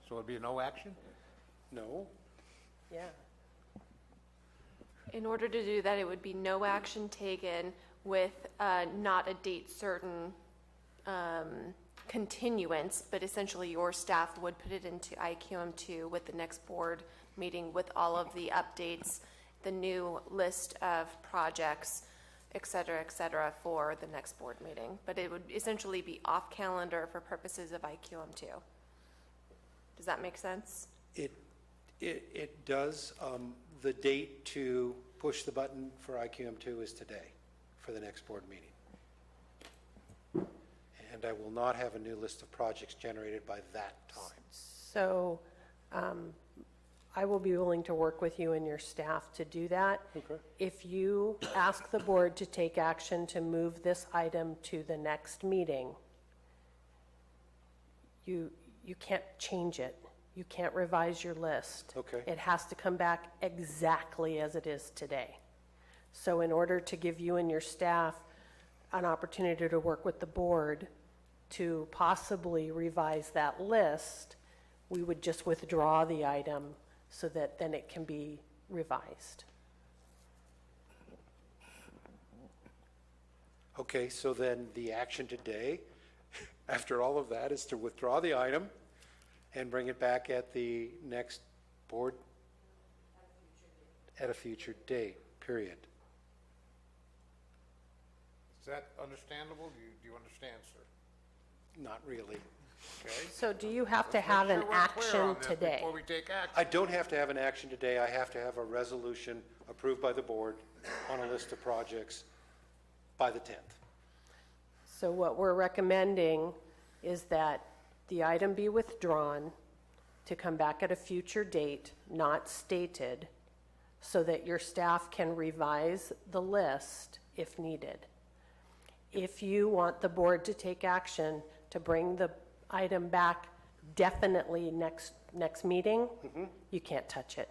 Speaker 1: So it'd be no action?
Speaker 11: No?
Speaker 2: Yeah.
Speaker 16: In order to do that, it would be no action taken with not a date certain continuance, but essentially your staff would put it into IQM2 with the next board meeting with all of the updates, the new list of projects, et cetera, for the next board meeting. But it would essentially be off calendar for purposes of IQM2. Does that make sense?
Speaker 11: It does. The date to push the button for IQM2 is today, for the next board meeting. And I will not have a new list of projects generated by that time.
Speaker 2: So I will be willing to work with you and your staff to do that.
Speaker 11: Okay.
Speaker 2: If you ask the board to take action to move this item to the next meeting, you can't change it. You can't revise your list.
Speaker 11: Okay.
Speaker 2: It has to come back exactly as it is today. So in order to give you and your staff an opportunity to work with the board to possibly revise that list, we would just withdraw the item so that then it can be revised.
Speaker 11: Okay, so then the action today, after all of that, is to withdraw the item and bring it back at the next board at a future date, period.
Speaker 1: Is that understandable? Do you understand, sir?
Speaker 11: Not really.
Speaker 1: Okay.
Speaker 2: So do you have to have an
Speaker 1: Make sure we're clear
Speaker 2: action
Speaker 1: on this
Speaker 2: today?
Speaker 1: Before we take action.
Speaker 11: I don't have to have an action today. I have to have a resolution approved by the board on a list of projects by the 10th.
Speaker 2: So what we're recommending is that the item be withdrawn to come back at a future date, not stated, so that your staff can revise the list if needed. If you want the board to take action to bring the item back definitely next meeting, you can't touch it.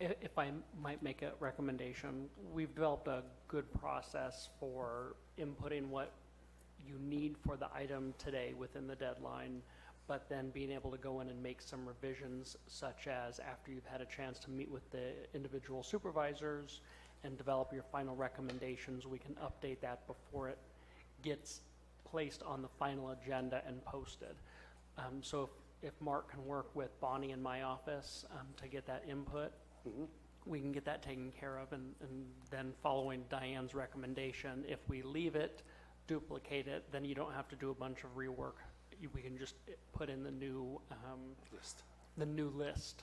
Speaker 17: If I might make a recommendation, we've developed a good process for inputting what you need for the item today within the deadline, but then being able to go in and make some revisions, such as after you've had a chance to meet with the individual supervisors and develop your final recommendations, we can update that before it gets placed on the final agenda and posted. So if Mark can work with Bonnie in my office to get that input, we can get that taken care of, and then following Diane's recommendation, if we leave it, duplicate it, then you don't have to do a bunch of rework. We can just put in the new
Speaker 11: List.
Speaker 17: the new list.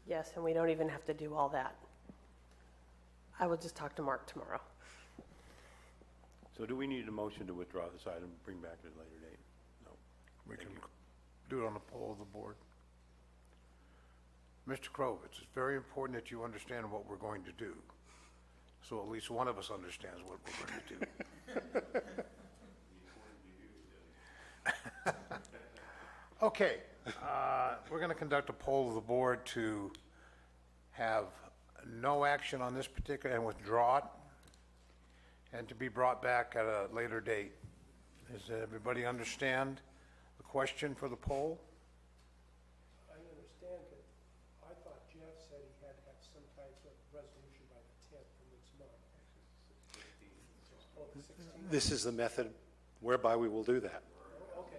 Speaker 2: Yes, and we don't even have to do all that. I will just talk to Mark tomorrow.
Speaker 12: So do we need a motion to withdraw this item, bring back at a later date? No.
Speaker 1: We can do it on the poll of the board. Mr. Krovitz, it's very important that you understand what we're going to do, so at least one of us understands what we're going to do. Okay, we're going to conduct a poll of the board to have no action on this particular, and withdraw it, and to be brought back at a later date. Does everybody understand the question for the poll?
Speaker 14: I understand it. I thought Jeff said he had to have some type of resolution by the 10th of this month. Oh, the 16th?
Speaker 11: This is the method whereby we will do that.
Speaker 14: Okay,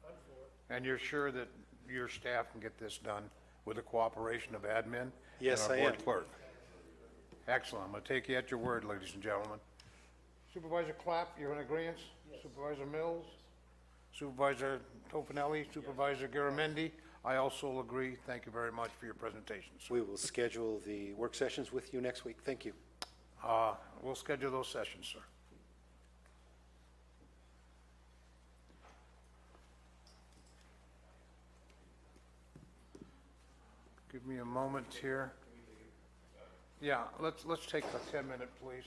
Speaker 14: I'm for it.
Speaker 1: And you're sure that your staff can get this done with the cooperation of admin?
Speaker 11: Yes,
Speaker 1: and our
Speaker 11: I
Speaker 1: board
Speaker 11: am.
Speaker 1: clerk? Excellent. I'm going to take you at your word, ladies and gentlemen. Supervisor Clapp, you're in agreement? Supervisor Mills? Supervisor Tofinelli? Supervisor Garamendi? I also agree. Thank you very much for your presentations.
Speaker 11: We will schedule the work sessions with you next week. Thank you.
Speaker 1: We'll schedule those sessions, sir. Give me a moment here. Yeah, let's take a 10-minute, please.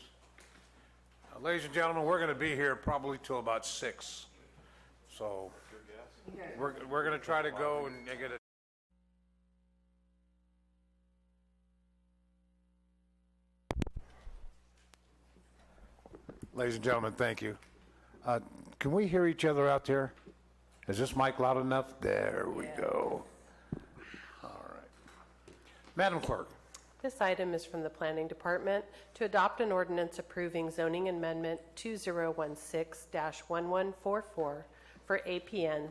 Speaker 1: Ladies and gentlemen, we're going to be here probably till about 6. So we're going to try to go and get it. Ladies and gentlemen, thank you. Can we hear each other out there? Is this mic loud enough? There we go. All right. Madam Clerk.
Speaker 2: This item is from the Planning Department to adopt an ordinance approving zoning amendment 2016-1144 for APN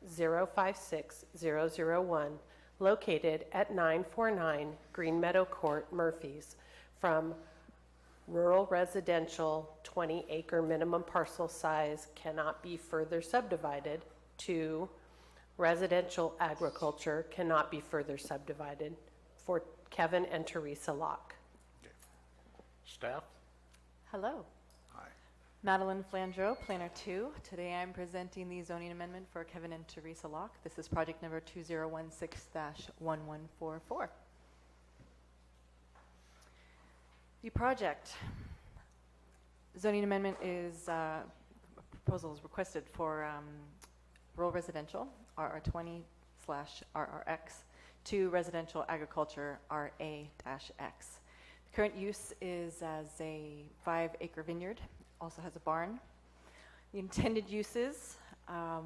Speaker 2: 068-056-001, located at 949 Green Meadow Court, Murphy's, from rural residential 20-acre minimum parcel size cannot be further subdivided to residential agriculture cannot be further subdivided for Kevin and Teresa Locke.
Speaker 1: Staff?
Speaker 18: Hello.
Speaker 1: Hi.
Speaker 18: Madeline Flandreau, Planner 2. Today I'm presenting the zoning amendment for Kevin and Teresa Locke. This is project number 2016-1144. The project zoning amendment is, proposal is requested for rural residential, RR20/RRX, to residential agriculture, RA-X. The current use is as a 5-acre vineyard, also has a barn. The intended uses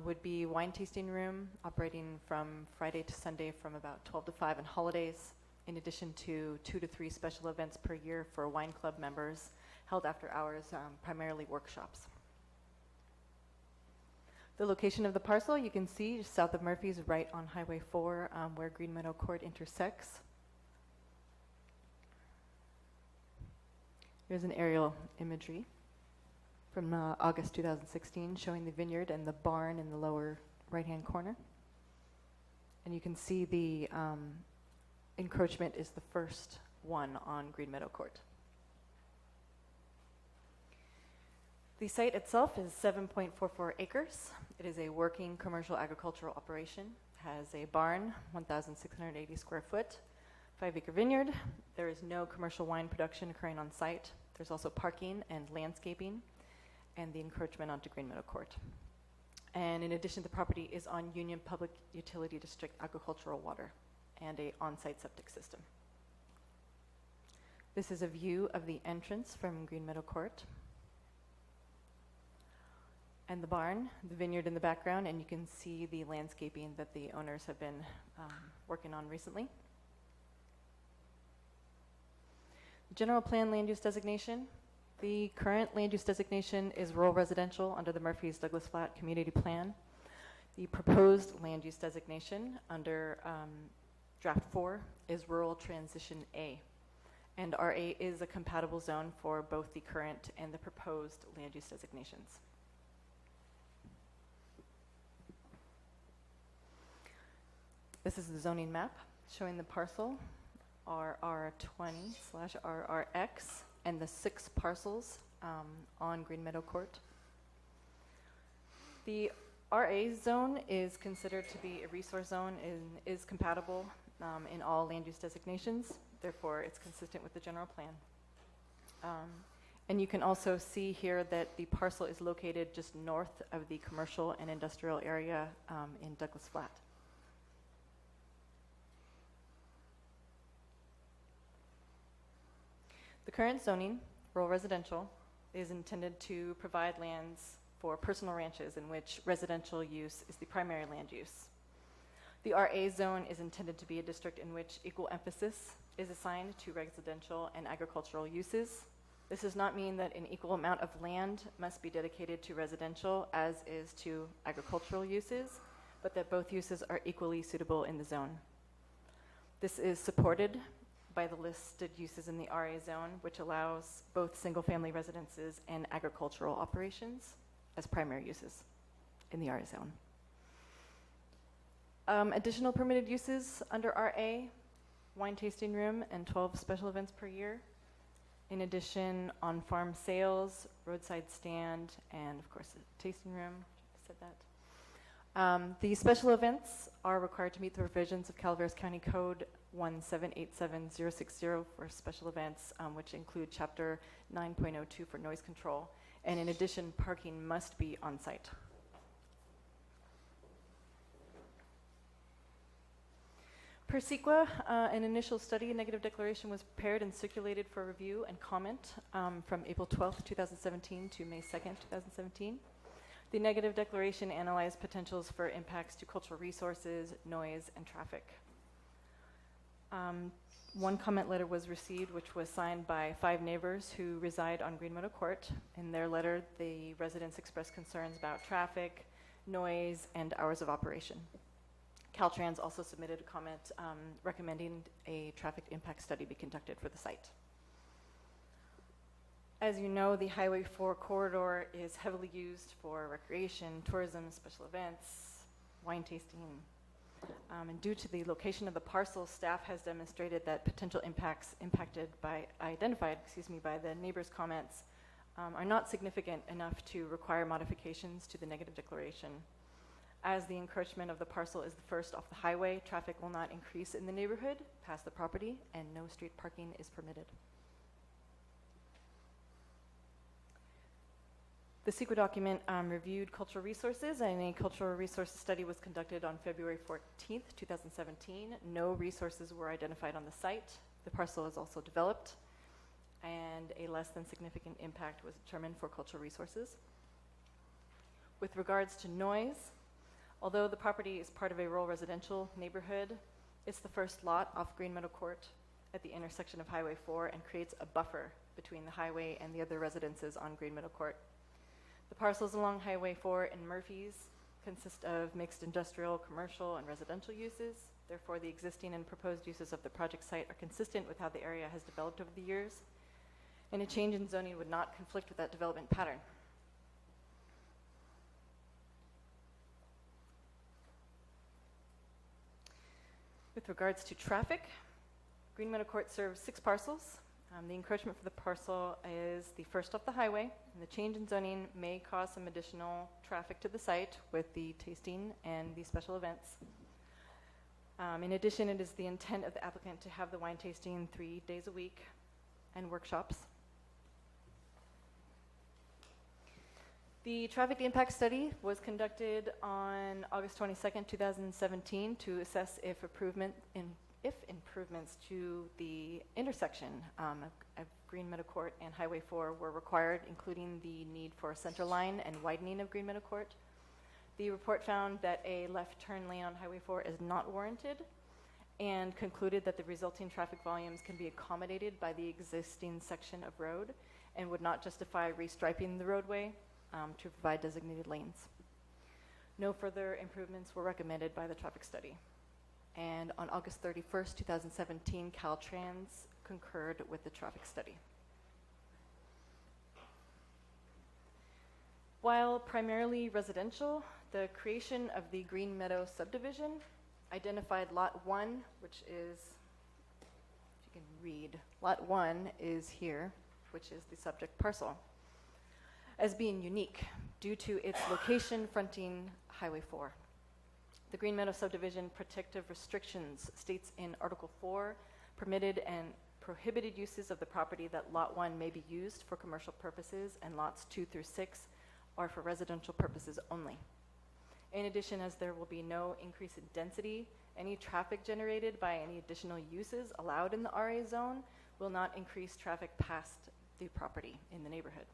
Speaker 18: would be wine tasting room, operating from Friday to Sunday from about 12 to 5 on holidays, in addition to 2 to 3 special events per year for wine club members, held after hours, primarily workshops. The location of the parcel, you can see just south of Murphy's, right on Highway 4, where Green Meadow Court intersects. Here's an aerial imagery from August 2016 showing the vineyard and the barn in the lower right-hand corner. And you can see the encroachment is the first one on Green Meadow Court. The site itself is 7.44 acres. It is a working commercial agricultural operation, has a barn, 1,680 square foot, 5-acre vineyard. There is no commercial wine production occurring on site. There's also parking and landscaping and the encroachment onto Green Meadow Court. And in addition, the property is on Union Public Utility District agricultural water and a on-site septic system. This is a view of the entrance from Green Meadow Court. And the barn, the vineyard in the background, and you can see the landscaping that the owners have been working on recently. General plan land use designation. The current land use designation is rural residential under the Murphy's Douglas Flat Community Plan. The proposed land use designation under Draft 4 is Rural Transition A. And RA is a compatible zone for both the current and the proposed land use designations. This is the zoning map showing the parcel RR20/RRX and the 6 parcels on Green Meadow Court. The RA zone is considered to be a resource zone and is compatible in all land use designations. Therefore, it's consistent with the general plan. And you can also see here that the parcel is located just north of the commercial and industrial area in Douglas Flat. The current zoning, rural residential, is intended to provide lands for personal ranches in which residential use is the primary land use. The RA zone is intended to be a district in which equal emphasis is assigned to residential and agricultural uses. This does not mean that an equal amount of land must be dedicated to residential as is to agricultural uses, but that both uses are equally suitable in the zone. This is supported by the listed uses in the RA zone, which allows both single-family residences and agricultural operations as primary uses in the RA zone. Additional permitted uses under RA, wine tasting room and 12 special events per year. In addition, on-farm sales, roadside stand, and of course, a tasting room. I said that. The special events are required to meet the provisions of Calaveras County Code 1787060 for special events, which include Chapter 9.02 for noise control. And in addition, parking must be on site. Per CEQA, an initial study negative declaration was prepared and circulated for review and comment from April 12th, 2017 to May 2nd, 2017. The negative declaration analyzed potentials for impacts to cultural resources, noise, and traffic. One comment letter was received, which was signed by 5 neighbors who reside on Green Meadow Court. In their letter, the residents expressed concerns about traffic, noise, and hours of operation. Caltrans also submitted a comment recommending a traffic impact study be conducted for the site. As you know, the Highway 4 corridor is heavily used for recreation, tourism, special events, wine tasting. And due to the location of the parcel, staff has demonstrated that potential impacts identified by the neighbors' comments are not significant enough to require modifications to the negative declaration. As the encroachment of the parcel is the first off the highway, traffic will not increase in the neighborhood past the property, and no street parking is permitted. The CEQA document reviewed cultural resources, and a cultural resources study was conducted on February 14th, 2017. No resources were identified on the site. The parcel is also developed, and a less than significant impact was determined for cultural resources. With regards to noise, although the property is part of a rural residential neighborhood, it's the first lot off Green Meadow Court at the intersection of Highway 4 and creates a buffer between the highway and the other residences on Green Meadow Court. The parcels along Highway 4 and Murphy's consist of mixed industrial, commercial, and residential uses. Therefore, the existing and proposed uses of the project site are consistent with how the area has developed over the years, and a change in zoning would not conflict with that development pattern. With regards to traffic, Green Meadow Court serves 6 parcels. The encroachment for the parcel is the first off the highway, and the change in zoning may cause some additional traffic to the site with the tasting and the special events. In addition, it is the intent of the applicant to have the wine tasting 3 days a week and workshops. The traffic impact study was conducted on August 22nd, 2017 to assess if improvements to the intersection of Green Meadow Court and Highway 4 were required, including the need for a center line and widening of Green Meadow Court. The report found that a left turn lane on Highway 4 is not warranted and concluded that the resulting traffic volumes can be accommodated by the existing section of road and would not justify restriping the roadway to provide designated lanes. No further improvements were recommended by the traffic study. And on August 31st, 2017, Caltrans concurred with the traffic study. While primarily residential, the creation of the Green Meadow subdivision identified Lot 1, which is, if you can read, Lot 1 is here, which is the subject parcel, as being unique due to its location fronting Highway 4. The Green Meadow subdivision protective restrictions states in Article 4, permitted and prohibited uses of the property that Lot 1 may be used for commercial purposes and Lots 2 through 6 are for residential purposes only. In addition, as there will be no increase in density, any traffic generated by any additional uses allowed in the RA zone will not increase traffic past the property in the neighborhood.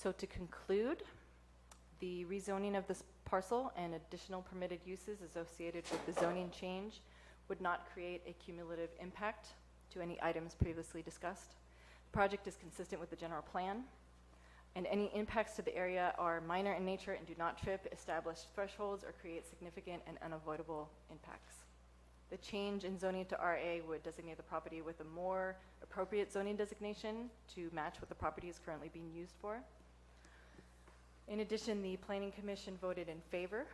Speaker 18: So to conclude, the rezoning of this parcel and additional permitted uses associated with the zoning change would not create a cumulative impact to any items previously discussed. The project is consistent with the general plan, and any impacts to the area are minor in nature and do not trip established thresholds or create significant and unavoidable impacts. The change in zoning to RA would designate the property with a more appropriate zoning designation to match what the property is currently being used for. In addition, the Planning Commission voted in favor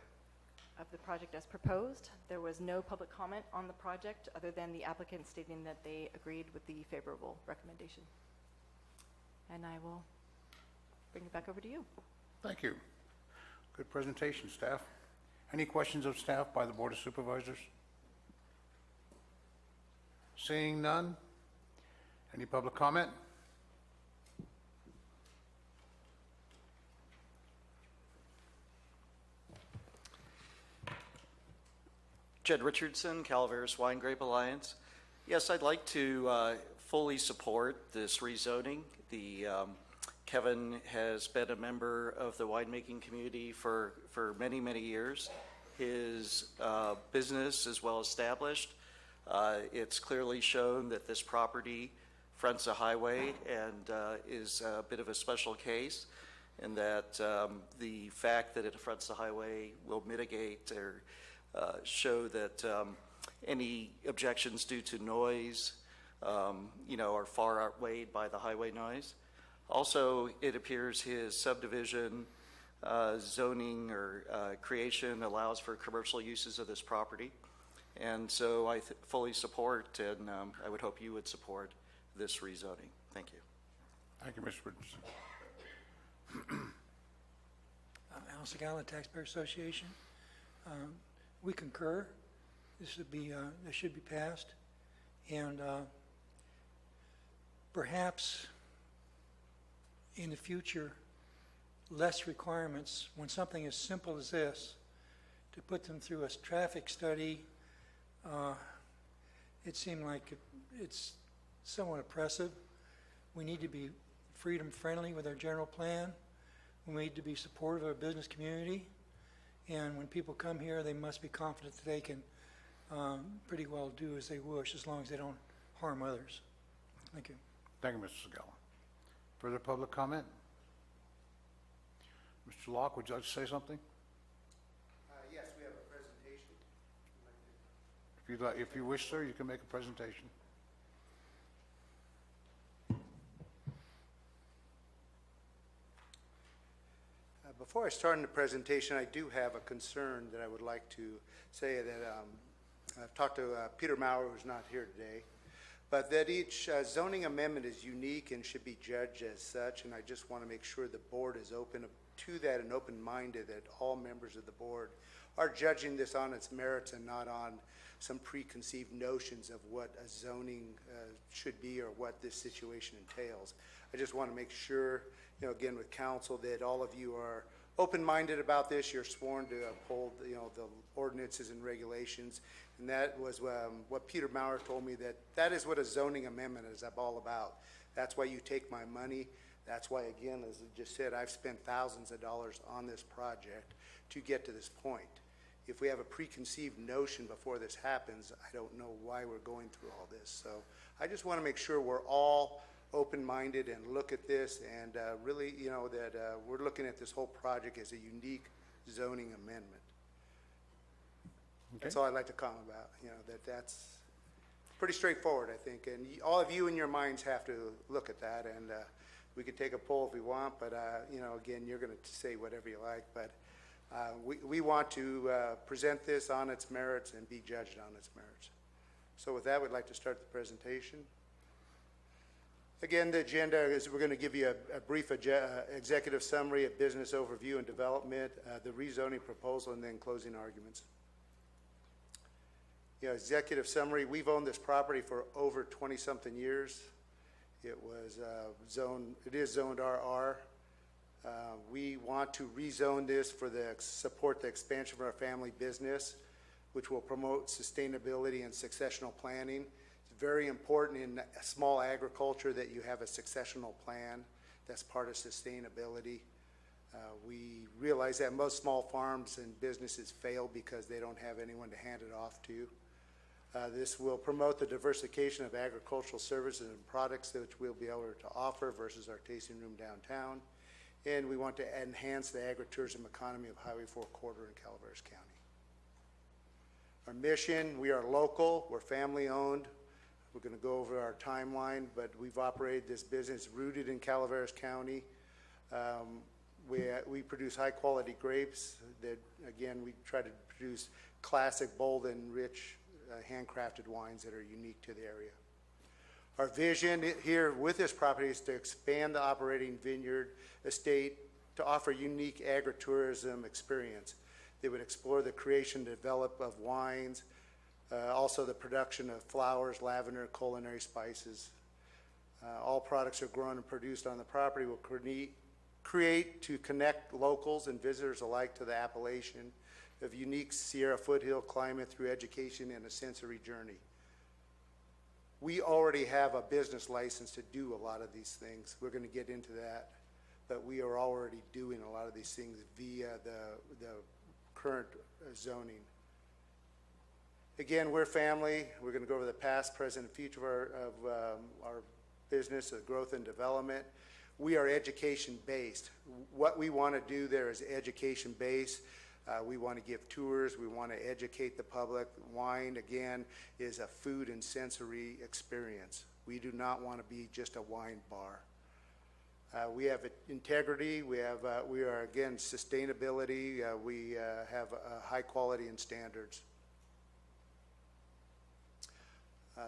Speaker 18: of the project as proposed. There was no public comment on the project other than the applicant stating that they agreed with the favorable recommendation. And I will bring it back over to you.
Speaker 1: Thank you. Good presentation, staff. Any questions of staff by the Board of Supervisors? Seeing none? Any public comment?
Speaker 19: Jed Richardson, Calaveras Wine Grape Alliance. Yes, I'd like to fully support this rezoning. Kevin has been a member of the winemaking community for many, many years. His business is well established. It's clearly shown that this property fronts a highway and is a bit of a special case, and that the fact that it fronts the highway will mitigate or show that any objections due to noise, are far outweighed by the highway noise. Also, it appears his subdivision zoning or creation allows for commercial uses of this property. And so I fully support, and I would hope you would support this rezoning. Thank you.
Speaker 1: Thank you, Mr. Richardson.
Speaker 15: Al Segala, Taxpayer Association. We concur. This should be passed, and perhaps in the future, less requirements when something as simple as this, to put them through a traffic study. It seemed like it's somewhat oppressive. We need to be freedom friendly with our general plan. We need to be supportive of our business community. And when people come here, they must be confident that they can pretty well do as they wish, as long as they don't harm others. Thank you.
Speaker 1: Thank you, Mr. Segala. Further public comment? Mr. Locke, would you like to say something?
Speaker 8: Yes, we have a presentation.
Speaker 1: If you wish, sir, you can make a presentation.
Speaker 8: Before I start in the presentation, I do have a concern that I would like to say that I've talked to Peter Maurer, who's not here today, but that each zoning amendment is unique and should be judged as such, and I just want to make sure the board is open to that and open-minded, that all members of the board are judging this on its merits and not on some preconceived notions of what a zoning should be or what this situation entails. I just want to make sure, again with council, that all of you are open-minded about this. You're sworn to uphold, the ordinances and regulations, and that was what Peter Maurer told me, that is what a zoning amendment is all about. That's why you take my money. That's why, again, as I just said, I've spent thousands of dollars on this project to get to this point. If we have a preconceived notion before this happens, I don't know why we're going through all this. So I just want to make sure we're all open-minded and look at this and really, that we're looking at this whole project as a unique zoning amendment. Okay. That's all I'd like to comment about, that's pretty straightforward, I think. And all of you in your minds have to look at that, and we could take a poll if we want, but, again, you're going to say whatever you like. But we want to present this on its merits and be judged on its merits. So with that, we'd like to start the presentation. Again, the agenda is we're going to give you a brief executive summary, a business overview and development, the rezoning proposal, and then closing arguments. Executive summary, we've owned this property for over 20-something years. It is zoned RR. We want to rezone this for support the expansion of our family business, which will promote sustainability and successional planning. It's very important in small agriculture that you have a successional plan. That's part of sustainability. We realize that most small farms and businesses fail because they don't have anyone to hand it off to. This will promote the diversification of agricultural services and products which we'll be able to offer versus our tasting room downtown. And we want to enhance the agritourism economy of Highway 4 Corridor in Calaveras County. Our mission, we are local, we're family owned. We're going to go over our timeline, but we've operated this business rooted in Calaveras County. We produce high quality grapes that, again, we try to produce classic, bold, and rich handcrafted wines that are unique to the area. Our vision here with this property is to expand the operating vineyard estate to offer unique agritourism experience. They would explore the creation and develop of wines, also the production of flowers, lavender, culinary spices. All products are grown and produced on the property will create to connect locals and visitors alike to the appellation of unique Sierra foothill climate through education and a sensory journey. We already have a business license to do a lot of these things. We're going to get into that, but we are already doing a lot of these things via the current zoning. Again, we're family. We're going to go over the past, present, and future of our business, the growth and development. We are education-based. What we want to do there is education-based. We want to give tours. We want to educate the public. Wine, again, is a food and sensory experience. We do not want to be just a wine bar. We have integrity. We are, again, sustainability. We have high quality and standards.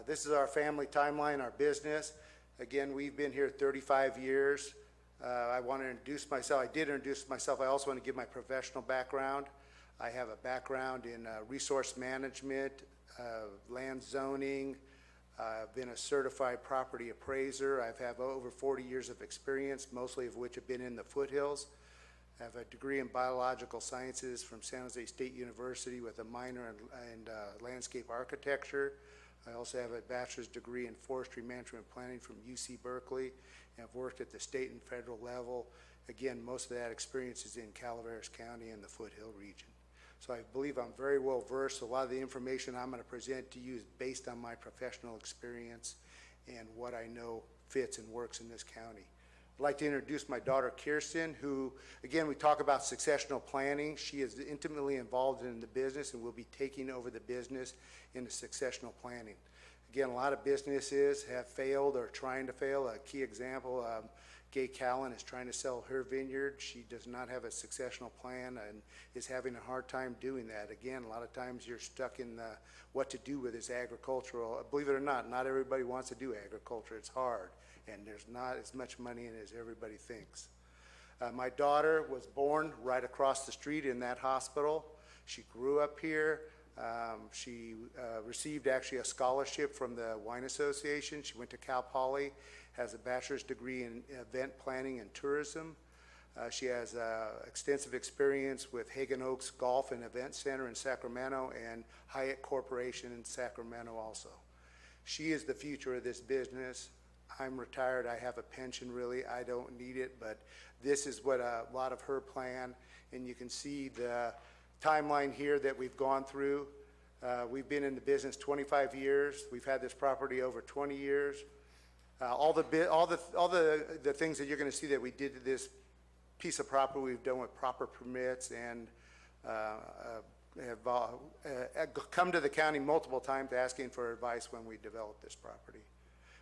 Speaker 8: This is our family timeline, our business. Again, we've been here 35 years. I want to introduce myself. I did introduce myself. I also want to give my professional background. I have a background in resource management, land zoning. I've been a certified property appraiser. I've had over 40 years of experience, mostly of which have been in the foothills. I have a degree in biological sciences from San Jose State University with a minor in landscape architecture. I also have a bachelor's degree in forestry management and planning from UC Berkeley, and I've worked at the state and federal level. Again, most of that experience is in Calaveras County and the foothill region. So I believe I'm very well versed. A lot of the information I'm going to present to you is based on my professional experience and what I know fits and works in this county. I'd like to introduce my daughter Kirsten, who, again, we talk about successional planning. She is intimately involved in the business and will be taking over the business in the successional planning. Again, a lot of businesses have failed or trying to fail. A key example, Gay Callan is trying to sell her vineyard. She does not have a successional plan and is having a hard time doing that. Again, a lot of times you're stuck in what to do with this agricultural. Believe it or not everybody wants to do agriculture. It's hard, and there's not as much money in it as everybody thinks. My daughter was born right across the street in that hospital. She grew up here. She received actually a scholarship from the Wine Association. She went to Cal Poly, has a bachelor's degree in event planning and tourism. She has extensive experience with Hagen Oaks Golf and Event Center in Sacramento and Hyatt Corporation in Sacramento also. She is the future of this business. I'm retired. I have a pension really. I don't need it, but this is what a lot of her plan, and you can see the timeline here that we've gone through. We've been in the business 25 years. We've had this property over 20 years. All the things that you're going to see that we did to this piece of property, we've done with proper permits and have come to the county multiple times asking for advice when we developed this property.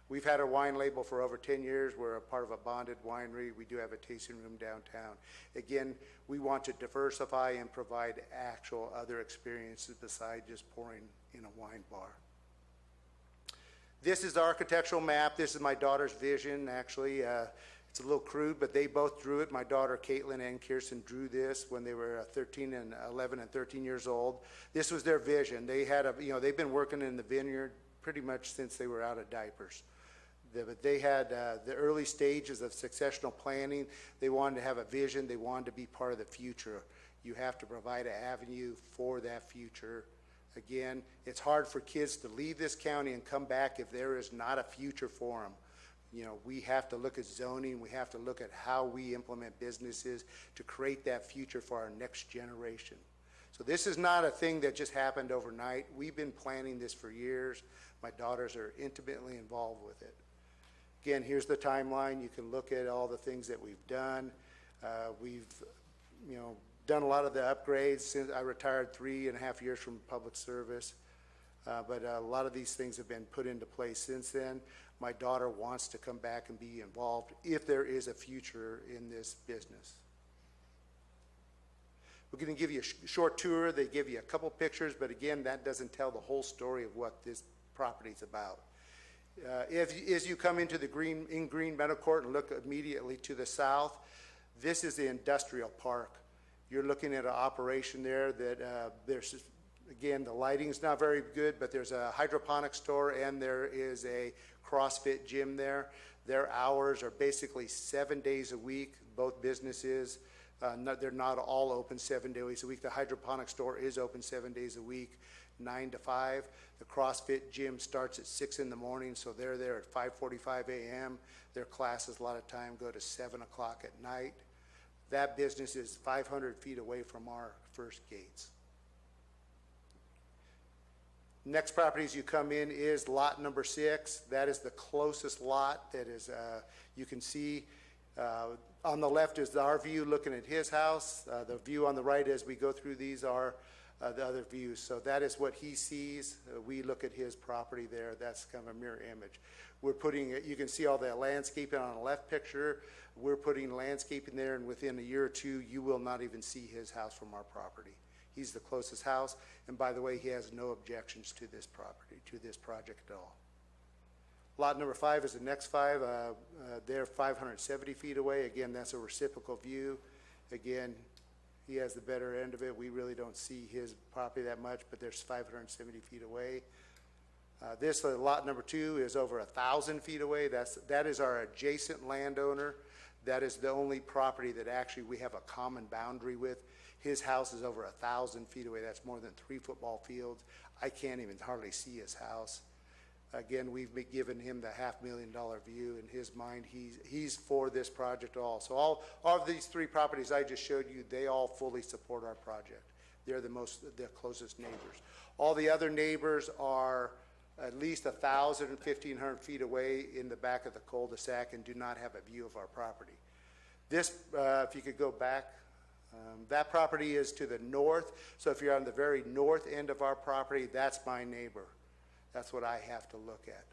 Speaker 8: We've had a wine label for over 10 years. We're a part of a bonded winery. We do have a tasting room downtown. Again, we want to diversify and provide actual other experiences besides just pouring in a wine bar. This is the architectural map. This is my daughter's vision, actually. It's a little crude, but they both drew it. My daughter, Caitlin and Kirsten, drew this when they were 11 and 13 years old. This was their vision. They had they've been working in the vineyard pretty much since they were out of diapers. But they had the early stages of successional planning. They wanted to have a vision. They wanted to be part of the future. You have to provide an avenue for that future. Again, it's hard for kids to leave this county and come back if there is not a future for them. We have to look at zoning. We have to look at how we implement businesses to create that future for our next generation. So this is not a thing that just happened overnight. We've been planning this for years. My daughters are intimately involved with it. Again, here's the timeline. You can look at all the things that we've done. We've, done a lot of the upgrades since I retired 3.5 years from public service. But a lot of these things have been put into place since then. My daughter wants to come back and be involved if there is a future in this business. We're going to give you a short tour. They give you a couple pictures, but again, that doesn't tell the whole story of what this property is about. As you come into the Green Meadow Court and look immediately to the south, this is the industrial park. You're looking at an operation there that there's, again, the lighting's not very good, but there's a hydroponic store and there is a CrossFit gym there. Their hours are basically 7 days a week, both businesses. They're not all open 7 days a week. The hydroponic store is open 7 days a week, 9 to 5. The CrossFit gym starts at 6 in the morning, so they're there at 5:45 a.m. Their classes a lot of time go to 7 o'clock at night. That business is 500 feet away from our first gates. Next property as you come in is lot number 6. That is the closest lot that is, you can see on the left is our view looking at his house. The view on the right as we go through these are the other views. So that is what he sees. We look at his property there. That's kind of a mirror image. We're putting, you can see all the landscaping on the left picture. We're putting landscaping there, and within a year or two, you will not even see his house from our property. He's the closest house, and by the way, he has no objections to this property, to this project at all. Lot number 5 is the next 5. They're 570 feet away. Again, that's a reciprocal view. Again, he has the better end of it. We really don't see his property that much, but there's 570 feet away. This lot number 2 is over 1,000 feet away. That is our adjacent landowner. That is the only property that actually we have a common boundary with. His house is over 1,000 feet away. That's more than 3 football fields. I can't even hardly see his house. Again, we've been giving him the $500,000 view. In his mind, he's for this project all. So all of these 3 properties I just showed you, they all fully support our project. They're the closest neighbors. All the other neighbors are at least 1,000 and 1,500 feet away in the back of the cul-de-sac and do not have a view of our property. This, if you could go back, that property is to the north. So if you're on the very north end of our property, that's my neighbor. That's what I have to look at.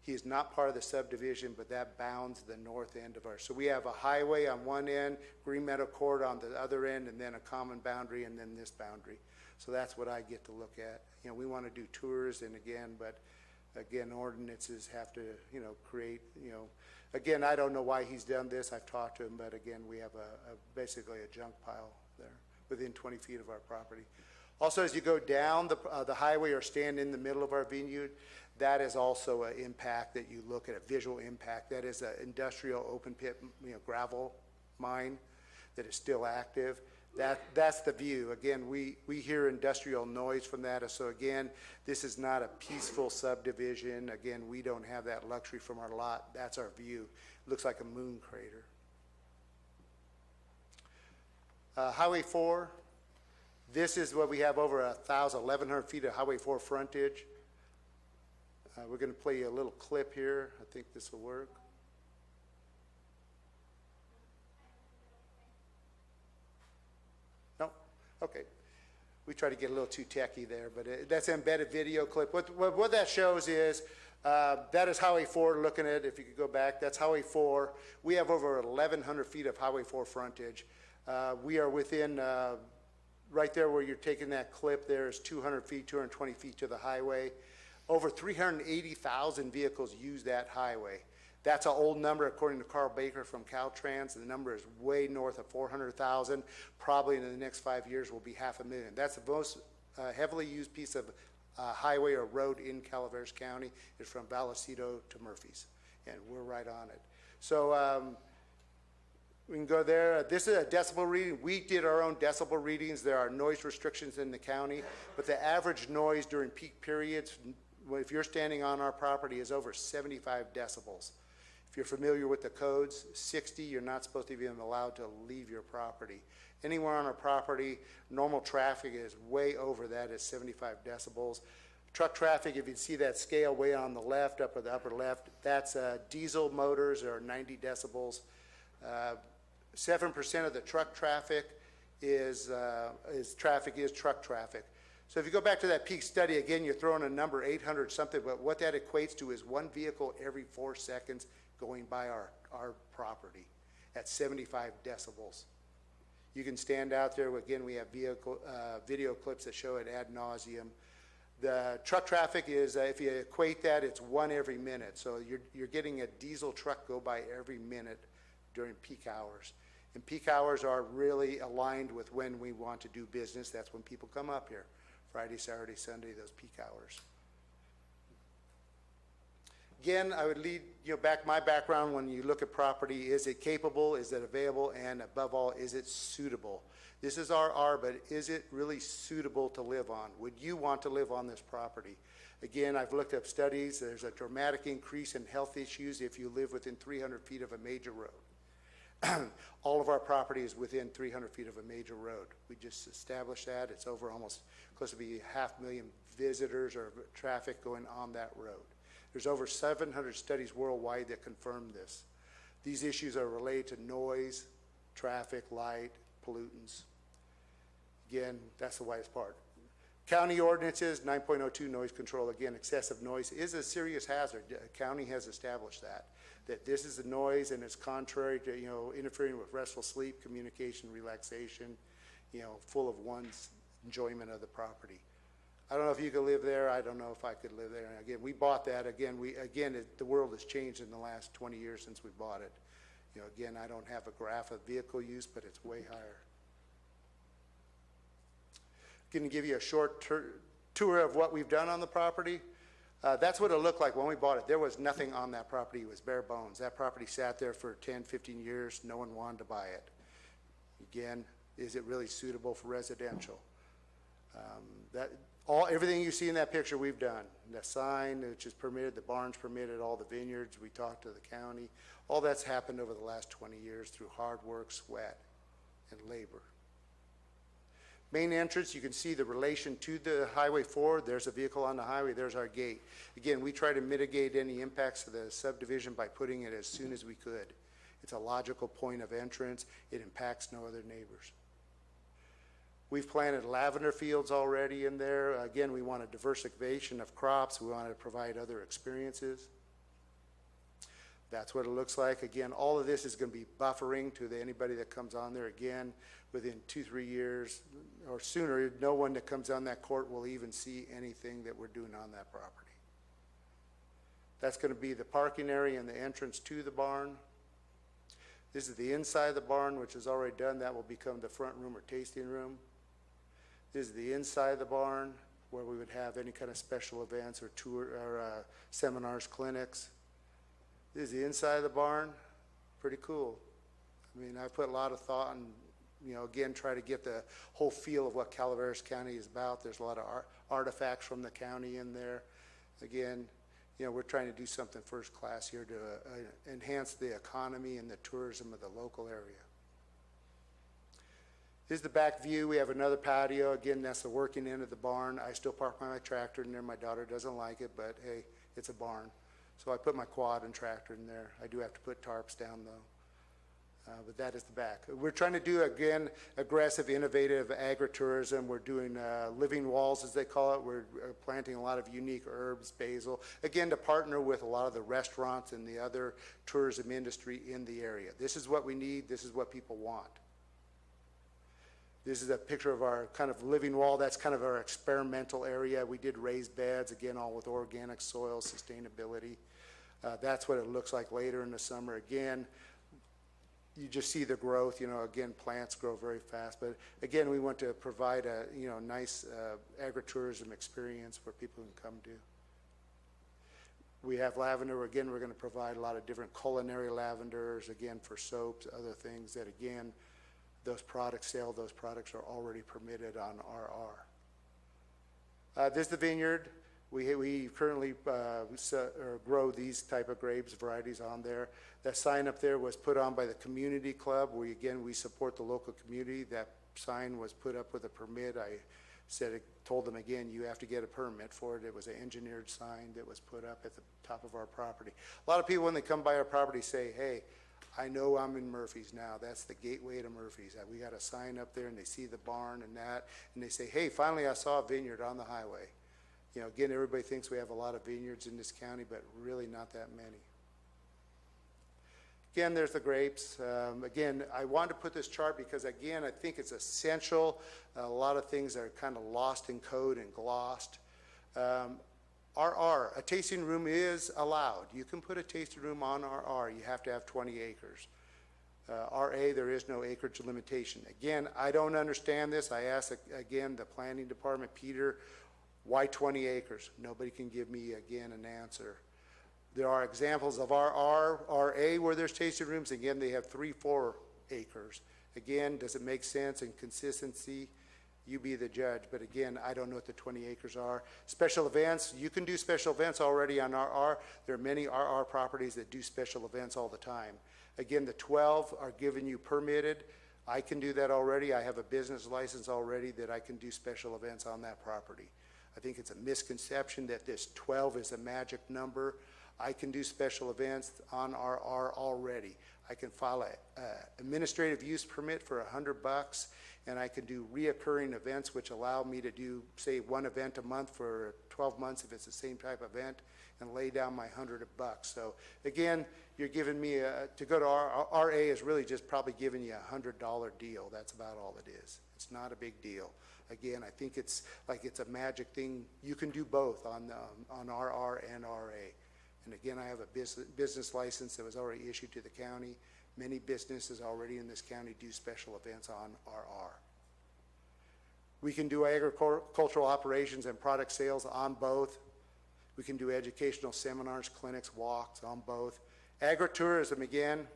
Speaker 8: He is not part of the subdivision, but that bounds the north end of so we have a highway on one end, Green Meadow Court on the other end, and then a common boundary, and then this boundary. So that's what I get to look at. You know, we want to do tours, and again, but again, ordinances have to, you know, create, you know, again, I don't know why he's done this. I've talked to him, but again, we have basically a junk pile there within 20 feet of our property. Also, as you go down the highway or stand in the middle of our vineyard, that is also an impact that you look at, a visual impact. That is an industrial open pit, you know, gravel mine that is still active. That's the view. Again, we hear industrial noise from that. So again, this is not a peaceful subdivision. Again, we don't have that luxury from our lot. That's our view. It looks like a moon crater. Highway 4. This is what we have over 1,100 feet of Highway 4 frontage. We're going to play you a little clip here. I think this will work. No? Okay. We try to get a little too techy there, but that's an embedded video clip. What that shows is, that is Highway 4 looking at it. If you could go back, that's Highway 4. We have over 1,100 feet of Highway 4 frontage. We are within, right there where you're taking that clip, there is 200 feet, 220 feet to the highway. Over 380,000 vehicles use that highway. That's an old number according to Carl Baker from Caltrans. The number is way north of 400,000. Probably in the next 5 years will be 500,000. That's the most heavily used piece of highway or road in Calaveras County. It's from Vallecito to Murphy's, and we're right on it. So we can go there. This is a decibel reading. We did our own decibel readings. There are noise restrictions in the county, but the average noise during peak periods, if you're standing on our property, is over 75 decibels. If you're familiar with the codes, 60, you're not supposed to be even allowed to leave your property. Anywhere on our property, normal traffic is way over that at 75 decibels. Truck traffic, if you see that scale way on the left, up at the upper left, that's diesel motors are 90 decibels. 7% of the truck traffic is truck traffic. So if you go back to that peak study, again, you're throwing a number 800 something, but what that equates to is one vehicle every 4 seconds going by our property at 75 decibels. You can stand out there. Again, we have video clips that show it ad nauseum. The truck traffic is, if you equate that, it's 1 every minute. So you're getting a diesel truck go by every minute during peak hours. And peak hours are really aligned with when we want to do business. That's when people come up here. Friday, Saturday, Sunday, those peak hours. Again, I would lead back my background when you look at property. Is it capable? Is it available? And above all, is it suitable? This is our R, but is it really suitable to live on? Would you want to live on this property? Again, I've looked up studies. There's a dramatic increase in health issues if you live within 300 feet of a major road. All of our property is within 300 feet of a major road. We just established that. It's over almost close to be 500,000 visitors or traffic going on that road. There's over 700 studies worldwide that confirm this. These issues are related to noise, traffic, light, pollutants. Again, that's the widest part. County ordinances, 9.02 noise control. Again, excessive noise is a serious hazard. The county has established that this is a noise and it's contrary to, interfering with restful sleep, communication, relaxation, full of one's enjoyment of the property. I don't know if you could live there. I don't know if I could live there. And again, we bought that. Again, the world has changed in the last 20 years since we bought it. Again, I don't have a graph of vehicle use, but it's way higher. Going to give you a short tour of what we've done on the property. That's what it looked like when we bought it. There was nothing on that property. It was bare bones. That property sat there for 10, 15 years. No one wanted to buy it. Again, is it really suitable for residential? Everything you see in that picture we've done. The sign, which is permitted, the barn's permitted, all the vineyards, we talked to the county. All that's happened over the last 20 years through hard work, sweat, and labor. Main entrance, you can see the relation to the Highway 4. There's a vehicle on the highway. There's our gate. Again, we try to mitigate any impacts to the subdivision by putting it as soon as we could. It's a logical point of entrance. It impacts no other neighbors. We've planted lavender fields already in there. Again, we want a diversification of crops. We want to provide other experiences. That's what it looks like. Again, all of this is going to be buffering to anybody that comes on there. Again, within 2-3 years or sooner, no one that comes on that court will even see anything that we're doing on that property. That's going to be the parking area and the entrance to the barn. This is the inside of the barn, which is already done. That will become the front room or tasting room. This is the inside of the barn, where we would have any kind of special events or tour or seminars, clinics. This is the inside of the barn. Pretty cool. I mean, I put a lot of thought and, again, try to get the whole feel of what Calaveras County is about. There's a lot of artifacts from the county in there. Again, we're trying to do something first class here to enhance the economy and the tourism of the local area. This is the back view. We have another patio. Again, that's the working end of the barn. I still park my tractor in there. My daughter doesn't like it, but hey, it's a barn. So I put my quad and tractor in there. I do have to put tarps down, though. But that is the back. We're trying to do, again, aggressive, innovative agritourism. We're doing living walls, as they call it. We're planting a lot of unique herbs, basil, again, to partner with a lot of the restaurants and the other tourism industry in the area. This is what we need. This is what people want. This is a picture of our kind of living wall. That's kind of our experimental area. We did raised beds, again, all with organic soil sustainability. That's what it looks like later in the summer. Again, you just see the growth. Again, plants grow very fast. But again, we want to provide a nice agritourism experience where people can come to. We have lavender. Again, we're going to provide a lot of different culinary lavenders, again, for soaps, other things that, again, those products are already permitted on RR. This is the vineyard. We currently grow these type of grapes, varieties on there. That sign up there was put on by the community club. We support the local community. That sign was put up with a permit. I told them again, you have to get a permit for it. It was an engineered sign that was put up at the top of our property. A lot of people, when they come by our property, say, hey, I know I'm in Murphy's now. That's the gateway to Murphy's. We got a sign up there, and they see the barn and that, and they say, hey, finally I saw a vineyard on the highway. Again, everybody thinks we have a lot of vineyards in this county, but really not that many. Again, there's the grapes. Again, I wanted to put this chart because, again, I think it's essential. A lot of things are kind of lost in code and glossed. RR, a tasting room is allowed. You can put a tasting room on RR. You have to have 20 acres. RA, there is no acreage limitation. Again, I don't understand this. I asked, again, the planning department, Peter, why 20 acres? Nobody can give me, again, an answer. There are examples of RR, RA where there's tasting rooms. Again, they have 3-4 acres. Again, does it make sense and consistency? You be the judge, but again, I don't know what the 20 acres are. Special events, you can do special events already on RR. There are many RR properties that do special events all the time. Again, the 12 are given you permitted. I can do that already. I have a business license already that I can do special events on that property. I think it's a misconception that this 12 is a magic number. I can do special events on RR already. I can file an administrative use permit for $100, and I can do reoccurring events, which allow me to do, say, one event a month for 12 months if it's the same type of event, and lay down my $100. So again, you're giving me to go to RA is really just probably giving you a $100 deal. That's about all it is. It's not a big deal. Again, I think it's like it's a magic thing. You can do both on RR and RA. And again, I have a business license that was already issued to the county. Many businesses already in this county do special events on RR. We can do agricultural operations and product sales on both. We can do educational seminars, clinics, walks on both. Agritourism, again,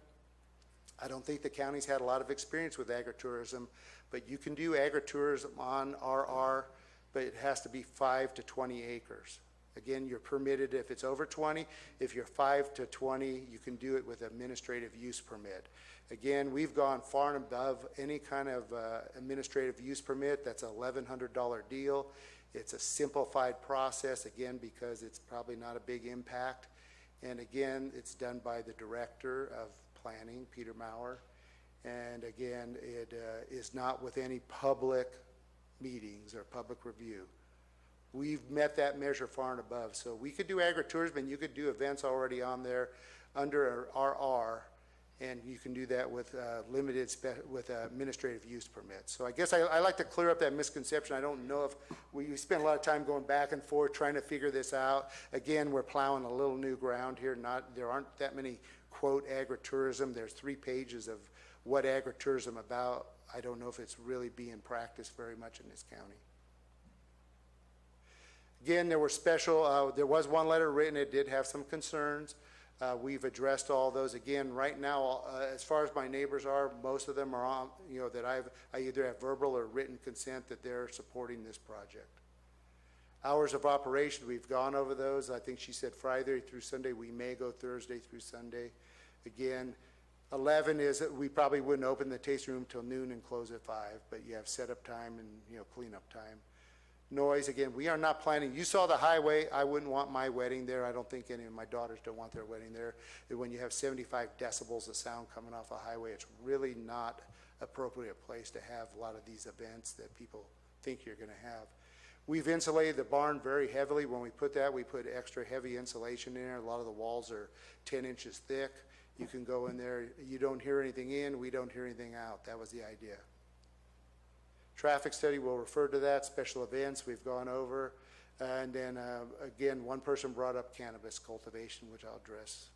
Speaker 8: I don't think the county's had a lot of experience with agritourism, but you can do agritourism on RR, but it has to be 5 to 20 acres. Again, you're permitted if it's over 20. If you're 5 to 20, you can do it with administrative use permit. Again, we've gone far and above any kind of administrative use permit. That's an $1,100 deal. It's a simplified process, again, because it's probably not a big impact. And again, it's done by the director of planning, Peter Maurer. And again, it is not with any public meetings or public review. We've met that measure far and above. So we could do agritourism, you could do events already on there under RR, and you can do that with with administrative use permits. So I guess I like to clear up that misconception. I don't know if we spent a lot of time going back and forth trying to figure this out. Again, we're plowing a little new ground here. There aren't that many quote agritourism. There's 3 pages of what agritourism about. I don't know if it's really being practiced very much in this county. Again, there was one letter written. It did have some concerns. We've addressed all those. Again, right now, as far as my neighbors are, most of them are on, that I either have verbal or written consent that they're supporting this project. Hours of operation, we've gone over those. I think she said Friday through Sunday. We may go Thursday through Sunday. Again, 11 is that we probably wouldn't open the tasting room till noon and close at 5, but you have setup time and, cleanup time. Noise, again, we are not planning. You saw the highway. I wouldn't want my wedding there. I don't think any of my daughters don't want their wedding there. When you have 75 decibels of sound coming off a highway, it's really not appropriate place to have a lot of these events that people think you're going to have. We've insulated the barn very heavily. When we put that, we put extra heavy insulation in there. A lot of the walls are 10 inches thick. You can go in there. You don't hear anything in. We don't hear anything out. That was the idea. Traffic study, we'll refer to that. Special events, we've gone over. And then, again, one person brought up cannabis cultivation, which I'll address.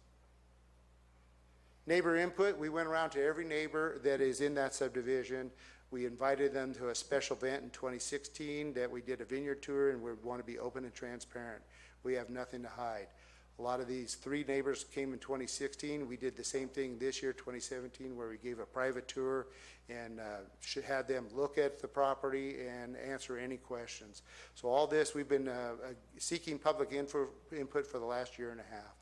Speaker 8: Neighbor input, we went around to every neighbor that is in that subdivision. We invited them to a special event in 2016 that we did a vineyard tour, and we want to be open and transparent. We have nothing to hide. A lot of these 3 neighbors came in 2016. We did the same thing this year, 2017, where we gave a private tour and had them look at the property and answer any questions. So all this, we've been seeking public input for the last year and a half.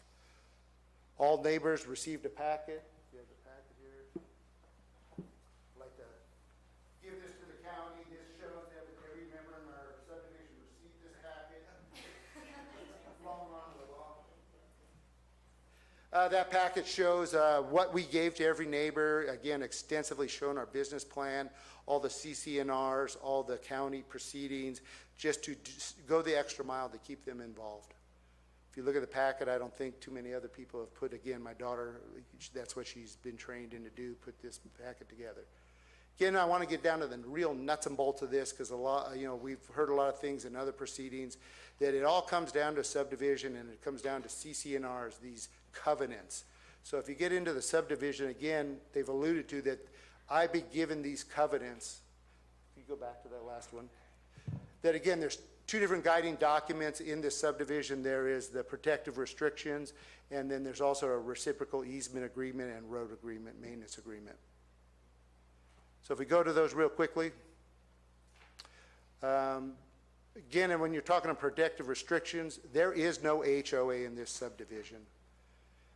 Speaker 8: All neighbors received a packet. You have the packet here. I'd like to give this to the county. This shows that every member in our subdivision received this packet. Long run of the law. That packet shows what we gave to every neighbor, again, extensively shown our business plan, all the CCNRs, all the county proceedings, just to go the extra mile to keep them involved. If you look at the packet, I don't think too many other people have put, again, my daughter, that's what she's been trained in to do, put this packet together. Again, I want to get down to the real nuts and bolts of this because we've heard a lot of things in other proceedings that it all comes down to subdivision and it comes down to CCNRs, these covenants. So if you get into the subdivision, again, they've alluded to that I be given these covenants. If you go back to that last one, that again, there's 2 different guiding documents in this subdivision. There is the protective restrictions, and then there's also a reciprocal easement agreement and road agreement, maintenance agreement. So if we go to those real quickly, again, and when you're talking about protective restrictions, there is no HOA in this subdivision.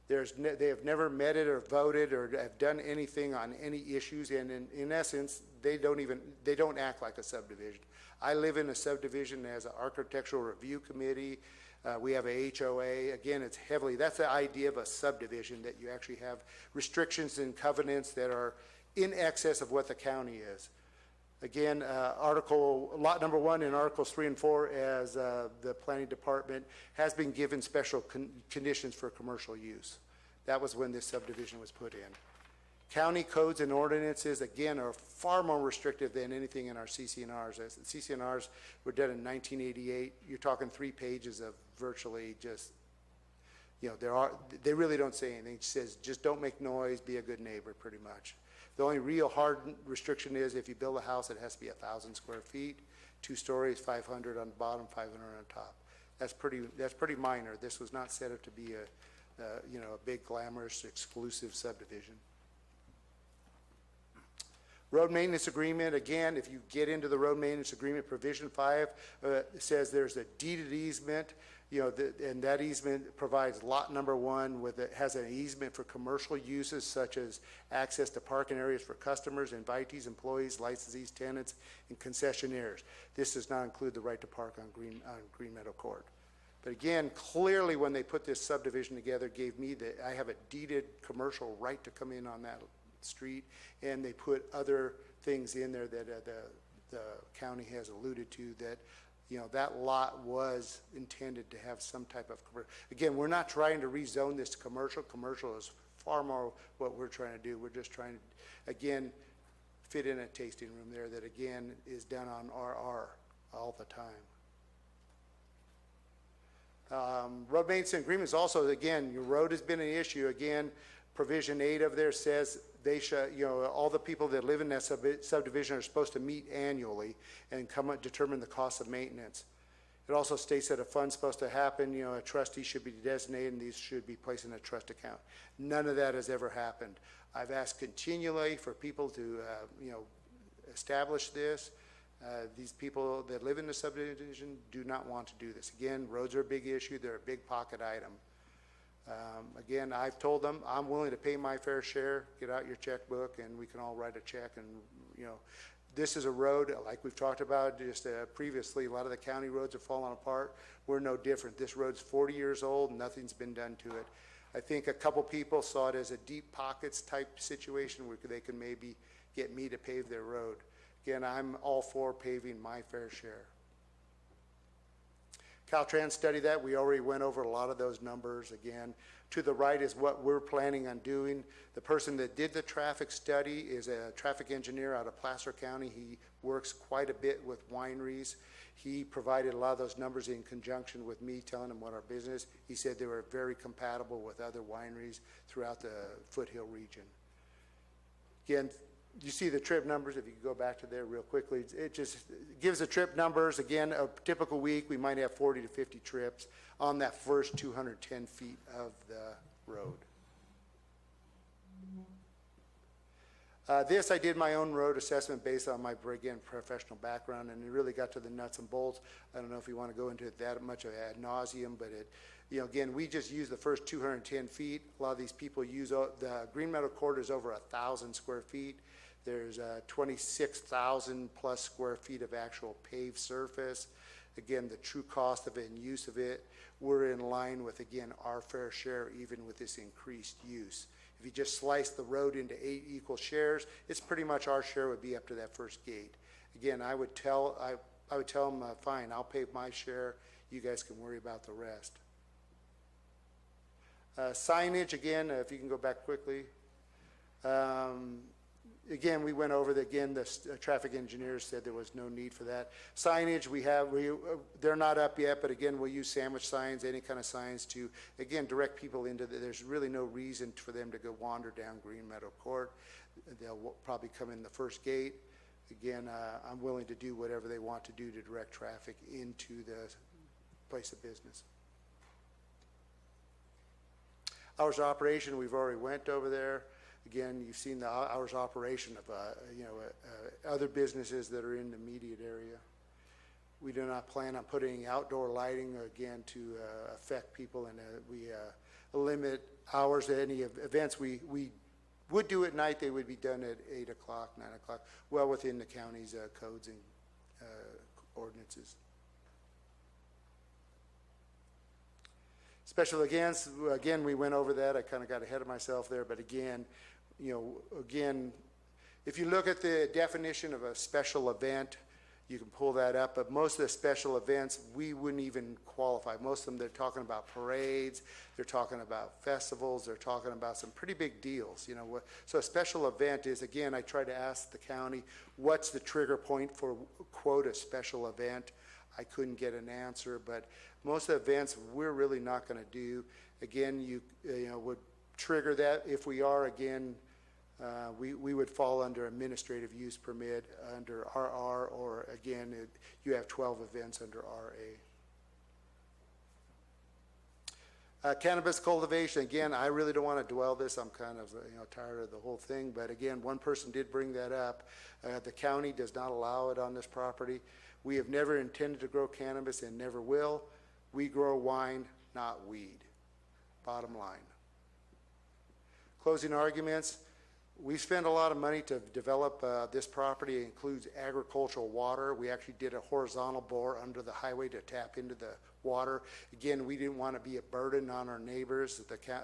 Speaker 8: They have never met it or voted or have done anything on any issues, and in essence, they don't act like a subdivision. I live in a subdivision that has an architectural review committee. We have a HOA. Again, that's the idea of a subdivision, that you actually have restrictions and covenants that are in excess of what the county is. Again, lot number 1 in Articles 3 and 4 as the planning department has been given special conditions for commercial use. That was when this subdivision was put in. County codes and ordinances, again, are far more restrictive than anything in our CCNRs. As the CCNRs were done in 1988, you're talking 3 pages of virtually just, they really don't say anything. It says, just don't make noise, be a good neighbor, pretty much. The only real hard restriction is if you build a house, it has to be 1,000 square feet, 2 stories, 500 on the bottom, 500 on top. That's pretty minor. This was not set up to be a big, glamorous, exclusive subdivision. Road maintenance agreement, again, if you get into the road maintenance agreement, provision 5 says there's a deeded easement, and that easement provides lot number 1 has an easement for commercial uses such as access to parking areas for customers, invitees, employees, licensees, tenants, and concessionaires. This does not include the right to park on Green Meadow Court. But again, clearly when they put this subdivision together, I have a deeded commercial right to come in on that street, and they put other things in there that the county has alluded to, that, you know, that lot was intended to have some type of, again, we're not trying to rezone this to commercial. Commercial is far more what we're trying to do. We're just trying to, again, fit in a tasting room there that, again, is done on RR all the time. Road maintenance agreements also, again, your road has been an issue. Again, provision 8 of there says they should, you know, all the people that live in that subdivision are supposed to meet annually and come up, determine the cost of maintenance. It also states that a fund's supposed to happen, you know, a trustee should be designated and these should be placed in a trust account. None of that has ever happened. I've asked continually for people to, you know, establish this. These people that live in the subdivision do not want to do this. Again, roads are a big issue. They're a big pocket item. Again, I've told them I'm willing to pay my fair share. Get out your checkbook and we can all write a check. And, you know, this is a road, like we've talked about just previously, a lot of the county roads have fallen apart. We're no different. This road's 40 years old. Nothing's been done to it. I think a couple people saw it as a deep pockets type situation where they can maybe get me to pave their road. Again, I'm all for paving my fair share. Caltrans studied that. We already went over a lot of those numbers. Again, to the right is what we're planning on doing. The person that did the traffic study is a traffic engineer out of Placer County. He works quite a bit with wineries. He provided a lot of those numbers in conjunction with me telling him what our business. He said they were very compatible with other wineries throughout the Foothill region. Again, you see the trip numbers. If you could go back to there real quickly, it just gives the trip numbers. Again, a typical week, we might have 40 to 50 trips on that first 210 feet of the road. This, I did my own road assessment based on my, again, professional background, and it really got to the nuts and bolts. I don't know if you want to go into it that much of ad nauseum, but it, you know, again, we just use the first 210 feet. A lot of these people use, the Green Meadow Court is over 1,000 square feet. There's 26,000 plus square feet of actual paved surface. Again, the true cost of it and use of it, we're in line with, again, our fair share, even with this increased use. If you just slice the road into 8 equal shares, it's pretty much our share would be up to that first gate. Again, I would tell them, fine, I'll pay my share. You guys can worry about the rest. Signage, again, if you can go back quickly. Again, we went over the traffic engineers said there was no need for that. Signage, they're not up yet, but again, we'll use sandwich signs, any kind of signs to, again, direct people into there's really no reason for them to go wander down Green Meadow Court. They'll probably come in the first gate. Again, I'm willing to do whatever they want to do to direct traffic into the place of business. Hours of operation, we've already went over there. Again, you've seen the hours of operation of other businesses that are in the immediate area. We do not plan on putting outdoor lighting again to affect people, and we limit hours at any events. We would do at night. They would be done at 8 o'clock, 9 o'clock, well within the county's codes and ordinances. Special events, again, we went over that. I kind of got ahead of myself there, but again, if you look at the definition of a special event, you can pull that up, but most of the special events, we wouldn't even qualify. Most of them, they're talking about parades, they're talking about festivals, they're talking about some pretty big deals, So a special event is, again, I try to ask the county, what's the trigger point for, quote, a special event? I couldn't get an answer, but most of the events we're really not going to do. Again, you would trigger that. If we are, again, we would fall under administrative use permit under RR, or again, you have 12 events under RA. Cannabis cultivation, again, I really don't want to dwell this. I'm kind of tired of the whole thing, but again, one person did bring that up. The county does not allow it on this property. We have never intended to grow cannabis and never will. We grow wine, not weed. Bottom line. Closing arguments. We spent a lot of money to develop this property. It includes agricultural water. We actually did a horizontal bore under the highway to tap into the water. Again, we didn't want to be a burden on our neighbors.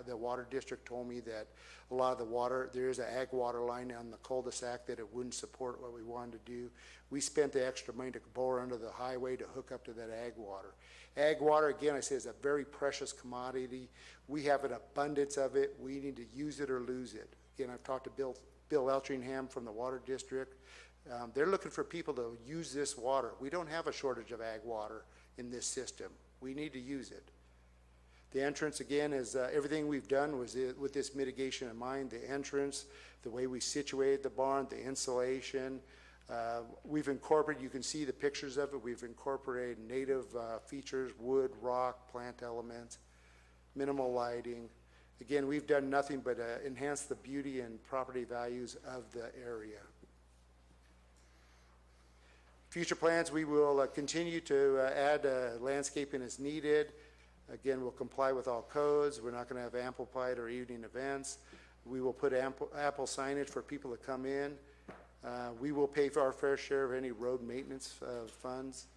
Speaker 8: The water district told me that a lot of the water, there is an ag water line on the cul-de-sac that it wouldn't support what we wanted to do. We spent the extra money to bore under the highway to hook up to that ag water. Ag water, again, I say, is a very precious commodity. We have an abundance of it. We need to use it or lose it. Again, I've talked to Bill Eltringham from the water district. They're looking for people to use this water. We don't have a shortage of ag water in this system. We need to use it. The entrance, again, is everything we've done was with this mitigation in mind. The entrance, the way we situated the barn, the insulation. We've incorporated, you can see the pictures of it, we've incorporated native features, wood, rock, plant elements, minimal lighting. Again, we've done nothing but enhance the beauty and property values of the area. Future plans, we will continue to add landscaping as needed. Again, we'll comply with all codes. We're not going to have amplified or evening events. We will put Apple signage for people to come in. We will pay for our fair share of any road maintenance funds.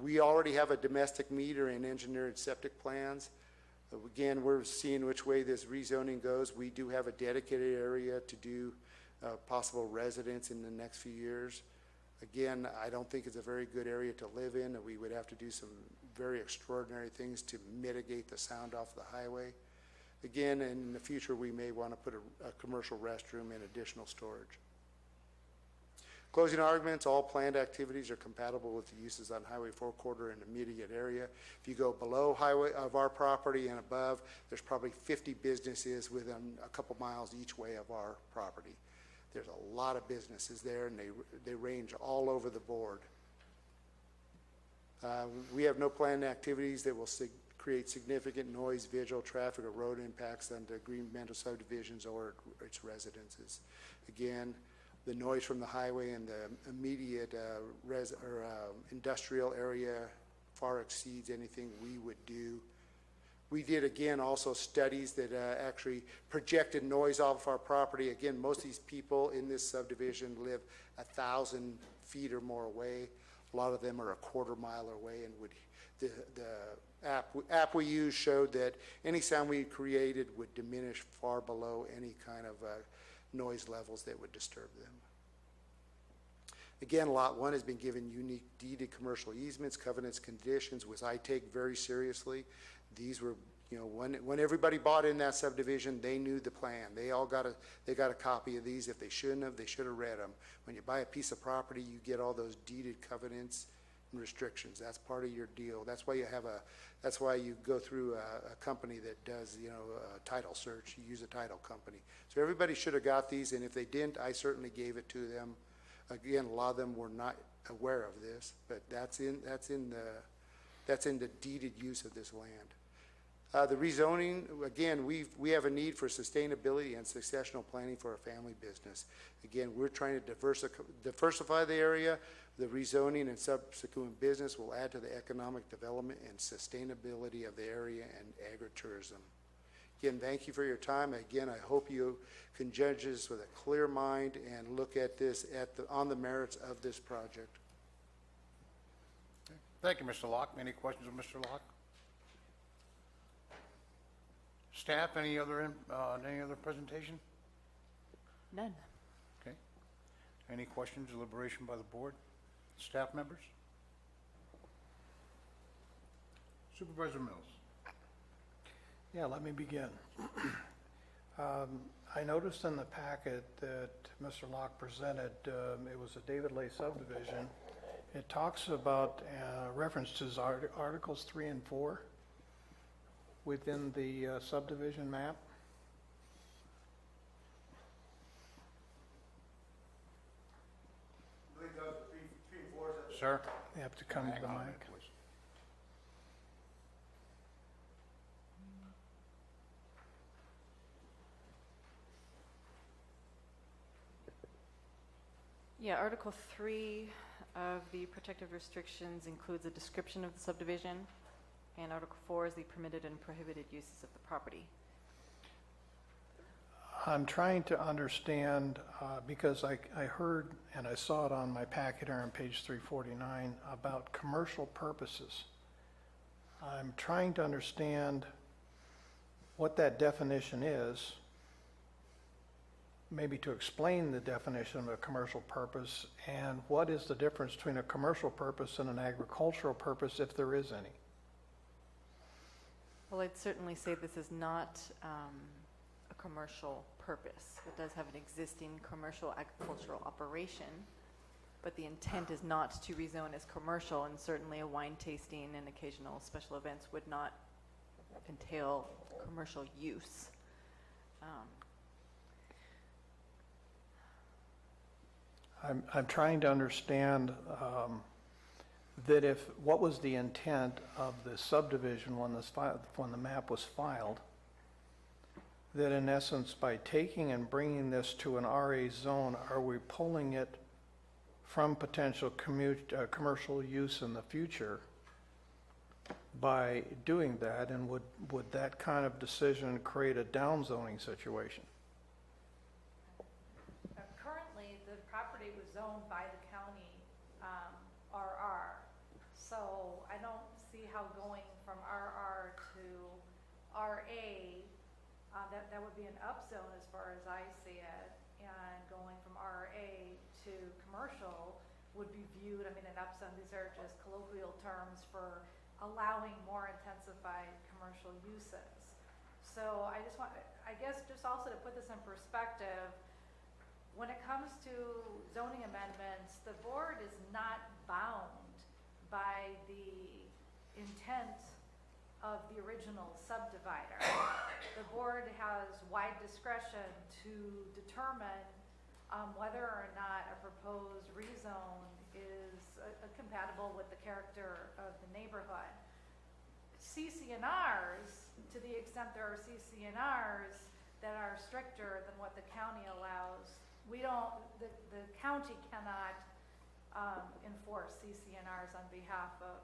Speaker 8: We already have a domestic meter and engineered septic plans. Again, we're seeing which way this rezoning goes. We do have a dedicated area to do possible residence in the next few years. Again, I don't think it's a very good area to live in. We would have to do some very extraordinary things to mitigate the sound off the highway. Again, in the future, we may want to put a commercial restroom and additional storage. Closing arguments, all planned activities are compatible with the uses on Highway 4 corridor and immediate area. If you go below highway of our property and above, there's probably 50 businesses within a couple miles each way of our property. There's a lot of businesses there, and they range all over the board. We have no planned activities that will create significant noise, visual, traffic, or road impacts on the Greenbelt subdivisions or its residences. Again, the noise from the highway and the immediate industrial area far exceeds anything we would do. We did, again, also studies that actually projected noise off our property. Again, most of these people in this subdivision live 1,000 feet or more away. A lot of them are a quarter mile away, and the app we used showed that any sound we created would diminish far below any kind of noise levels that would disturb them. Again, Lot 1 has been given unique deeded commercial easements, covenants, conditions, which I take very seriously. These were, when everybody bought in that subdivision, they knew the plan. They got a copy of these. If they shouldn't have, they should have read them. When you buy a piece of property, you get all those deeded covenants and restrictions. That's part of your deal. That's why you go through a company that does, a title search. You use a title company. So everybody should have got these, and if they didn't, I certainly gave it to them. Again, a lot of them were not aware of this, but that's in the deeded use of this land. The rezoning, again, we have a need for sustainability and successional planning for a family business. Again, we're trying to diversify the area. The rezoning and subsequent business will add to the economic development and sustainability of the area and agritourism. Again, thank you for your time. Again, I hope you can judge this with a clear mind and look at this on the merits of this project.
Speaker 1: Okay. Thank you, Mr. Locke. Any questions of Mr. Locke? Staff, any other presentation?
Speaker 18: None.
Speaker 1: Okay. Any questions, deliberation by the board? Staff members? Supervisor Mills.
Speaker 4: Yeah, let me begin. I noticed in the packet that Mr. Locke presented, it was a David Lay subdivision. It talks about references Articles 3 and 4 within the subdivision map.
Speaker 1: Sir?
Speaker 4: You have to come to the mic.
Speaker 18: Yeah, Article 3 of the protective restrictions includes a description of the subdivision, and Article 4 is the permitted and prohibited uses of the property.
Speaker 4: I'm trying to understand, because I heard and I saw it on my packet here on page 349 about commercial purposes. I'm trying to understand what that definition is, maybe to explain the definition of a commercial purpose, and what is the difference between a commercial purpose and an agricultural purpose, if there is any.
Speaker 18: Well, I'd certainly say this is not a commercial purpose. It does have an existing commercial agricultural operation, but the intent is not to rezone as commercial, and certainly a wine tasting and occasional special events would not entail commercial use.
Speaker 4: I'm trying to understand that what was the intent of the subdivision when the map was filed, that in essence, by taking and bringing this to an RA zone, are we pulling it from potential commercial use in the future by doing that, and would that kind of decision create a downzoning situation?
Speaker 20: Currently, the property was zoned by the county RR, so I don't see how going from RR to RA, that would be an upzone as far as I see it, and going from RA to commercial would be viewed, I mean, an upzone, these are just colloquial terms for allowing more intensified commercial uses. So I guess just also to put this in perspective, when it comes to zoning amendments, the board is not bound by the intent of the original subdivider. The board has wide discretion to determine whether or not a proposed rezone is compatible with the character of the neighborhood. CC&Rs, to the extent there are CC&Rs that are stricter than what the county allows, the county cannot enforce CC&Rs on behalf of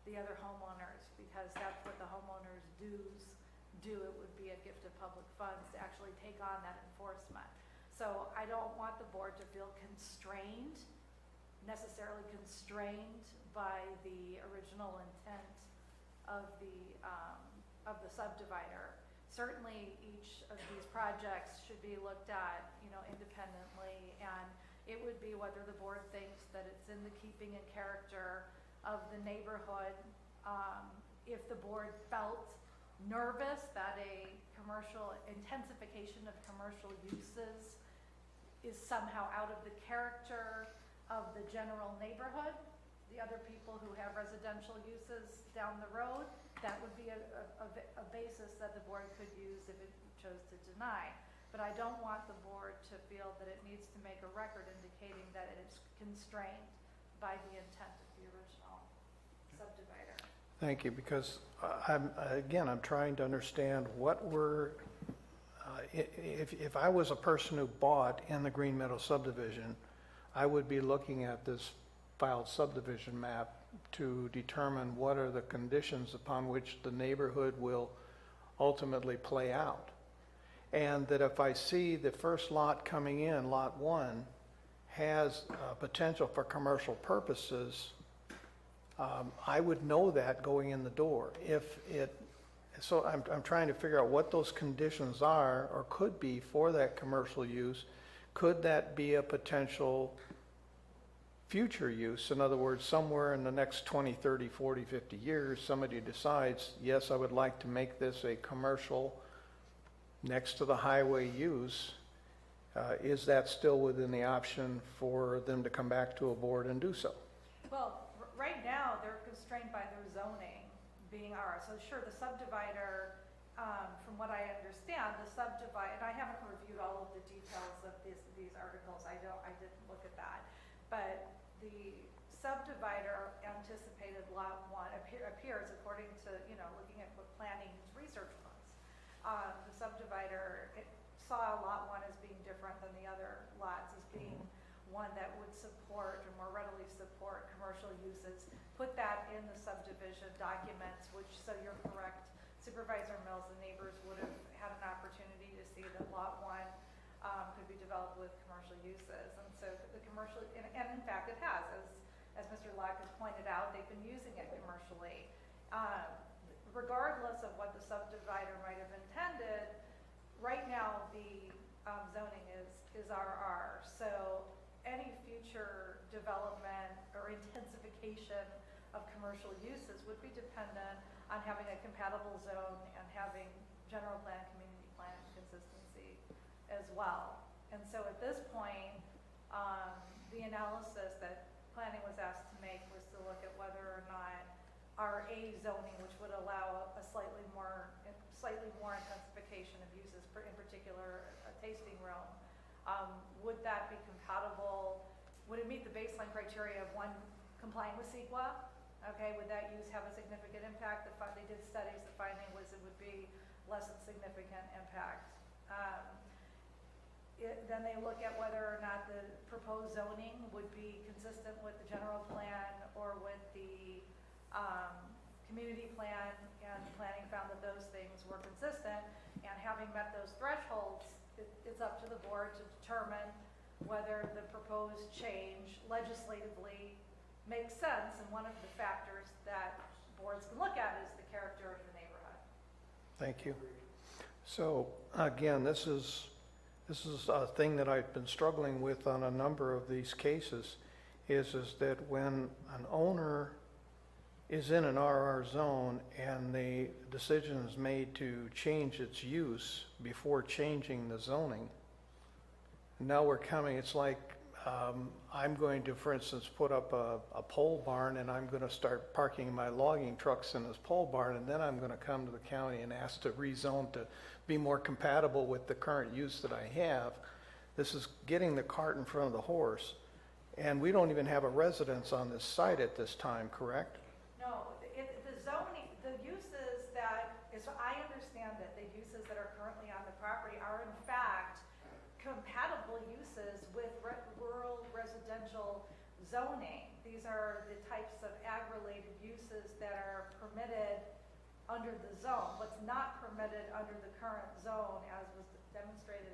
Speaker 20: the other homeowners, because that's what the homeowners' dues do. It would be a gift of public funds to actually take on that enforcement. So I don't want the board to feel necessarily constrained by the original intent of the subdivider. Certainly, each of these projects should be looked at, independently, and it would be whether the board thinks that it's in the keeping and character of the neighborhood. If the board felt nervous that a commercial intensification of commercial uses is somehow out of the character of the general neighborhood, the other people who have residential uses down the road, that would be a basis that the board could use if it chose to deny. But I don't want the board to feel that it needs to make a record indicating that it is constrained by the intent of the original subdivider.
Speaker 4: Thank you, because I'm trying to understand what if I was a person who bought in the Green Meadow subdivision, I would be looking at this filed subdivision map to determine what are the conditions upon which the neighborhood will ultimately play out. And that if I see the first lot coming in, lot 1, has potential for commercial purposes, I would know that going in the door. So I'm trying to figure out what those conditions are or could be for that commercial use. Could that be a potential future use? In other words, somewhere in the next 20, 30, 40, 50 years, somebody decides, yes, I would like to make this a commercial next to the highway use. Is that still within the option for them to come back to a board and do so?
Speaker 20: Well, right now, they're constrained by their zoning being ours. So sure, the subdivider, from what I understand, and I haven't reviewed all of the details of these articles. I didn't look at that. But the subdivider anticipated lot 1 appears according to, looking at what planning research was. The subdivider saw lot 1 as being different than the other lots, as being one that would support or more readily support commercial uses. Put that in the subdivision documents, which, so you're correct, Supervisor Mills and neighbors would have had an opportunity to see that lot 1 could be developed with commercial uses. And so the commercial, and in fact it has, as Mr. Locke has pointed out, they've been using it commercially. regardless of what the subdivider might have intended, right now the zoning is RR. So any future development or intensification of commercial uses would be dependent on having a compatible zone and having general plan, community plan consistency as well. And so at this point, the analysis that planning was asked to make was to look at whether or not RA zoning, which would allow a slightly more intensification of uses, in particular a tasting room, would that be compatible? Would it meet the baseline criteria of one complying with CEQA? Okay, would that use have a significant impact? They did studies, the finding was it would be less than significant impact. Then they look at whether or not the proposed zoning would be consistent with the general plan or with the community plan, and planning found that those things were consistent. And having met those thresholds, it's up to the board to determine whether the proposed change legislatively makes sense. And one of the factors that boards can look at is the character of the neighborhood.
Speaker 4: Thank you. So again, this is a thing that I've been struggling with on a number of these cases, is that when an owner is in an RR zone and the decision is made to change its use before changing the zoning, now we're coming, it's like I'm going to, for instance, put up a pole barn, and I'm going to start parking my logging trucks in this pole barn, and then I'm going to come to the county and ask to rezone to be more compatible with the current use that I have. This is getting the cart in front of the horse, and we don't even have a residence on this site at this time, correct?
Speaker 20: No, the zoning, the uses that, as I understand it, the uses that are currently on the property are in fact compatible uses with rural residential zoning. These are the types of ag-related uses that are permitted under the zone. What's not permitted under the current zone, as was demonstrated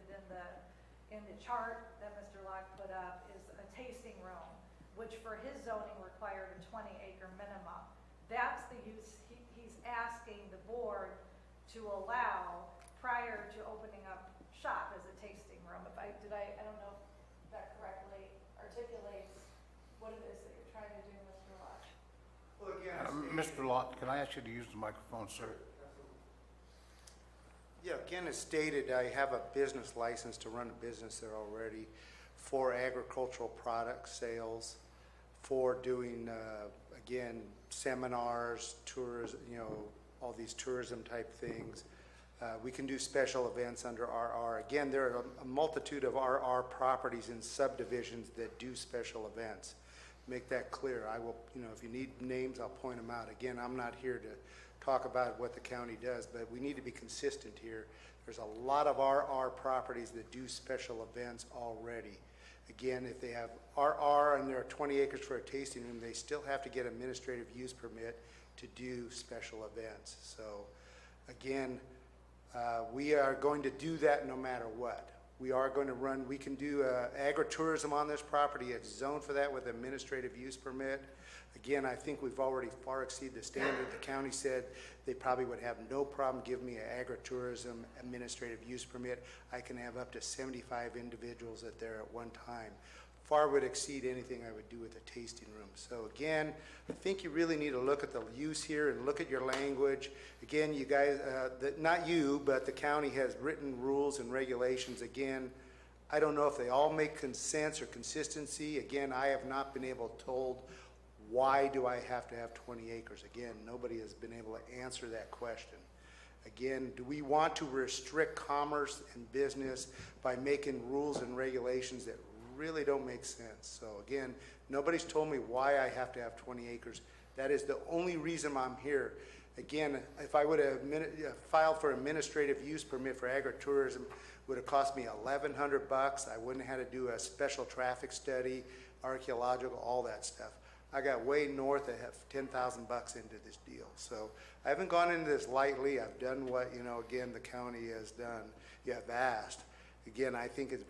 Speaker 20: in the chart that Mr. Locke put up, is a tasting room, which for his zoning required a 20-acre minimum. That's the use he's asking the board to allow prior to opening up shop as a tasting room. I don't know if that correctly articulates what it is that you're trying to do, Mr. Locke.
Speaker 8: Well, again,
Speaker 1: Mr. Lott, can I ask you to use the microphone, sir?
Speaker 8: Yeah, again, as stated, I have a business license to run a business there already for agricultural product sales, for doing, again, seminars, tours, all these tourism type things. We can do special events under RR. Again, there are a multitude of RR properties and subdivisions that do special events. Make that clear. I will, if you need names, I'll point them out. Again, I'm not here to talk about what the county does, but we need to be consistent here. There's a lot of RR properties that do special events already. Again, if they have RR and there are 20 acres for a tasting room, they still have to get administrative use permit to do special events. So again, we are going to do that no matter what. We are going to run, we can do agritourism on this property. It's zoned for that with administrative use permit. Again, I think we've already far exceeded the standard. The county said they probably would have no problem giving me an agritourism administrative use permit. I can have up to 75 individuals there at one time. Far would exceed anything I would do with a tasting room. So again, I think you really need to look at the use here and look at your language. Again, you guys, not you, but the county has written rules and regulations. Again, I don't know if they all make sense or consistency. Again, I have not been able to told why do I have to have 20 acres. Again, nobody has been able to answer that question. Again, do we want to restrict commerce and business by making rules and regulations that really don't make sense? So again, nobody's told me why I have to have 20 acres. That is the only reason I'm here. Again, if I would have filed for administrative use permit for agritourism, it would have cost me $1,100. I wouldn't have had to do a special traffic study, archaeological, all that stuff. I got way north of $10,000 into this deal. So I haven't gone into this lightly. I've done what, again, the county has done. You have asked. Again, I think it's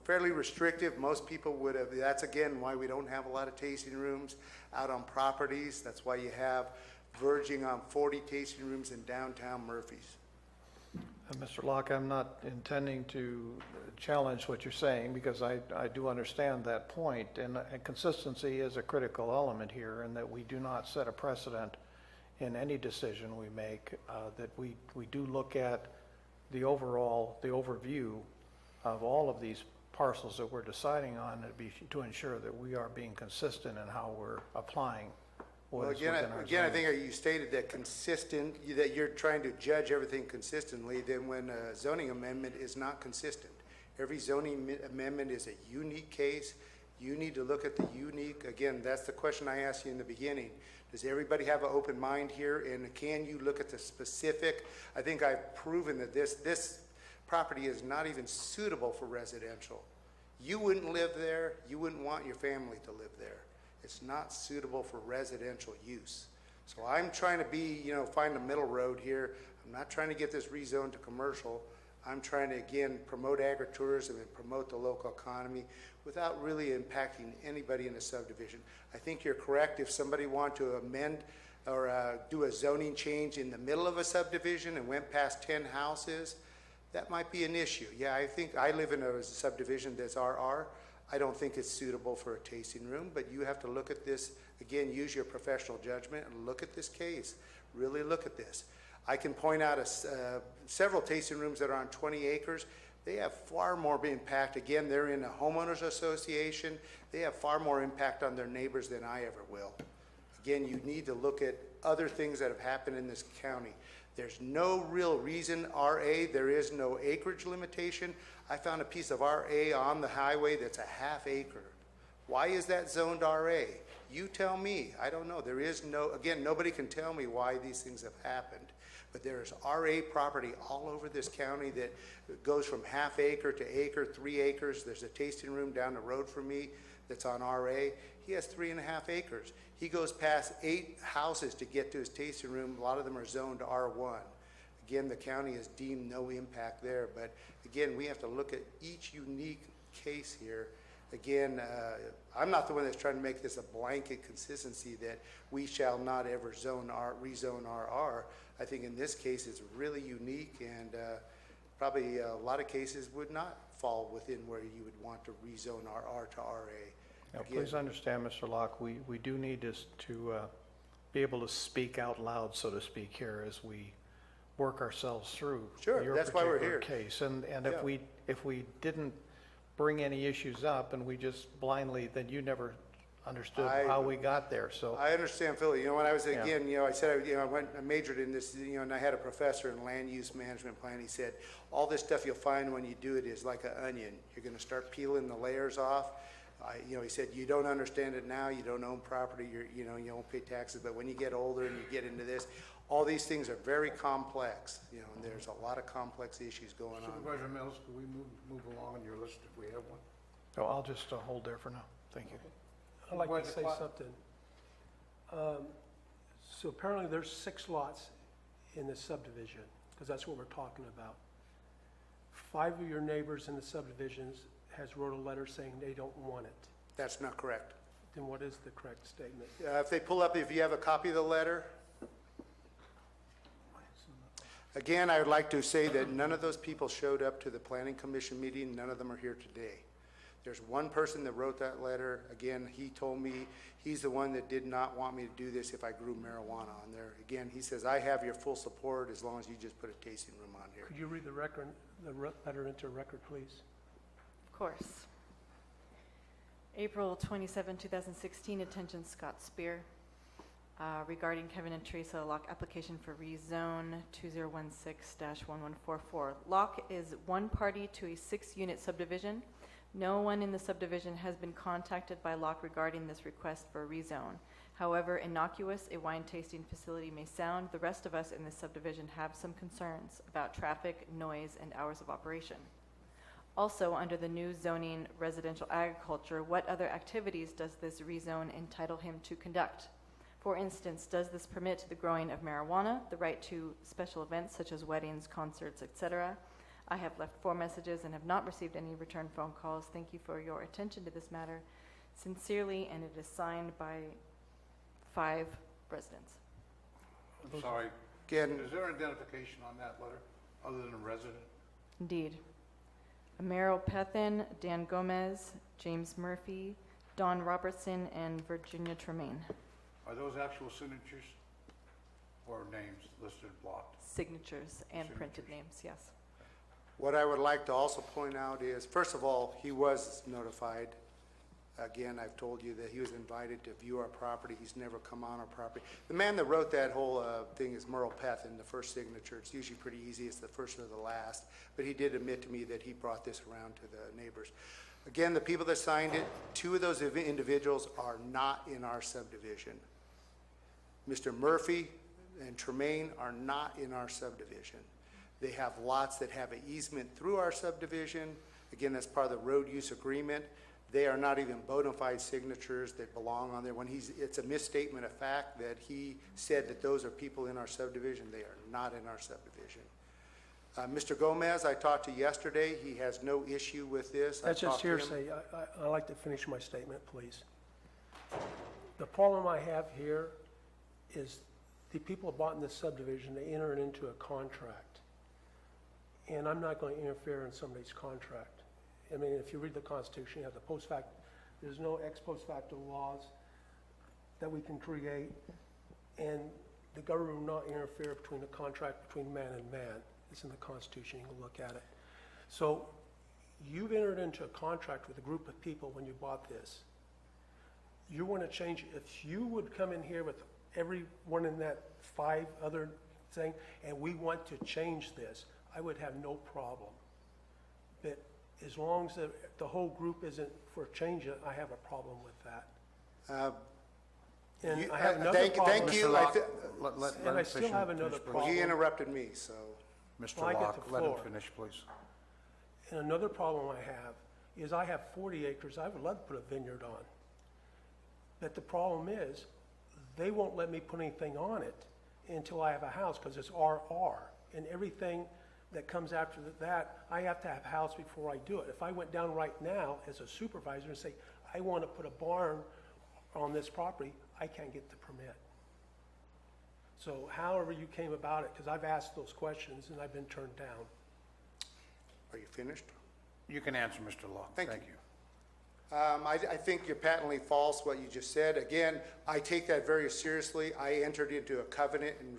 Speaker 8: fairly restrictive. Most people would have, that's again why we don't have a lot of tasting rooms out on properties. That's why you have verging on 40 tasting rooms in downtown Murphy's.
Speaker 4: Mr. Locke, I'm not intending to challenge what you're saying because I do understand that point, and consistency is a critical element here, and that we do not set a precedent in any decision we make, that we do look at the overview of all of these parcels that we're deciding on to ensure that we are being consistent in how we're applying
Speaker 8: Well,
Speaker 4: what is within our
Speaker 8: again, I
Speaker 4: zoning.
Speaker 8: think you stated that that you're trying to judge everything consistently, then when a zoning amendment is not consistent. Every zoning amendment is a unique case. You need to look at the unique, again, that's the question I asked you in the beginning. Does everybody have an open mind here, and can you look at the specific? I think I've proven that this property is not even suitable for residential. You wouldn't live there, you wouldn't want your family to live there. It's not suitable for residential use. So I'm trying to find a middle road here. I'm not trying to get this rezoned to commercial. I'm trying to, again, promote agritourism and promote the local economy without really impacting anybody in the subdivision. I think you're correct. If somebody wanted to amend or do a zoning change in the middle of a subdivision and went past 10 houses, that might be an issue. Yeah, I think I live in a subdivision that's RR. I don't think it's suitable for a tasting room, but you have to look at this, again, use your professional judgment and look at this case. Really look at this. I can point out several tasting rooms that are on 20 acres. They have far more impact. Again, they're in a homeowners association. They have far more impact on their neighbors than I ever will. Again, you need to look at other things that have happened in this county. There's no real reason, RA, there is no acreage limitation. I found a piece of RA on the highway that's a half acre. Why is that zoned RA? You tell me. I don't know. There is no, again, nobody can tell me why these things have happened. But there's RA property all over this county that goes from half acre to acre, 3 acres. There's a tasting room down the road from me that's on RA. He has 3.5 acres. He goes past 8 houses to get to his tasting room. A lot of them are zoned R1. Again, the county has deemed no impact there. But again, we have to look at each unique case here. Again, I'm not the one that's trying to make this a blanket consistency that we shall not ever rezone RR. I think in this case it's really unique, and probably a lot of cases would not fall within where you would want to rezone RR to RA.
Speaker 4: Now,
Speaker 8: Again,
Speaker 4: please understand, Mr. Locke, we do need to be able to speak out loud, so to speak, here as we work ourselves through
Speaker 8: Sure,
Speaker 4: your
Speaker 8: that's why we're
Speaker 4: particular
Speaker 8: here.
Speaker 4: case. And
Speaker 8: Yeah.
Speaker 4: if we didn't bring any issues up and we just blindly, then you never understood how we got there. So
Speaker 8: I understand, Philly. When I was,
Speaker 4: Yeah.
Speaker 8: again, I said, I majored in this, and I had a professor in land use management plan. He said, all this stuff you'll find when you do it is like an onion. You're going to start peeling the layers off. He said, you don't understand it now. You don't own property. You don't pay taxes. But when you get older and you get into this, all these things are very complex, and there's a lot of complex issues going on.
Speaker 1: Supervisor Mills, can we move along on your list if we have one?
Speaker 4: so I'll just hold there for now. Thank you.
Speaker 14: I'd like to say
Speaker 1: Supervisor
Speaker 14: something. So apparently there's 6 lots in this subdivision, because that's what we're talking about. 5 of your neighbors in the subdivisions has wrote a letter saying they don't want it.
Speaker 8: That's not correct.
Speaker 14: Then what is the correct statement?
Speaker 8: If they pull up, if you have a copy of the letter. Again, I would like to say that none of those people showed up to the planning commission meeting. None of them are here today. There's one person that wrote that letter. Again, he told me he's the one that did not want me to do this if I grew marijuana on there. Again, he says, I have your full support as long as you just put a tasting room on here.
Speaker 14: Could you read the letter into record, please?
Speaker 18: Of course. April 27, 2016, attention Scott Spear. Regarding Kevin and Teresa Locke application for rezone 2016-1144. Locke is one party to a 6-unit subdivision. No one in the subdivision has been contacted by Locke regarding this request for a rezone. However innocuous a wine tasting facility may sound, the rest of us in this subdivision have some concerns about traffic, noise, and hours of operation. Also, under the new zoning residential agriculture, what other activities does this rezone entitle him to conduct? For instance, does this permit the growing of marijuana, the right to special events such as weddings, concerts, etc.? I have left 4 messages and have not received any return phone calls. Thank you for your attention to this matter. Sincerely, and it is signed by 5 residents.
Speaker 1: I'm sorry.
Speaker 8: Again,
Speaker 1: Is there identification on that letter, other than a resident?
Speaker 18: Indeed. Amaro Pethin, Dan Gomez, James Murphy, Don Robertson, and Virginia Tremaine.
Speaker 1: Are those actual signatures or names listed blocked?
Speaker 18: Signatures and printed names, yes.
Speaker 8: what I would like to also point out is, first of all, he was notified. Again, I've told you that he was invited to view our property. He's never come on our property. The man that wrote that whole thing is Merle Pethin, the first signature. It's usually pretty easy. It's the first or the last. But he did admit to me that he brought this around to the neighbors. Again, the people that signed it, 2 of those individuals are not in our subdivision. Mr. Murphy and Tremaine are not in our subdivision. They have lots that have an easement through our subdivision. Again, that's part of the road use agreement. They are not even bona fide signatures that belong on there. It's a misstatement of fact that he said that those are people in our subdivision. They are not in our subdivision. Mr. Gomez, I talked to yesterday. He has no issue with this.
Speaker 14: That's just hearsay. I'd like to finish my statement, please. The problem I have here is the people bought in this subdivision, they entered into a contract. And I'm not going to interfere in somebody's contract. I mean, if you read the Constitution, you have the post fact, there's no ex post facto laws that we can create, and the government will not interfere between the contract between man and man. It's in the Constitution, you can look at it. So you've entered into a contract with a group of people when you bought this. You want to change, if you would come in here with everyone in that 5 other thing, and we want to change this, I would have no problem. But as long as the whole group isn't for change it, I have a problem with that. And I have another problem.
Speaker 8: Thank you.
Speaker 14: And I still have another problem.
Speaker 8: He interrupted me, so.
Speaker 1: Mr.
Speaker 14: Well, I get
Speaker 1: Locke,
Speaker 14: the
Speaker 1: let him
Speaker 14: floor.
Speaker 1: finish, please.
Speaker 14: And another problem I have is I have 40 acres I would love to put a vineyard on. But the problem is, they won't let me put anything on it until I have a house, because it's RR. And everything that comes after that, I have to have a house before I do it. If I went down right now as a supervisor and say, I want to put a barn on this property, I can't get the permit. So however you came about it, because I've asked those questions and I've been turned down.
Speaker 8: Are you finished?
Speaker 1: You can answer, Mr. Locke.
Speaker 8: Thank you. I think you're patently false what you just said. Again, I take that very seriously. I entered into a covenant, and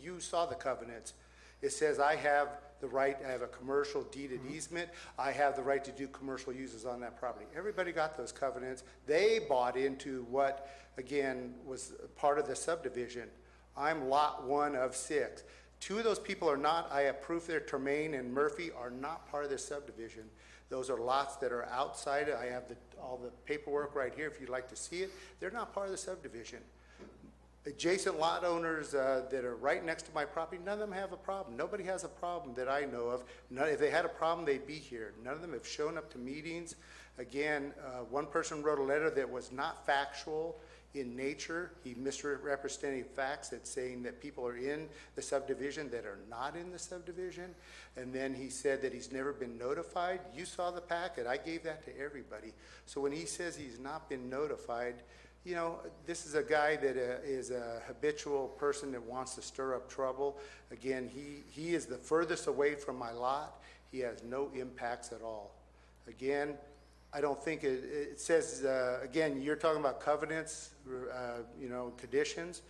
Speaker 8: you saw the covenants. It says I have the right, I have a commercial deeded easement. I have the right to do commercial uses on that property. Everybody got those covenants. They bought into what, again, was part of the subdivision. I'm lot 1 of 6. 2 of those people are not. I have proof there. Tremaine and Murphy are not part of this subdivision. Those are lots that are outside. I have all the paperwork right here if you'd like to see it. They're not part of the subdivision. Adjacent lot owners that are right next to my property, none of them have a problem. Nobody has a problem that I know of. If they had a problem, they'd be here. None of them have shown up to meetings. Again, one person wrote a letter that was not factual in nature. He misrepresented facts that's saying that people are in the subdivision that are not in the subdivision. And then he said that he's never been notified. You saw the packet. I gave that to everybody. So when he says he's not been notified, this is a guy that is a habitual person that wants to stir up trouble. Again, he is the furthest away from my lot. He has no impacts at all. Again, I don't think it says, again, you're talking about covenants, conditions.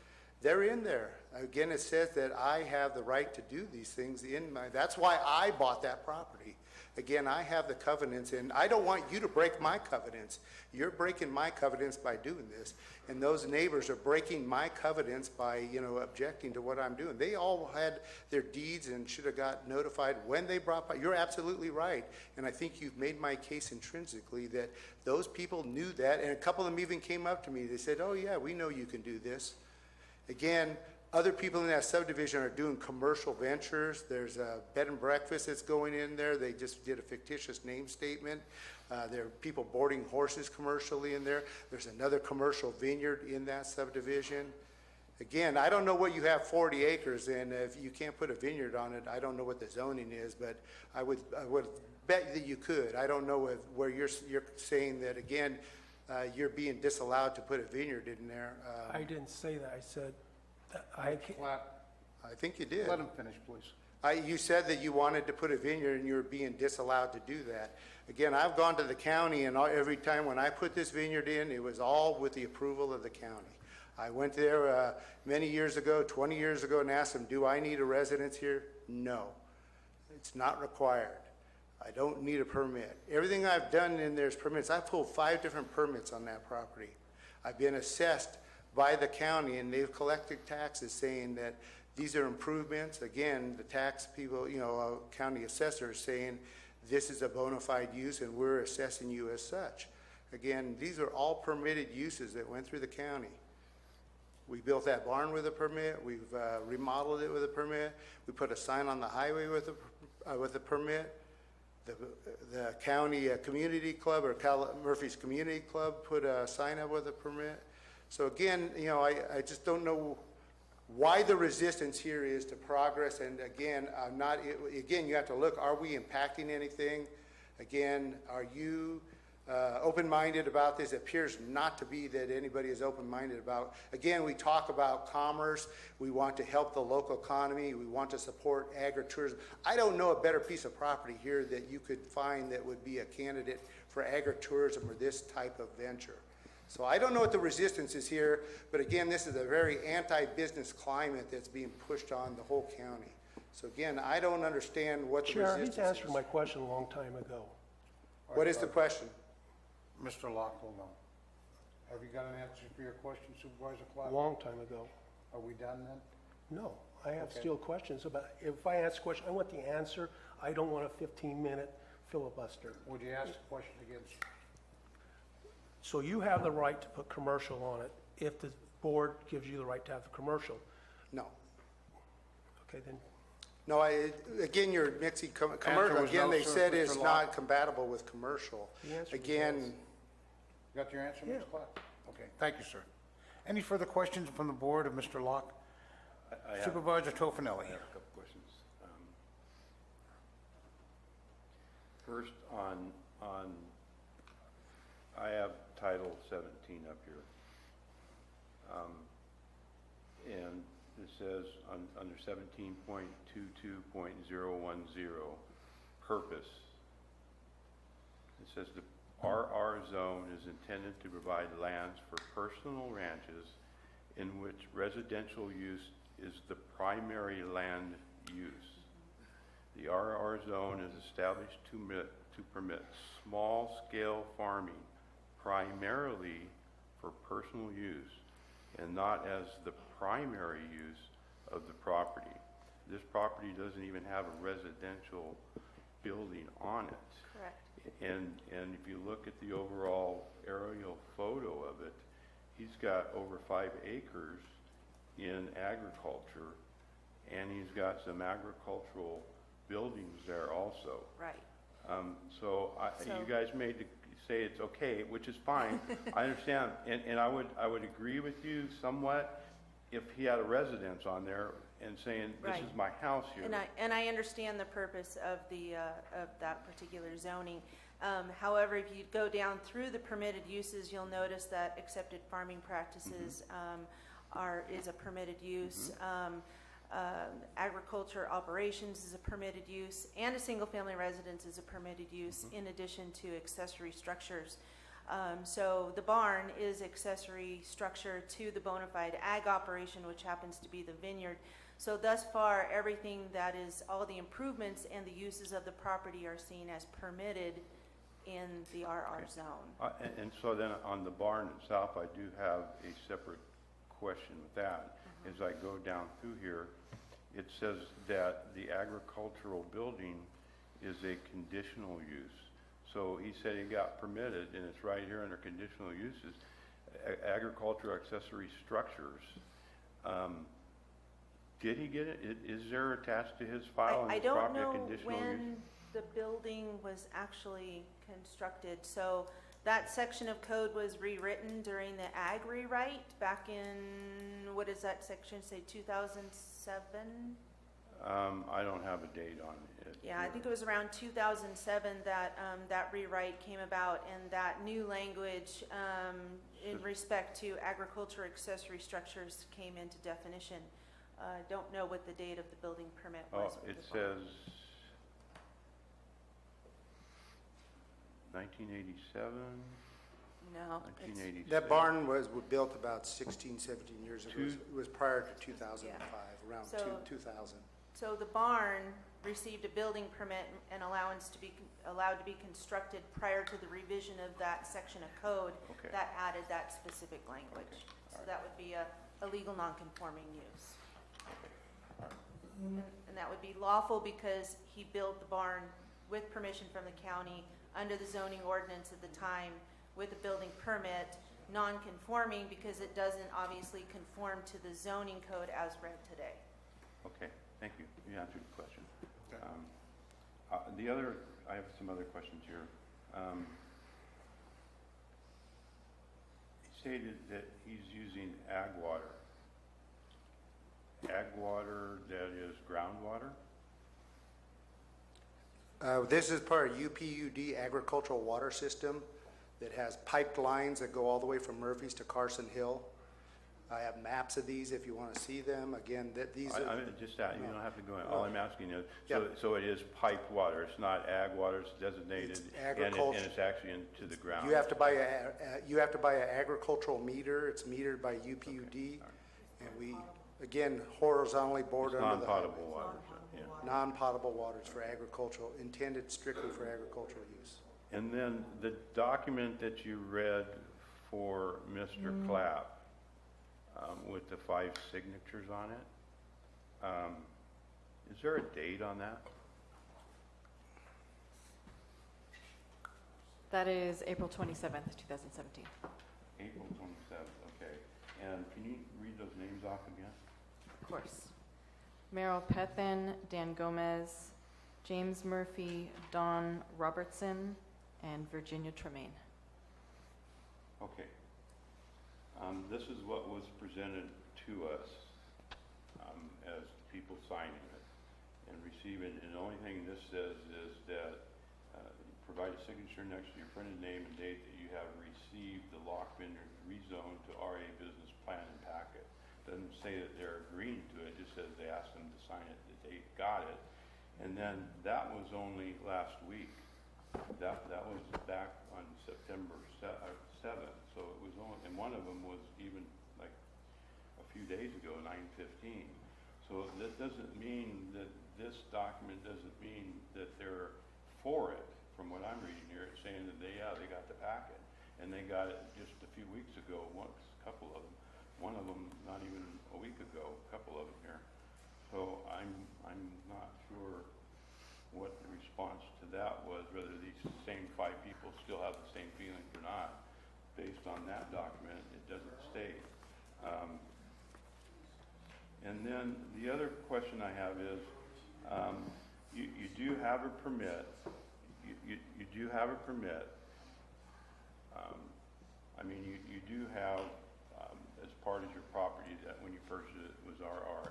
Speaker 8: They're in there. Again, it says that I have the right to do these things that's why I bought that property. Again, I have the covenants, and I don't want you to break my covenants. You're breaking my covenants by doing this, and those neighbors are breaking my covenants by, objecting to what I'm doing. They all had their deeds and should have got notified when they brought. You're absolutely right, and I think you've made my case intrinsically that those people knew that, and a couple of them even came up to me. They said, "Oh yeah, we know you can do this." Again, other people in that subdivision are doing commercial ventures. There's a bed and breakfast that's going in there. They just did a fictitious name statement. There are people boarding horses commercially in there. There's another commercial vineyard in that subdivision. Again, I don't know what you have 40 acres, and if you can't put a vineyard on it, I don't know what the zoning is, but I would bet that you could. I don't know where you're saying that, again, you're being disallowed to put a vineyard in there.
Speaker 14: I didn't say that. I said I
Speaker 1: Mr. Platt,
Speaker 8: I think you did.
Speaker 1: let him finish, please.
Speaker 8: You said that you wanted to put a vineyard and you were being disallowed to do that. Again, I've gone to the county and every time when I put this vineyard in, it was all with the approval of the county. I went there many years ago, 20 years ago, and asked them, do I need a residence here? No, it's not required. I don't need a permit. Everything I've done in there's permits. I pulled 5 different permits on that property. I've been assessed by the county and they've collected taxes saying that these are improvements. Again, the tax people, county assessors saying this is a bona fide use and we're assessing you as such. Again, these are all permitted uses that went through the county. We built that barn with a permit. We've remodeled it with a permit. We put a sign on the highway with a permit. The county community club or Murphy's Community Club put a sign up with a permit. So again, I just don't know why the resistance here is to progress. And again, you have to look, are we impacting anything? Again, are you open-minded about this? It appears not to be that anybody is open-minded about. Again, we talk about commerce. We want to help the local economy. We want to support agritourism. I don't know a better piece of property here that you could find that would be a candidate for agritourism or this type of venture. So I don't know what the resistance is here, but again, this is a very anti-business climate that's being pushed on the whole county. So again, I don't understand what the
Speaker 14: Chair,
Speaker 8: resistance
Speaker 14: he's answered
Speaker 8: is.
Speaker 14: my question a long time ago.
Speaker 8: What is the question?
Speaker 1: Mr. Locke will know. Have you got an answer for your question, Supervisor
Speaker 14: A
Speaker 1: Clark?
Speaker 14: long time ago.
Speaker 1: Are we done then?
Speaker 14: No, I have
Speaker 1: Okay.
Speaker 14: still questions about, if I ask a question, I want the answer. I don't want a 15-minute filibuster.
Speaker 1: Would you ask the question again?
Speaker 14: So you have the right to put commercial on it if the board gives you the right to have the commercial.
Speaker 8: No.
Speaker 14: Okay, then,
Speaker 8: No, again, you're mixing commercial.
Speaker 1: was
Speaker 8: Again,
Speaker 1: no,
Speaker 8: they
Speaker 1: sir,
Speaker 8: said
Speaker 1: Mr.
Speaker 8: it's
Speaker 1: Locke.
Speaker 8: not compatible with commercial.
Speaker 14: The answer was
Speaker 8: Again,
Speaker 1: Got your answer,
Speaker 14: Yeah.
Speaker 1: Ms. Clark? Okay, thank you, sir. Any further questions from the board of Mr. Locke?
Speaker 12: I have-
Speaker 1: Supervisor Tofinelli.
Speaker 12: I have a couple questions. First, I have Title 17 up here. And it says under 17.22.010, purpose. It says the RR zone is intended to provide lands for personal ranches in which residential use is the primary land use. The RR zone is established to permit small-scale farming primarily for personal use and not as the primary use of the property. This property doesn't even have a residential building on it.
Speaker 3: Correct.
Speaker 12: And if you look at the overall aerial photo of it, he's got over 5 acres in agriculture, and he's got some agricultural buildings there also.
Speaker 3: Right.
Speaker 12: So you guys say it's okay, which is fine. I understand, and I would agree with you somewhat if he had a residence on there and saying, this
Speaker 3: Right.
Speaker 12: is my house here.
Speaker 3: And I understand the purpose of of that particular zoning. However, if you go down through the permitted uses, you'll notice that accepted farming practices is a permitted use. Agriculture operations is a permitted use, and a single-family residence is a permitted use in addition to accessory structures. So the barn is accessory structure to the bona fide ag operation, which happens to be the vineyard. So thus far, everything that is, all the improvements and the uses of the property are seen as permitted in the RR zone.
Speaker 12: And so then on the barn itself, I do have a separate question with that. As I go down through here, it says that the agricultural building is a conditional use. So he said he got permitted, and it's right here under conditional uses, agricultural accessory structures. Did he get it? Is there attached to his file on
Speaker 3: I
Speaker 12: his
Speaker 3: don't
Speaker 12: property a
Speaker 3: know
Speaker 12: conditional use?
Speaker 3: when the building was actually constructed. So that section of code was rewritten during the ag rewrite back in, what does that section say, 2007?
Speaker 12: I don't have a date on it.
Speaker 3: Yeah, I think it was around 2007 that, that rewrite came about, and that new language, in respect to agriculture accessory structures came into definition. Don't know what the date of the building permit was.
Speaker 12: Oh,
Speaker 3: for
Speaker 12: it
Speaker 3: the barn.
Speaker 12: says 1987,
Speaker 3: No, it's,
Speaker 12: 1986.
Speaker 8: That barn was built about 16, 17 years ago. It was prior to 2005, around
Speaker 3: So-
Speaker 8: 2000.
Speaker 3: so the barn received a building permit and allowance to be, allowed to be constructed prior to the revision of that section of code
Speaker 12: Okay.
Speaker 3: that added that specific language.
Speaker 12: Okay, all
Speaker 3: So
Speaker 12: right.
Speaker 3: that would be a legal nonconforming use. And that would be lawful because he built the barn with permission from the county under the zoning ordinance at the time with a building permit, non-conforming because it doesn't obviously conform to the zoning code as read today.
Speaker 12: Okay, thank you. You answered the question. I have some other questions here. He stated that he's using ag water. Ag water that is groundwater?
Speaker 8: This is part of UPUD agricultural water system that has piped lines that go all the way from Murphy's to Carson Hill. I have maps of these if you want to see them. Again, these are...
Speaker 12: Just that, you don't have to go in. All I'm asking is,
Speaker 8: Yeah.
Speaker 12: so it is piped water, it's not ag water, it's designated,
Speaker 8: It's
Speaker 12: and
Speaker 8: agriculture.
Speaker 12: it's actually into the ground?
Speaker 8: You have to buy an agricultural meter. It's metered by UPUD. And we, again, horizontally bored
Speaker 12: It's
Speaker 8: under the highway.
Speaker 12: non-potable water, yeah.
Speaker 8: Non-potable waters for agricultural, intended strictly for agricultural use.
Speaker 12: And then the document that you read for Mr. Clapp, with the 5 signatures on it, is there a date on that?
Speaker 18: That is April 27th, 2017.
Speaker 12: April 27th, okay. And can you read those names off again?
Speaker 18: Of course. Meryl Pethin, Dan Gomez, James Murphy, Don Robertson, and Virginia Tremaine.
Speaker 12: Okay. This is what was presented to us as people signing it and receiving. And the only thing this says is that provide a signature next to your printed name and date that you have received the Lock Vineyard rezone to RA business plan and packet. Doesn't say that they're agreeing to it, just says they asked them to sign it, that they got it. And then that was only last week. That was back on September 7th. So it was only, and one of them was even like a few days ago, 9/15. So that doesn't mean that this document doesn't mean that they're for it. From what I'm reading here, it's saying that they got the packet, and they got it just a few weeks ago. A couple of them. One of them not even a week ago. A couple of them here. So I'm not sure what the response to that was. Whether these same 5 people still have the same feelings or not. Based on that document, it doesn't state. And then the other question I have is, you do have a permit. You do have a permit. I mean, you do have, as part of your property that when you purchased it was RR,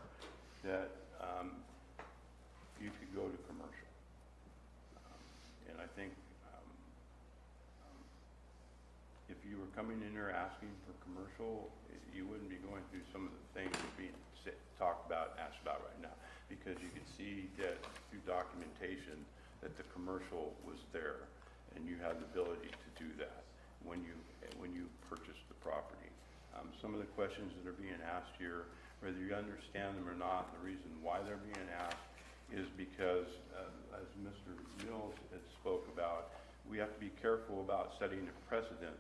Speaker 12: that you could go to commercial. And I think if you were coming in there asking for commercial, you wouldn't be going through some of the things that are being talked about, asked about right now, because you could see that through documentation that the commercial was there, and you had the ability to do that when you purchased the property. Some of the questions that are being asked here, whether you understand them or not, the reason why they're being asked is because, as Mr. Mills had spoke about, we have to be careful about setting a precedent.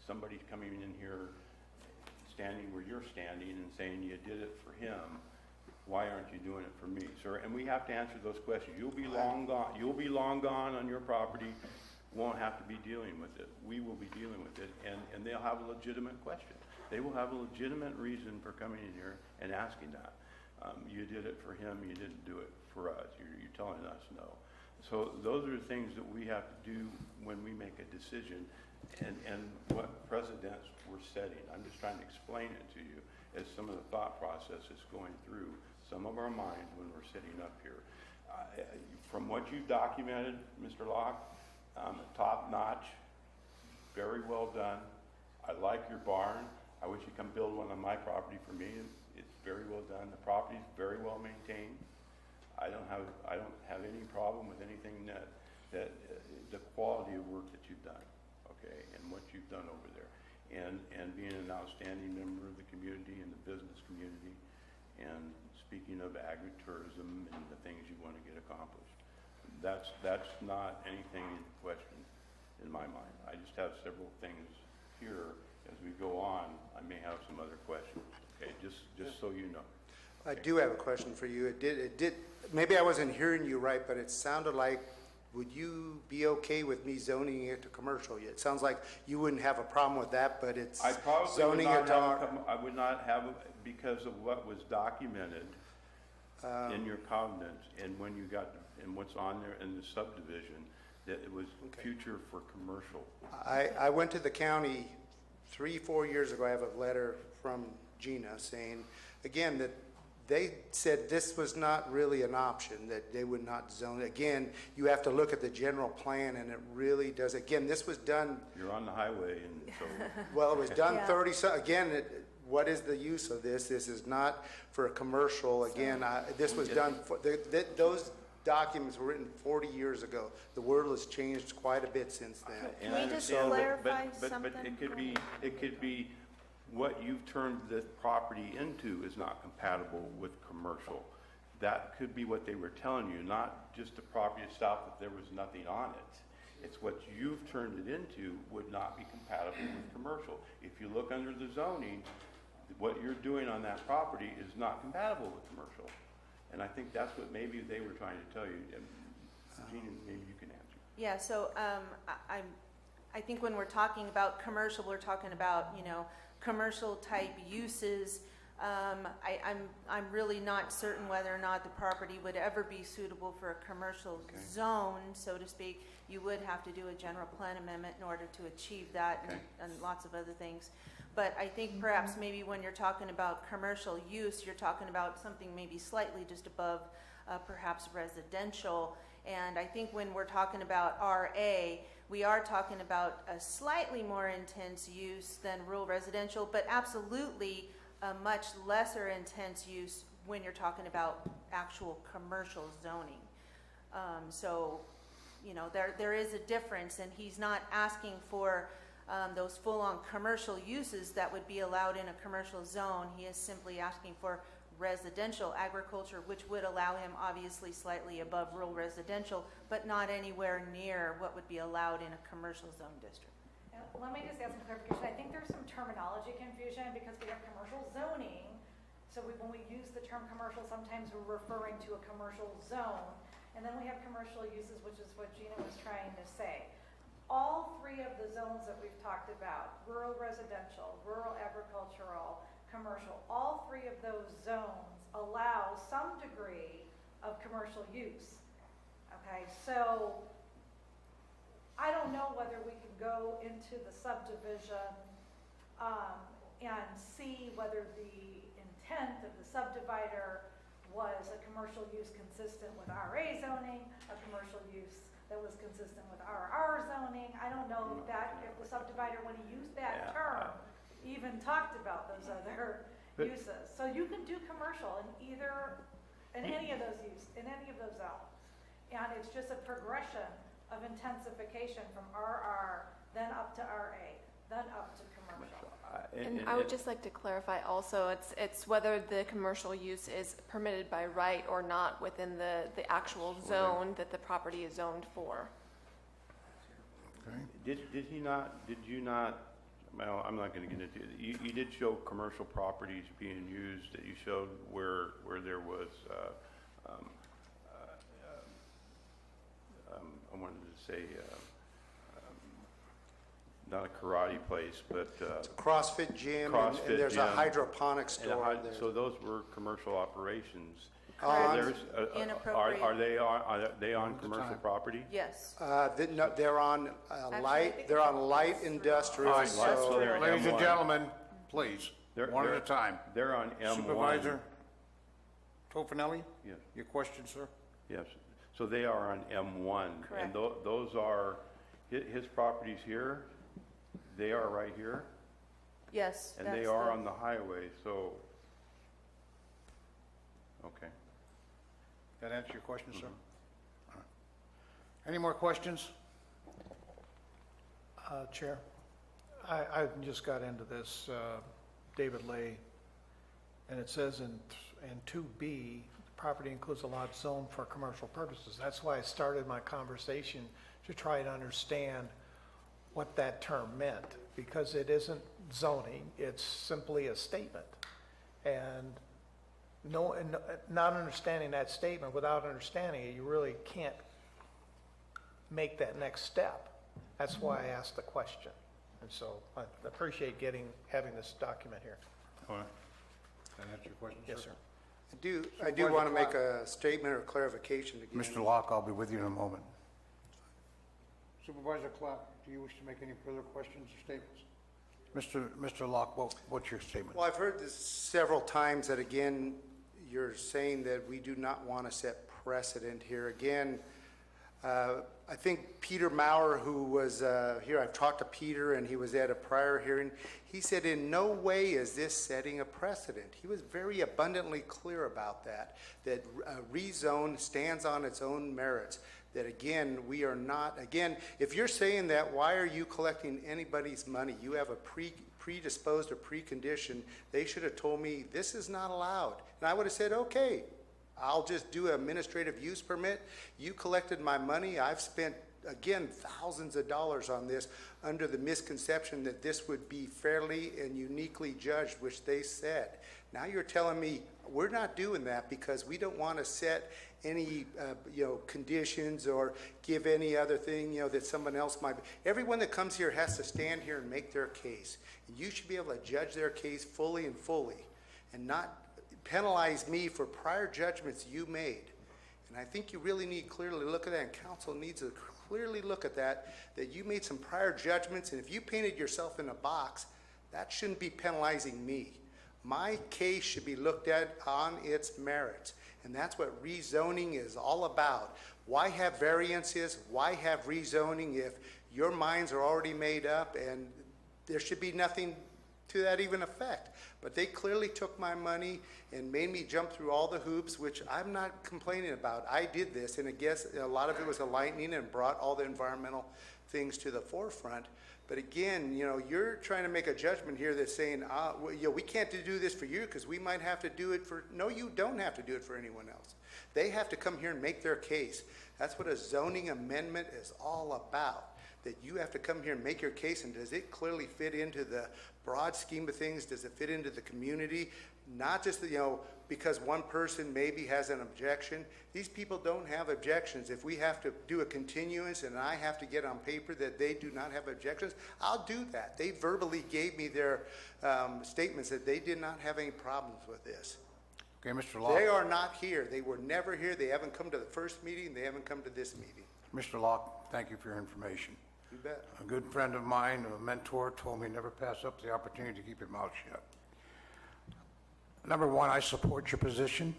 Speaker 12: Somebody's coming in here, standing where you're standing and saying you did it for him. Why aren't you doing it for me, sir? And we have to answer those questions. You'll be long gone. You'll be long gone on your property. Won't have to be dealing with it. We will be dealing with it, and they'll have a legitimate question. They will have a legitimate reason for coming in here and asking that. You did it for him. You didn't do it for us. You're telling us no. So those are the things that we have to do when we make a decision, and what precedents we're setting. I'm just trying to explain it to you as some of the thought process is going through some of our minds when we're sitting up here. From what you've documented, Mr. Locke, top notch, very well done. I like your barn. I wish you'd come build one on my property for me. It's very well done. The property's very well maintained. I don't have any problem with anything that the quality of work that you've done, okay, and what you've done over there, and being an outstanding member of the community and the business community, and speaking of agritourism and the things you want to get accomplished. That's not anything in question in my mind. I just have several things here. As we go on, I may have some other questions, okay, just so you know.
Speaker 8: I do have a question for you. It did, maybe I wasn't hearing you right, but it sounded like, would you be okay with me zoning it to commercial? It sounds like you wouldn't have a problem with that, but it's zoning it to R.
Speaker 12: I would not have, because of what was documented in your covenants and when you got, and what's on there in the subdivision, that it was future for commercial.
Speaker 8: I went to the county 3-4 years ago. I have a letter from Gina saying, again, that they said this was not really an option, that they would not zone. Again, you have to look at the general plan, and it really does. Again, this was done.
Speaker 12: You're on the highway, and so.
Speaker 8: Well, it was done 30, again, what is the use of this? This is not for a commercial. Again, this was done, for those documents were written 40 years ago. The world has changed quite a bit since then.
Speaker 3: Can we just clarify something?
Speaker 12: But it could be what you've turned the property into is not compatible with commercial. That could be what they were telling you, not just the property itself, that there was nothing on it. It's what you've turned it into would not be compatible with commercial. If you look under the zoning, what you're doing on that property is not compatible with commercial. And I think that's what maybe they were trying to tell you. And Gina, maybe you can answer.
Speaker 3: Yeah, so I think when we're talking about commercial, we're talking about, commercial type uses. I'm really not certain whether or not the property would ever be suitable for a commercial zone, so to speak. You would have to do a general plan amendment in order to achieve that, and lots of other things. But I think perhaps maybe when you're talking about commercial use, you're talking about something maybe slightly just above perhaps residential. And I think when we're talking about RA, we are talking about a slightly more intense use than rural residential, but absolutely a much lesser intense use when you're talking about actual commercial zoning. So, there is a difference, and he's not asking for those full-on commercial uses that would be allowed in a commercial zone. He is simply asking for residential agriculture, which would allow him obviously slightly above rural residential, but not anywhere near what would be allowed in a commercial zone district.
Speaker 20: Let me just add some clarification. I think there's some terminology confusion because we have commercial zoning. So when we use the term commercial, sometimes we're referring to a commercial zone. And then we have commercial uses, which is what Gina was trying to say. All three of the zones that we've talked about, rural residential, rural agricultural, commercial, all three of those zones allow some degree of commercial use. Okay, so I don't know whether we can go into the subdivision and see whether the intent of the subdivider was a commercial use consistent with RA zoning, a commercial use that was consistent with RR zoning. I don't know if the subdivider, when he used that term, even talked about those other uses. So you can do commercial in any of those zones. And it's just a progression of intensification from RR, then up to RA, then up to commercial.
Speaker 16: And I would just like to clarify also, it's whether the commercial use is permitted by right or not within the actual zone that the property is zoned for.
Speaker 12: Did you not, well, I'm not going to get into it. You did show commercial properties being used, that you showed where there was, I wanted to say, not a karate place, but
Speaker 8: it's a CrossFit gym, and there's a hydroponic store there.
Speaker 12: So those were commercial operations.
Speaker 3: Inappropriate.
Speaker 12: Are they on commercial property?
Speaker 3: Yes.
Speaker 8: No, they're on light industrial.
Speaker 1: All right,
Speaker 8: so
Speaker 1: ladies and gentlemen, please, one at a time.
Speaker 12: They're on M1.
Speaker 1: Supervisor, Tofinelli?
Speaker 12: Yes.
Speaker 1: Your question, sir?
Speaker 12: Yes, so they are on M1.
Speaker 3: Correct.
Speaker 12: And those are, his properties here, they are right here,
Speaker 3: Yes.
Speaker 12: and they
Speaker 3: that's
Speaker 12: are
Speaker 3: the-
Speaker 12: on the highway, so, okay.
Speaker 1: That answer your question, sir? All right. Any more questions?
Speaker 4: Chair, I just got into this, David Lay, and it says in 2B, the property includes a lot zoned for commercial purposes. That's why I started my conversation to try to understand what that term meant, because it isn't zoning, it's simply a statement. And not understanding that statement, without understanding it, you really can't make that next step. That's why I asked the question. And so I appreciate having this document here.
Speaker 1: All right. That answer your question, sir?
Speaker 4: Yes, sir.
Speaker 8: I do want to make a statement or clarification again.
Speaker 1: Mr. Locke, I'll be with you in a moment. Supervisor Clark, do you wish to make any further questions or statements? Mr. Locke, what's your statement?
Speaker 8: Well, I've heard this several times that, again, you're saying that we do not want to set precedent here. Again, I think Peter Maurer, who was here, I've talked to Peter, and he was at a prior hearing. He said in no way is this setting a precedent. He was very abundantly clear about that rezone stands on its own merits. That again, we are not, again, if you're saying that, why are you collecting anybody's money? You have a predisposed or precondition. They should have told me this is not allowed. And I would have said, okay, I'll just do an administrative use permit. You collected my money. I've spent, again, thousands of dollars on this under the misconception that this would be fairly and uniquely judged, which they said. Now you're telling me we're not doing that because we don't want to set any, conditions or give any other thing, that someone else might. Everyone that comes here has to stand here and make their case. And you should be able to judge their case fully and not penalize me for prior judgments you made. And I think you really need to clearly look at that, and council needs to clearly look at that you made some prior judgments, and if you painted yourself in a box, that shouldn't be penalizing me. My case should be looked at on its merits, and that's what rezoning is all about. Why have variances? Why have rezoning if your minds are already made up and there should be nothing to that even effect? But they clearly took my money and made me jump through all the hoops, which I'm not complaining about. I did this, and I guess a lot of it was a lightning and brought all the environmental things to the forefront. But again, you're trying to make a judgment here that's saying, we can't do this for you because we might have to do it for, no, you don't have to do it for anyone else. They have to come here and make their case. That's what a zoning amendment is all about. That you have to come here and make your case, and does it clearly fit into the broad scheme of things? Does it fit into the community? Not just, because one person maybe has an objection. These people don't have objections. If we have to do a continuance and I have to get on paper that they do not have objections, I'll do that. They verbally gave me their statements that they did not have any problems with this.
Speaker 1: Okay, Mr. Locke.
Speaker 8: They are not here. They were never here. They haven't come to the first meeting. They haven't come to this meeting.
Speaker 1: Mr. Locke, thank you for your information.
Speaker 8: You bet.
Speaker 1: A good friend of mine, a mentor, told me never pass up the opportunity to keep your mouth shut. Number one, I support your position,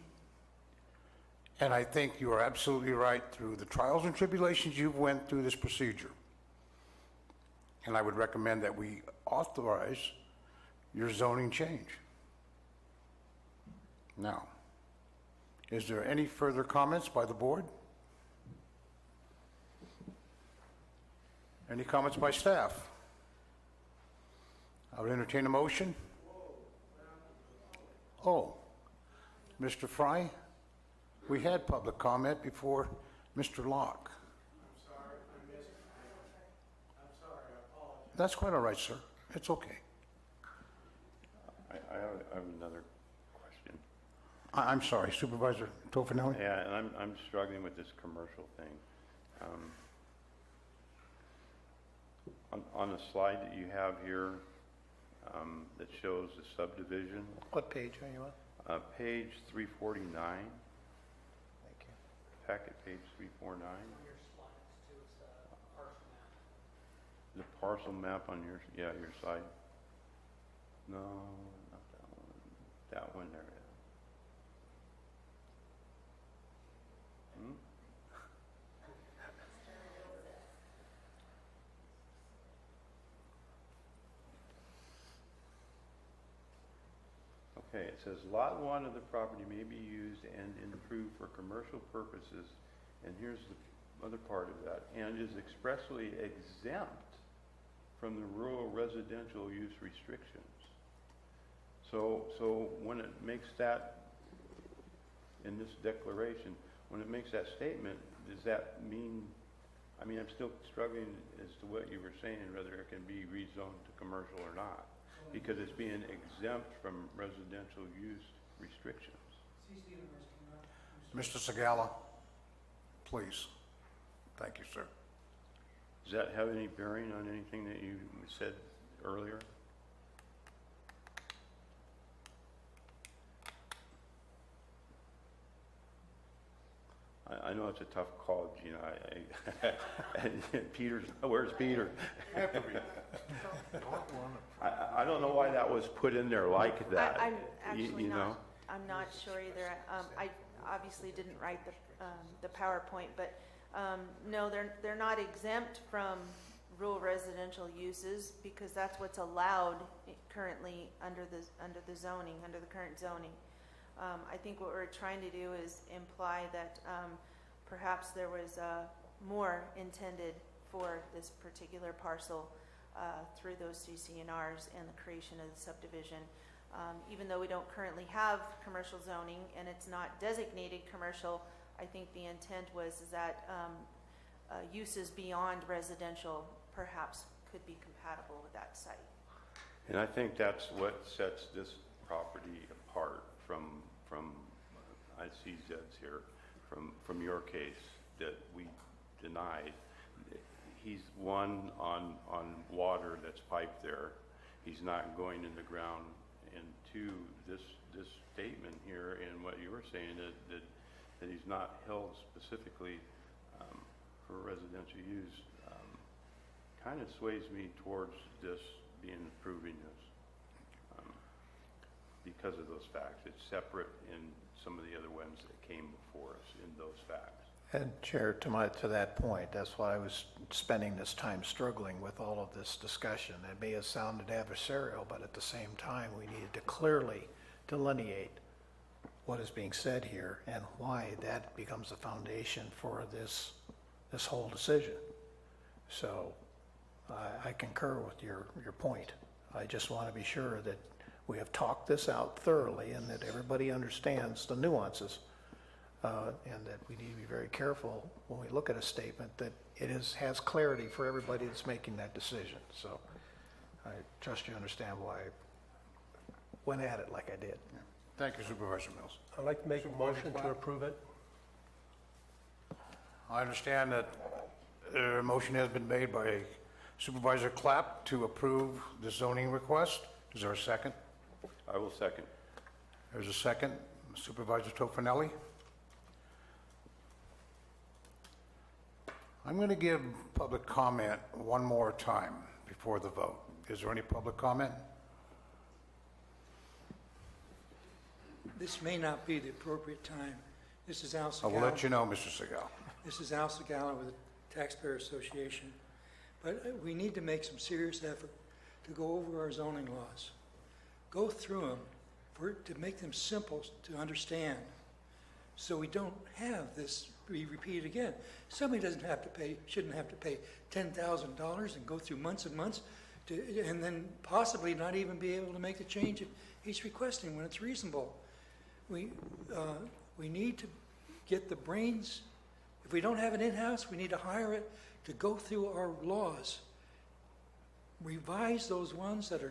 Speaker 1: and I think you are absolutely right through the trials and tribulations you've went through this procedure. And I would recommend that we authorize your zoning change. Now, is there any further comments by the board? Any comments by staff? I would entertain a motion. Oh, Mr. Fry, we had public comment before Mr. Locke.
Speaker 14: I'm sorry, I missed it. I'm sorry, I apologize.
Speaker 1: That's quite all right, sir. It's okay.
Speaker 12: I have another question.
Speaker 1: I'm sorry, Supervisor Tofinelli?
Speaker 12: Yeah, and I'm struggling with this commercial thing. On the slide that you have here, that shows the subdivision.
Speaker 4: What page are you on?
Speaker 12: Page 349,
Speaker 4: Thank you.
Speaker 12: packet page 349.
Speaker 17: Your slides too, it's a parcel map.
Speaker 12: The parcel map on your side. No, not that one. That one there. Okay, it says Lot 1 of the property may be used and improved for commercial purposes, and here's the other part of that, and is expressly exempt from the rural residential use restrictions. So when it makes that, in this declaration, when it makes that statement, does that mean, I mean, I'm still struggling as to what you were saying, whether it can be rezoned to commercial or not, because it's being exempt from residential use restrictions.
Speaker 1: Mr. Segala, please. Thank you, sir.
Speaker 12: Does that have any bearing on anything that you said earlier? I know it's a tough call, Gina. And Peter's, where's Peter? I don't know why that was put in there like that.
Speaker 3: I'm actually
Speaker 12: you know?
Speaker 3: not, I'm not sure either. I obviously didn't write the PowerPoint, but no, they're not exempt from rural residential uses because that's what's allowed currently under the zoning, under the current zoning. I think what we're trying to do is imply that perhaps there was more intended for this particular parcel through those CC&Rs and the creation of the subdivision. Even though we don't currently have commercial zoning and it's not designated commercial, I think the intent was is that uses beyond residential perhaps could be compatible with that site.
Speaker 12: And I think that's what sets this property apart from I see Zed's here, from your case that we denied. He's one on water that's piped there. He's not going in the ground. And two, this statement here and what you were saying that he's not held specifically for residential use kind of sways me towards this being approving this. Because of those facts. It's separate in some of the other ones that came before us in those facts.
Speaker 4: And Chair, to that point, that's why I was spending this time struggling with all of this discussion. It may have sounded adversarial, but at the same time, we needed to clearly delineate what is being said here and why that becomes the foundation for this whole decision. So I concur with your point. I just want to be sure that we have talked this out thoroughly and that everybody understands the nuances and that we need to be very careful when we look at a statement that it has clarity for everybody that's making that decision. So I trust you understand why I went at it like I did.
Speaker 1: Thank you, Supervisor Mills.
Speaker 14: I'd like to make a motion to approve it.
Speaker 1: I understand that a motion has been made by Supervisor Clapp to approve the zoning request. Is there a second?
Speaker 12: I will second.
Speaker 1: There's a second. Supervisor Tofinelli. I'm going to give public comment one more time before the vote. Is there any public comment?
Speaker 15: This may not be the appropriate time. This is Al
Speaker 1: I will
Speaker 15: Segala.
Speaker 1: let you know, Mr. Segal.
Speaker 15: This is Al Segala with the Taxpayer Association. But we need to make some serious effort to go over our zoning laws. Go through them to make them simple to understand so we don't have this be repeated again. Somebody shouldn't have to pay $10,000 and go through months and months and then possibly not even be able to make the change that he's requesting when it's reasonable. We need to get the brains. If we don't have it in-house, we need to hire it to go through our laws, revise those ones that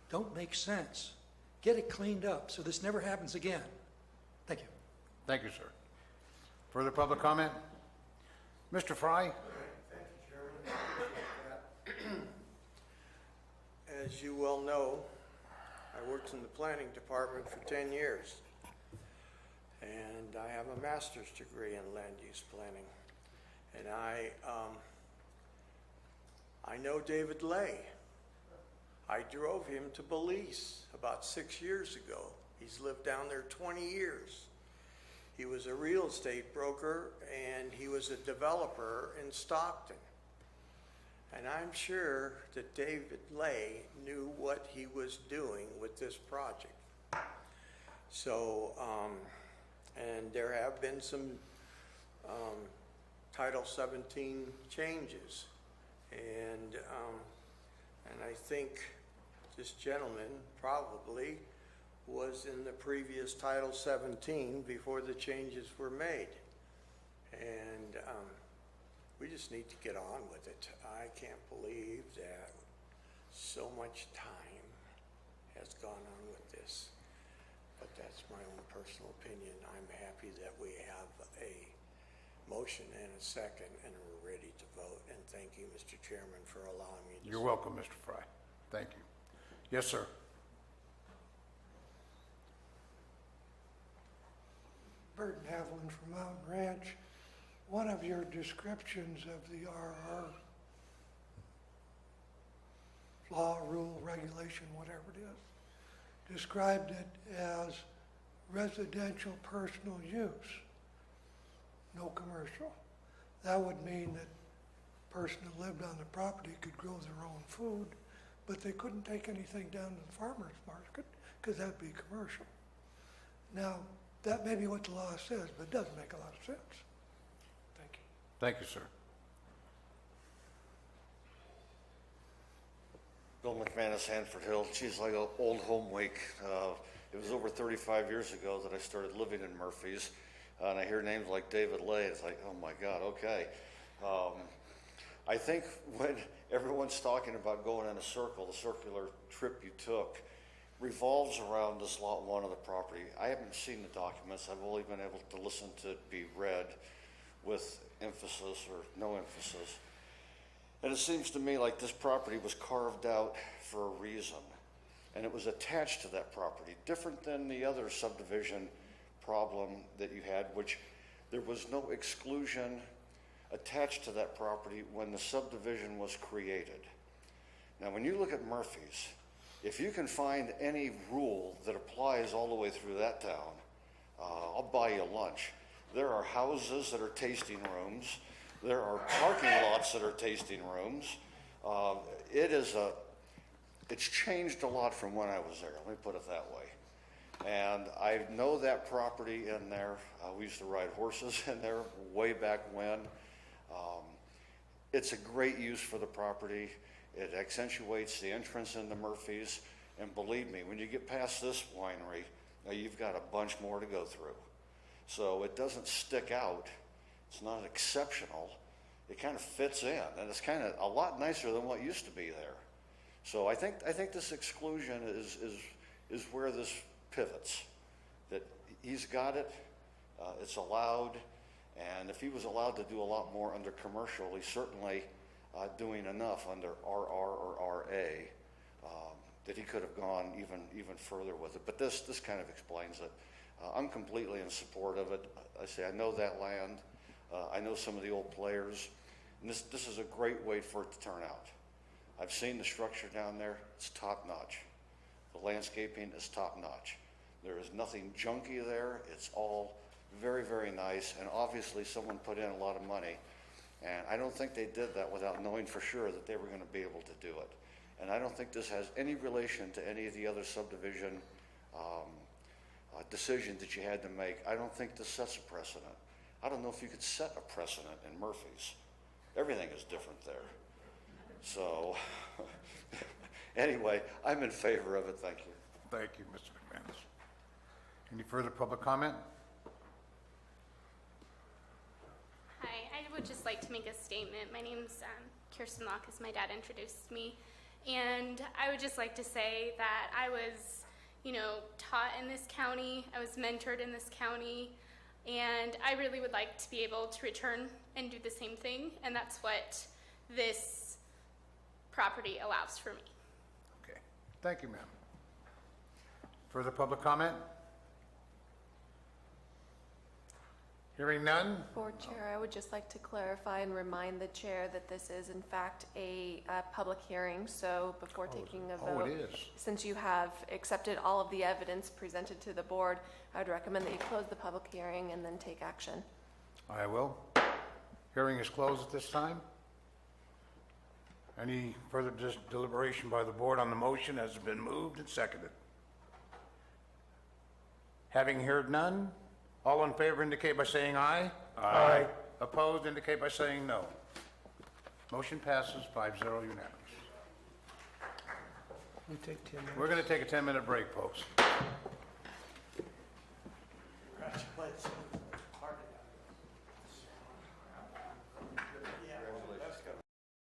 Speaker 15: don't make sense, get it cleaned up so this never happens again. Thank you.
Speaker 1: Thank you, sir. Further public comment? Mr. Fry?
Speaker 21: As you well know, I worked in the planning department for 10 years, and I have a master's degree in land use planning. And I know David Lay. I drove him to Belize about 6 years ago. He's lived down there 20 years. He was a real estate broker, and he was a developer in Stockton. And I'm sure that David Lay knew what he was doing with this project. So, and there have been some Title 17 changes. And I think this gentleman probably was in the previous Title 17 before the changes were made. And we just need to get on with it. I can't believe that so much time has gone on with this. But that's my own personal opinion. I'm happy that we have a motion and a second and we're ready to vote. And thank you, Mr. Chairman, for allowing me to
Speaker 1: You're welcome, Mr. Fry. Thank you. Yes, sir.
Speaker 6: Burton Haviland from Mountain Ranch. One of your descriptions of the RR law, rule, regulation, whatever it is, described it as residential personal use, no commercial. That would mean that the person who lived on the property could grow their own food, but they couldn't take anything down to the farmer's market because that'd be commercial. Now, that may be what the law says, but it doesn't make a lot of sense. Thank you.
Speaker 1: Thank you, sir.
Speaker 10: Bill McManus, Hanford Hill. Geez, like an old home week. It was over 35 years ago that I started living in Murphy's, and I hear names like David Lay. It's like, oh my God, okay. I think when everyone's talking about going in a circle, the circular trip you took revolves around this lot 1 of the property. I haven't seen the documents. I've only been able to listen to it be read with emphasis or no emphasis. And it seems to me like this property was carved out for a reason, and it was attached to that property, different than the other subdivision problem that you had, which there was no exclusion attached to that property when the subdivision was created. Now, when you look at Murphy's, if you can find any rule that applies all the way through that town, I'll buy you lunch. There are houses that are tasting rooms. There are parking lots that are tasting rooms. It's changed a lot from when I was there, let me put it that way. And I know that property in there. We used to ride horses in there way back when. It's a great use for the property. It accentuates the entrance into Murphy's. And believe me, when you get past this winery, you've got a bunch more to go through. So it doesn't stick out. It's not exceptional. It kind of fits in, and it's kind of a lot nicer than what used to be there. So I think this exclusion is where this pivots. That he's got it, it's allowed, and if he was allowed to do a lot more under commercial, he's certainly doing enough under RR or RA that he could have gone even further with it. But this kind of explains it. I'm completely in support of it. I say I know that land. I know some of the old players, and this is a great way for it to turn out. I've seen the structure down there. It's top-notch. The landscaping is top-notch. There is nothing junky there. It's all very, very nice, and obviously someone put in a lot of money, and I don't think they did that without knowing for sure that they were going to be able to do it. And I don't think this has any relation to any of the other subdivision decisions that you had to make. I don't think this sets a precedent. I don't know if you could set a precedent in Murphy's. Everything is different there. So, anyway, I'm in favor of it. Thank you.
Speaker 1: Thank you, Mr. McManus. Any further public comment?
Speaker 22: Hi, I would just like to make a statement. My name's Kirsten Locke, as my dad introduced me. And I would just like to say that I was, taught in this county. I was mentored in this county. And I really would like to be able to return and do the same thing. And that's what this property allows for me.
Speaker 1: Okay. Thank you, ma'am. Further public comment? Hearing none?
Speaker 16: Board Chair, I would just like to clarify and remind the Chair that this is in fact a public hearing, so before taking a vote.
Speaker 1: Oh, it is.
Speaker 16: Since you have accepted all of the evidence presented to the board, I would recommend that you close the public hearing and then take action.
Speaker 1: I will. Hearing is closed at this time. Any further deliberation by the board on the motion as has been moved and seconded? Having heard none, all in favor indicate by saying aye.
Speaker 14: Aye.
Speaker 1: Opposed indicate by saying no. Motion passes 5-0 unanimous.
Speaker 14: We take 10 minutes.
Speaker 1: We're going to take a 10-minute break, folks.